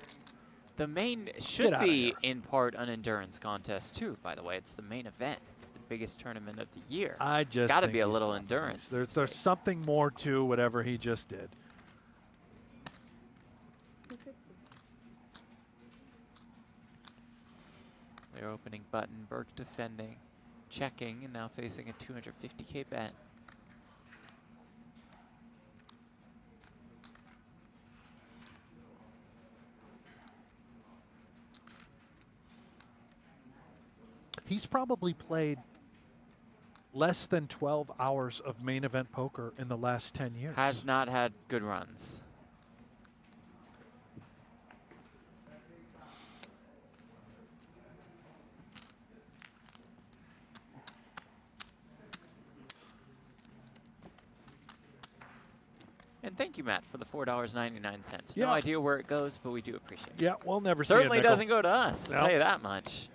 The main Get should outta be here. in part an endurance contest too, by the way. It's the main event. It's the biggest tournament of the year. I just got to think be a he's little bluffing endurance. us. There's something more to whatever he just did. They're opening button, Burke defending, checking, and now facing a 250K bet. He's probably played less than 12 hours of main event poker in the last 10 years. Has not had good runs. And thank you, Matt, for the $4.99. Yeah. No idea where it goes, but we do appreciate it. Yeah, we'll never see it. Certainly doesn't go to us, I'll No. tell you that much.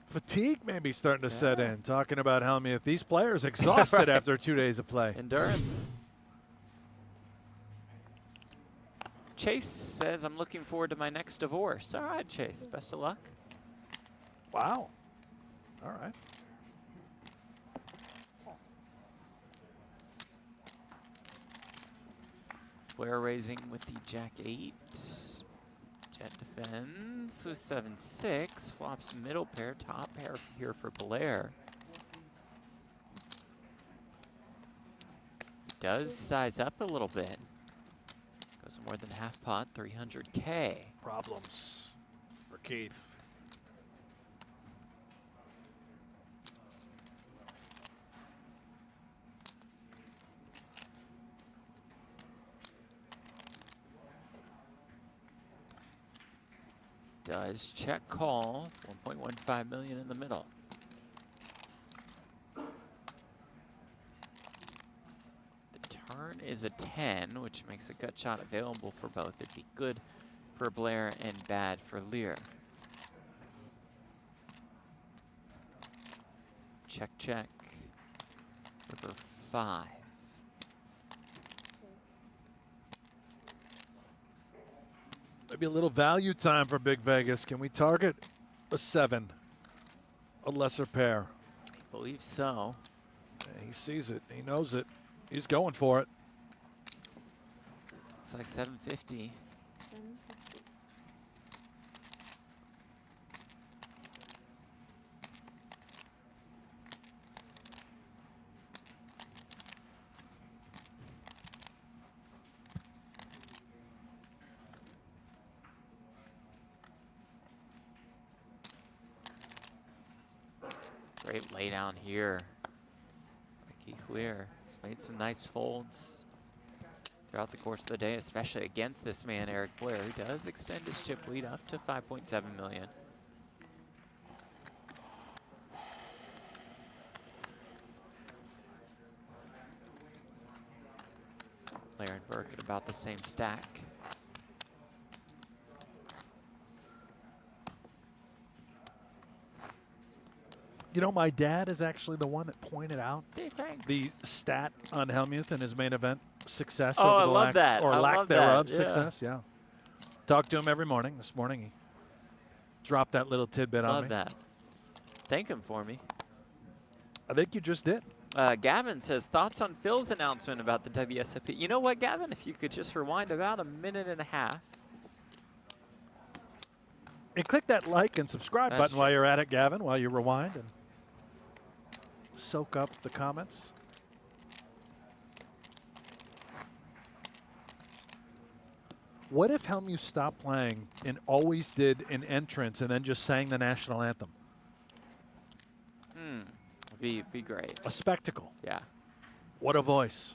Fatigue may be starting to set in. Talking about Helmuth. These players exhausted Right. after 2 days of play. Endurance. Chase says, I'm looking forward to my next divorce. All right, Chase. Best of luck. Wow. All right. Blair raising with the Jack-8. Jet defends with 7-6. Flops middle pair, top pair here for Blair. Does size up a little bit. Goes more than half pot, 300K. Problems for Keith. Does check call, 1.15 million in the middle. The turn is a 10, which makes a gut shot available for both. It'd be good for Blair and bad for Lehr. Check, check. River 5. Maybe a little value time for Big Vegas. Can we target a 7? A lesser pair? I believe so. Yeah, he sees it. He knows it. He's going for it. It's like 750. Great lay down here. Keith Lehr has made some nice folds throughout the course of the day, especially against this man, Eric Blair, who does extend his chip lead up to 5.7 million. Blair and Burke at about the same stack. You know, my dad is actually the one that pointed out the stat on Helmuth and his main event success. Oh, over I the love lack, that. Or I lack love thereof that. success, yeah. Talk to him every morning. This morning he dropped that little tidbit on me. Love that. Thank him for me. I think you just did. Gavin says, thoughts on Phil's announcement about the WSOP? You know what, Gavin? If you could just rewind about a minute and a half. And click that like and subscribe That's button while true. you're at it, Gavin, while you rewind and soak up the comments. What if Helmuth stopped playing and always did an entrance and then just sang the national anthem? Be great. A spectacle. Yeah. What a voice.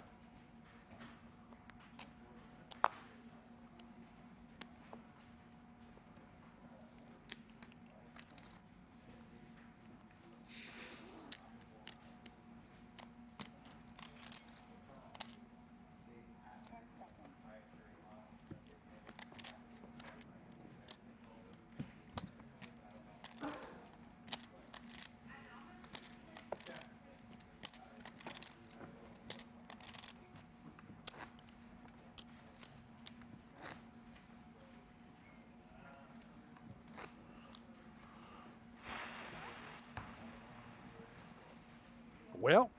Well,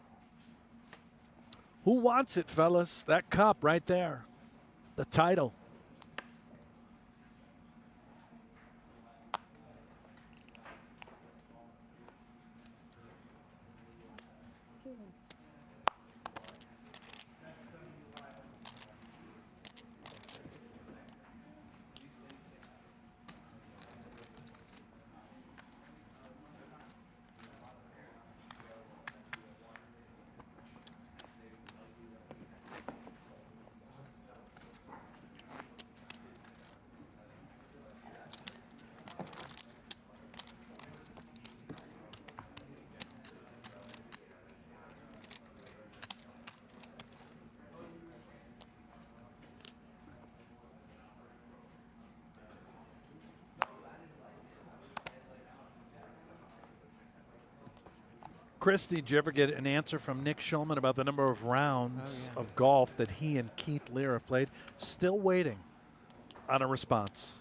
who wants it, fellas? That cup right there. The title. Christy, did you ever get an answer from Nick Schulman about the number of rounds of golf that he and Keith Lehr have played? Still waiting on a response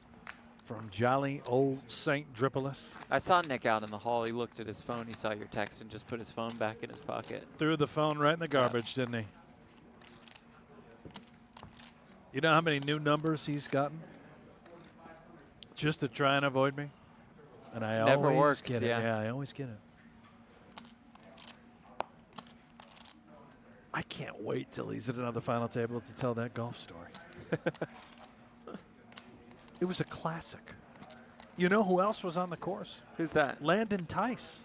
from jolly old St. Dripolis. I saw Nick out in the hall. He looked at his phone. He saw your text and just put his phone back in his pocket. Threw the phone right in the garbage, didn't he? You know how many new numbers he's gotten? Just to try and avoid me? And I Never always works, get it. Yeah, I always get it. I can't wait till he's at another final table to tell that golf story. It was a classic. You know who else was on the course? Who's that? Landon Tice.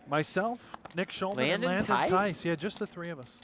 Myself, Nick Schulman, and Landon Landon Tice? Tice. Yeah, just the three of us.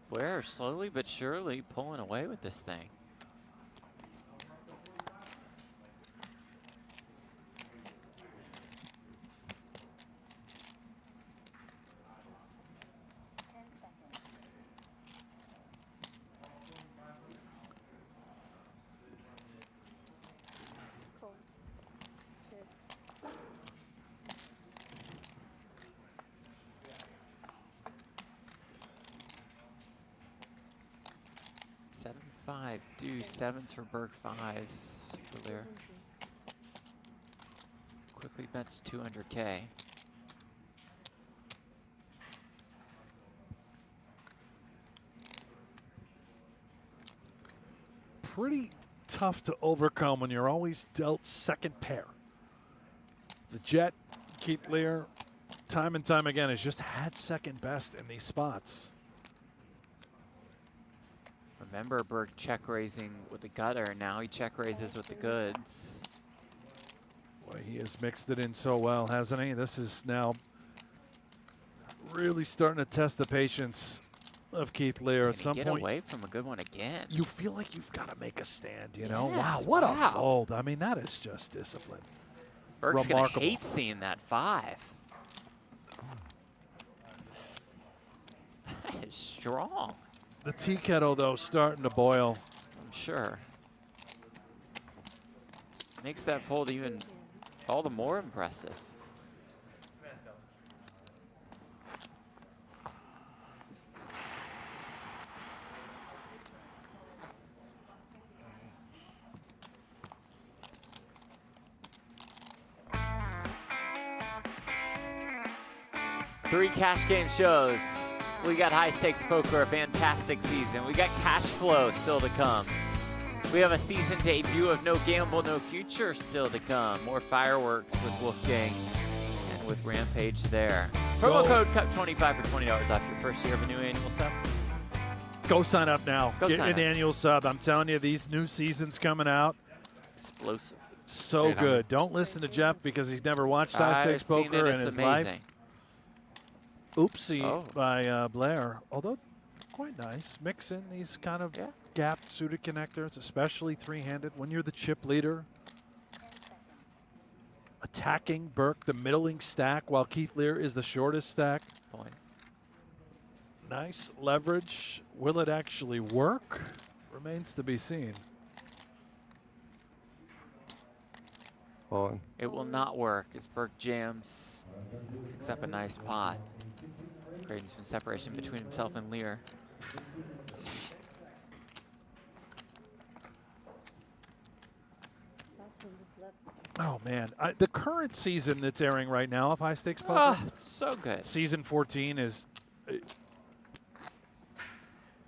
Blair slowly but surely pulling away with this thing. Five deuce, sevens for Burke, fives for Lehr. Quickly bets 200K. Pretty tough to overcome when you're always dealt second pair. The Jet, Keith Lehr, time and time again, has just had second best in these spots. Remember Burke check raising with the gutter. Now he check raises with the goods. Boy, he has mixed it in so well, hasn't he? This is now really starting to test the patience of Keith Lehr. At some get point, away from a good one again. you feel like you've got to make a stand, you know? Yes, Wow, what wow. a fold. I mean, that is just discipline. Burke's gonna Remarkable. hate seeing that five. That is strong. The tea kettle, though, starting to boil. I'm sure. Makes that fold even all the more impressive. Three cash game shows. We got high stakes poker, a fantastic season. We got cash flow still to come. We have a season debut of No Gamble, No Future still to come. More fireworks with Wolfgang and with Rampage there. Promo code CUP25 for $20 off your first year of a new annual sub. Go sign up now. Go Get sign an up. annual sub. I'm telling you, these new seasons coming out. Explosive. So Great, good. Don't listen to Jeff because he's never watched high stakes I've seen poker it, in it's his amazing. life. Oopsie Oh. by Blair, although quite nice. Mix in these kind of gapped suited connectors, especially three-handed when you're the chip leader. Attacking Burke, the middling stack, while Keith Lehr is the shortest stack. Point. Nice leverage. Will it actually work? Remains to be seen. On. It will not work as Burke jams, picks up a nice pot, creating some separation between himself and Lehr. Oh, man. The current season that's airing right now of High Stakes Poker. Oh, so good. Season 14 is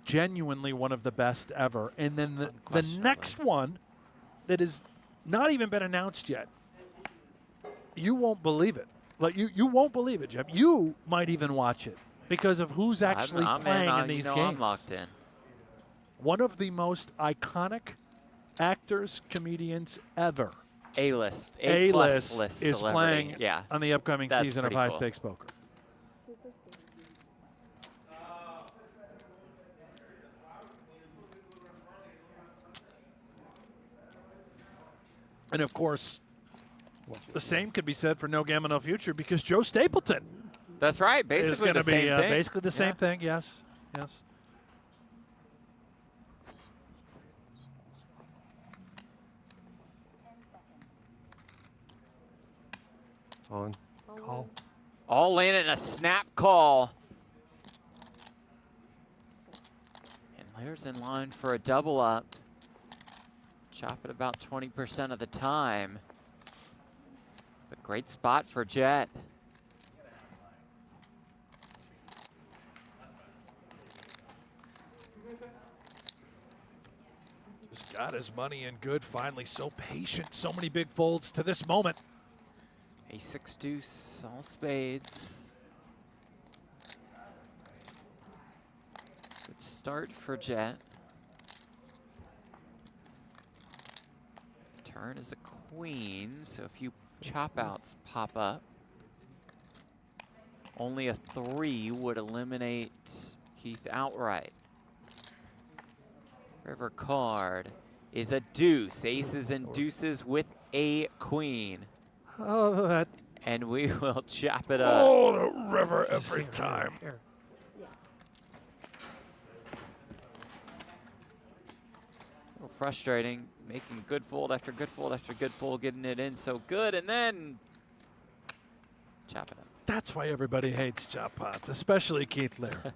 genuinely one of the best ever. And then the next one that has not even been announced yet, you won't believe it. Like you won't believe it, Jeff. You might even watch it because of who's actually I'm playing in, in these you know games. I'm locked in. One of the most iconic actors, comedians ever A-list, A-list list is celebrity. playing Yeah. on the upcoming That's season of pretty High cool. Stakes Poker. And of course, the same could be said for No Gamma No Future because Joe Stapleton. That's right. Is Basically going the to be same thing. basically the same thing. Yes. Yes. On. Call. All in and a snap call. And Lehr's in line for a double up. Chop it about 20% of the time. But great spot for Jet. Just got his money in good. Finally, so patient. So many big folds to this moment. Ace-6 deuce, all spades. Good start for Jet. Turn is a queen, so a few chop outs pop up. Only a 3 would eliminate Keith outright. River card is a deuce. Aces and deuces with a queen. Oh, that. And we will chop it up. Oh, the river every time. A little frustrating, making good fold after good fold after good fold, getting it in so good, and then chop it up. That's why everybody hates chop pots, especially Keith Lehr.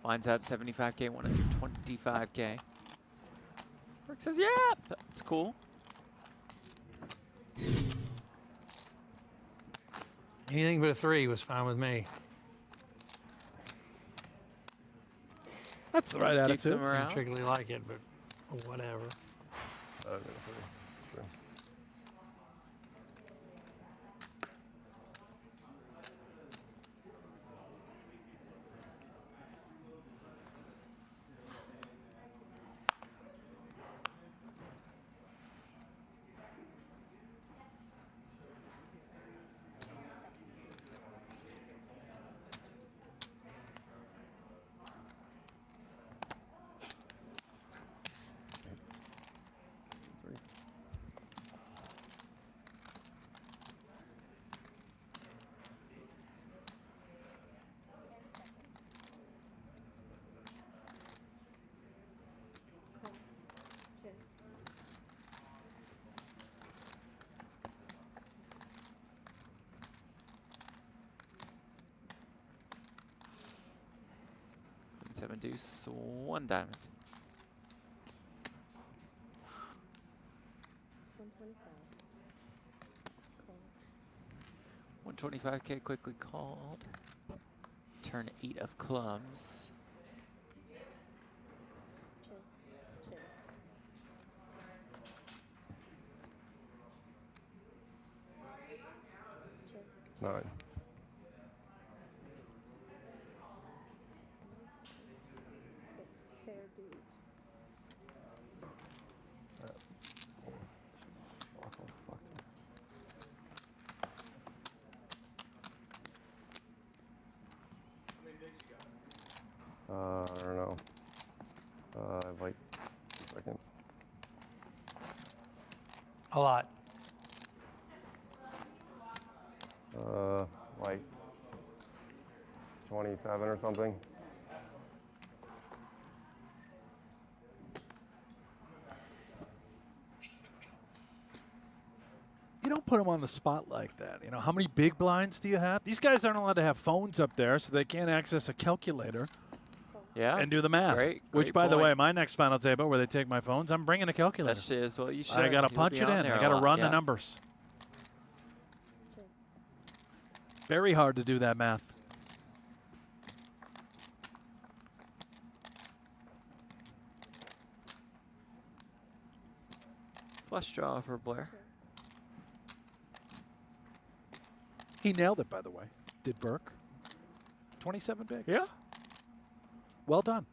Lines up 75K, 125K. Burke says, yeah, that's cool. Anything but a 3 was fine with me. That's the right Keeps attitude. him I around. don't particularly like it, but whatever. That's true. Seven deuce, 1 diamond. 125K quickly called. Turn 8 of clubs. Nine. I don't know. Like, second. A lot. Like 27 or something. You don't put them on the spot like that. You know, how many big blinds do you have? These guys aren't allowed to have phones up there, so they can't access a calculator. Yeah. And do the math. Great Which, by the point. way, my next final table where they take my phones, I'm bringing a calculator. That is, well, you should. I got to You'll punch be it on in. there I a got to lot, run yeah. the numbers. Very hard to do that math. Flush draw for Blair. He nailed it, by the way. Did Burke? 27 bigs. Yeah. Well done.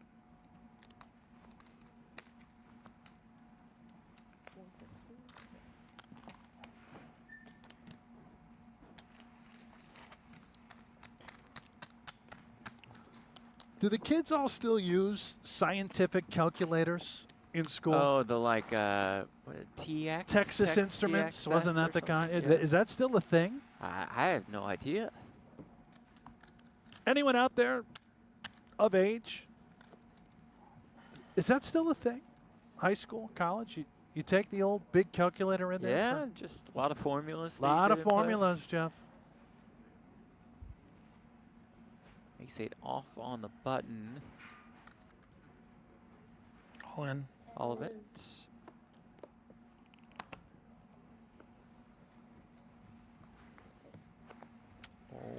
Do the kids all still use scientific calculators in school? Oh, the like TX? Texas Instruments, TXS wasn't that or the kind? something? Yeah. Is that still a thing? I have no idea. Anyone out there of age? Is that still a thing? High school, college? You take the old big calculator in there? Yeah, just a lot of formulas. A lot of formulas, Jeff. Makes it off on the button. All in. All of it.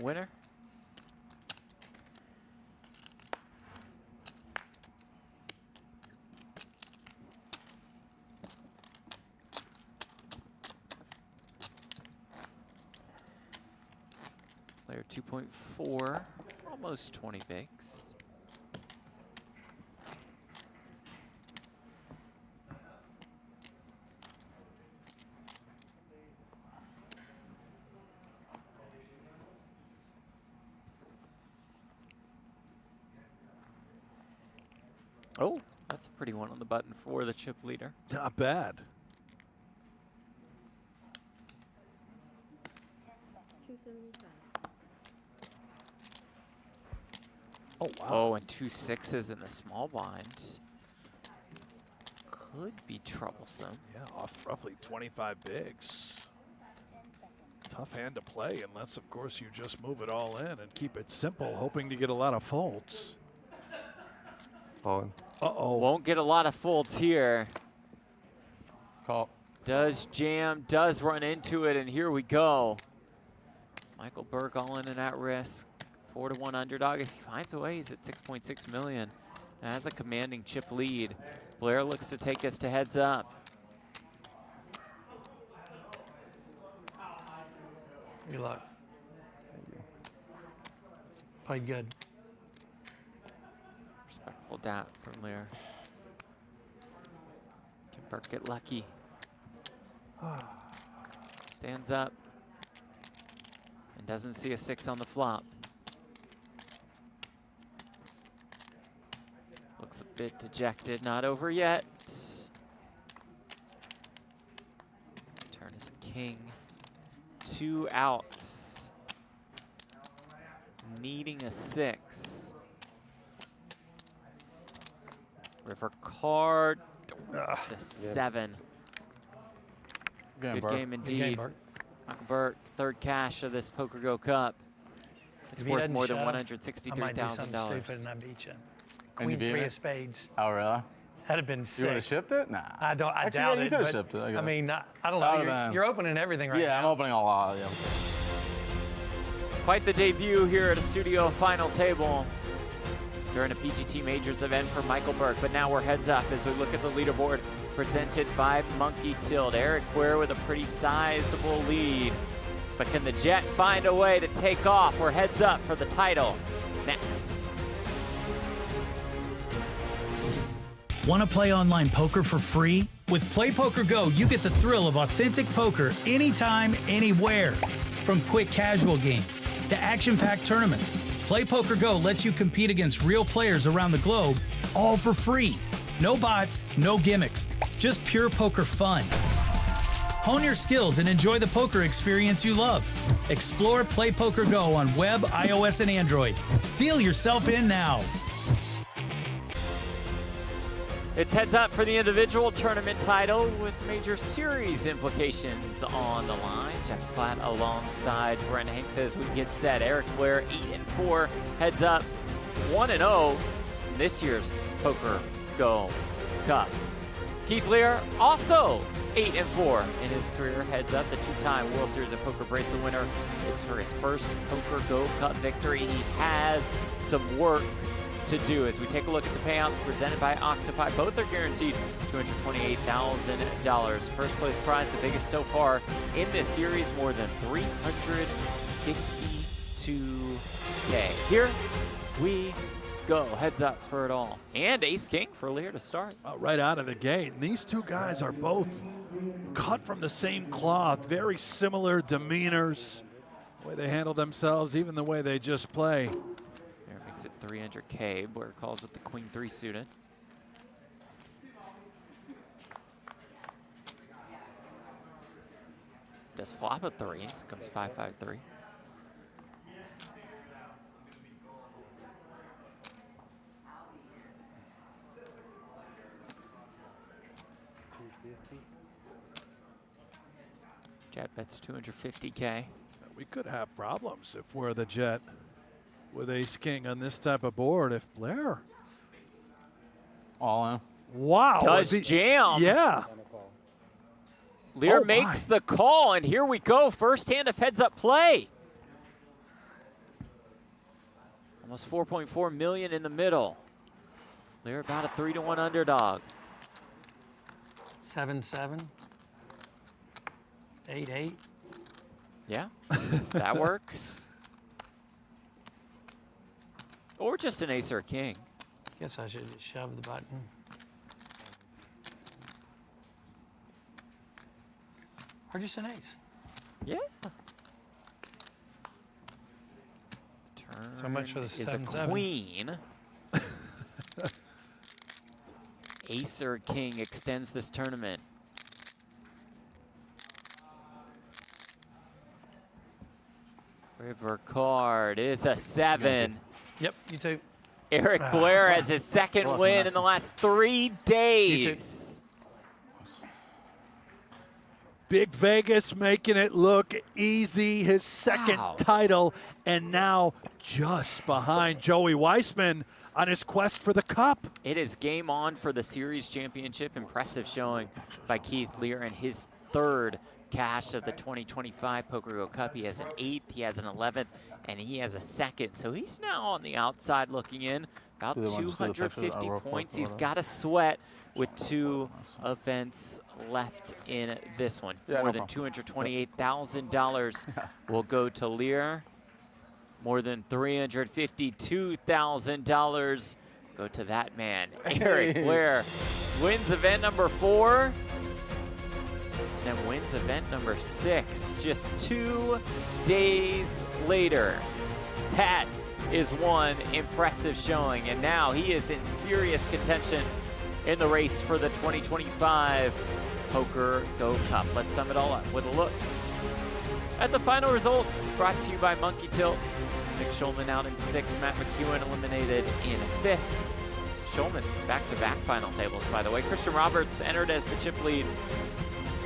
Winner. Player 2.4, almost 20 bigs. Oh, that's a pretty one on the button for the chip leader. Not bad. 275. Oh, wow. Oh, and 2 6s in the small blind. Could be troublesome. Yeah, off roughly 25 bigs. Tough hand to play, unless, of course, you just move it all in and keep it simple, hoping to get a lot of folds. Falling. Uh-oh. Won't get a lot of folds here. Call. Does jam, does run into it, and here we go. Michael Burke all in and at risk. 4-1 underdog. If he finds a way, he's at 6.6 million. And has a commanding chip lead. Blair looks to take us to heads up. Good luck. Played good. Respectful dap from Lehr. Can Burke get lucky? Stands up. And doesn't see a 6 on the flop. Looks a bit dejected, not over yet. Turn is king. 2 outs. Needing a 6. River card. It's a 7. Good game indeed. Good game, Burke. Michael Burke, third cash of this PokerGO Cup. It's If he worth doesn't more than shove, I might do something $163,000. stupid and I beat you. And you Queen beat 3 me? of spades. Oh, really? That'd have been sick. You would have shipped it? Nah. I don't. I Actually, doubt yeah, you it. could have but, shipped it. I mean, I don't That know. would've been- You're opening everything right Yeah, now. I'm opening a lot. Yeah. Quite the debut here at a studio final table during a PGT Majors event for Michael Burke. But now we're heads up as we look at the leaderboard presented by Monkey Tilt. Eric Blair with a pretty sizable lead. But can the Jet find a way to take off? We're heads up for the title next. Want to play online poker for free? With Play Poker Go, you get the thrill of authentic poker anytime, anywhere. From quick casual games to action-packed tournaments, Play Poker Go lets you compete against real players around the globe, all for free. No bots, no gimmicks, just pure poker fun. Hone your skills and enjoy the poker experience you love. Explore Play Poker Go on web, iOS, and Android. Deal yourself in now. It's heads up for the individual tournament title with major series implications on the line. Jeff Platt alongside Brent Hank says we get set. Eric Blair 8-4, heads up 1-0 in this year's PokerGO Cup. Keith Lehr also 8-4 in his career, heads up. The 2-time World Series of Poker bracelet winner looks for his first PokerGO Cup victory. He has some work to do as we take a look at the payouts presented by Octopi. Both are guaranteed $228,000. First place prize, the biggest so far in this series, more than $352K. Here we go. Heads up for it all. And ace-king for Lehr to start. Right out of the gate. And these two guys are both cut from the same cloth. Very similar demeanors. The way they handle themselves, even the way they just play. There makes it 300K. Blair calls it the queen 3 suited. Does flop a 3, so it comes 5-5-3. Jet bets 250K. We could have problems if we're the jet with ace-king on this type of board. If Blair. All in. Wow. Does jam. Yeah. Lehr makes the call, and here we go. First hand of heads-up play. Almost 4.4 million in the middle. Lehr about a 3-to-1 underdog. 7-7. 8-8. Yeah, that works. Or just an ace or a king. Guess I should just shove the button. Or just an ace. Yeah. So much for the Is a 7-7. queen. Ace or king extends this tournament. River card is a 7. Yep, you too. Eric Blair has his second win in the last 3 days. Big Vegas making it look easy. His second title, and now just behind Joey Weissman on his quest for the cup. It is game on for the series championship. Impressive showing by Keith Lehr in his 3rd cash of the 2025 PokerGO Cup. He has an 8th, he has an 11th, and he has a 2nd. So he's now on the outside looking in, about 250 points. He's got a sweat with 2 events left in this one. More than $228,000 will go to Lehr. More than $352,000 go to that man. Eric Blair wins event number 4. And then wins event number 6 just 2 days later. That is one impressive showing, and now he is in serious contention in the race for the 2025 PokerGO Cup. Let's sum it all up with a look at the final results, brought to you by Monkey Tilt. Nick Schulman out in 6th, Matt McEwan eliminated in 5th. Schulman back-to-back final tables, by the way. Christian Roberts entered as the chip lead,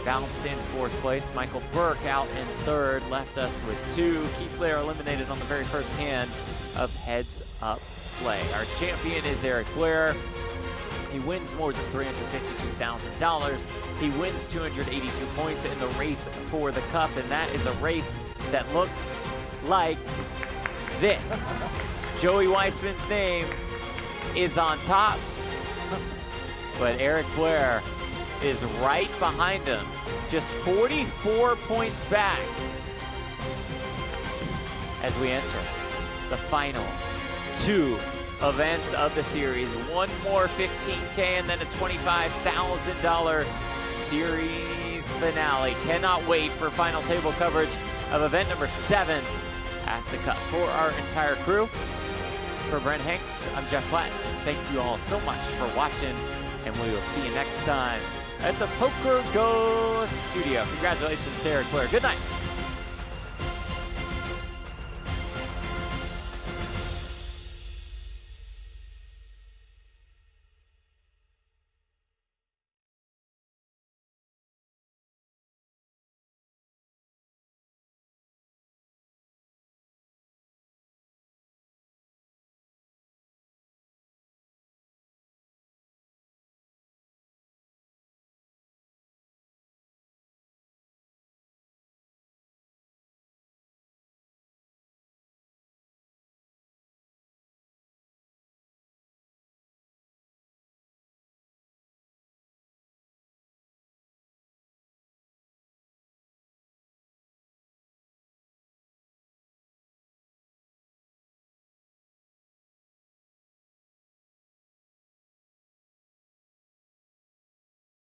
bounced in 4th place. Michael Burke out in 3rd, left us with 2. Keith Lehr eliminated on the very first hand of heads up play. Our champion is Eric Blair. He wins more than $352,000. He wins 282 points in the race for the cup, and that is a race that looks like this. Joey Weissman's name is on top, but Eric Blair is right behind him, just 44 points back as we enter the final 2 events of the series. One more $15K and then a $25,000 series finale. Cannot wait for final table coverage of event number 7 at the Cup. For our entire crew, for Brent Hanks, I'm Jeff Platt. Thanks you all so much for watching, and we will see you next time at the PokerGO studio. Congratulations to Eric Blair. Good night.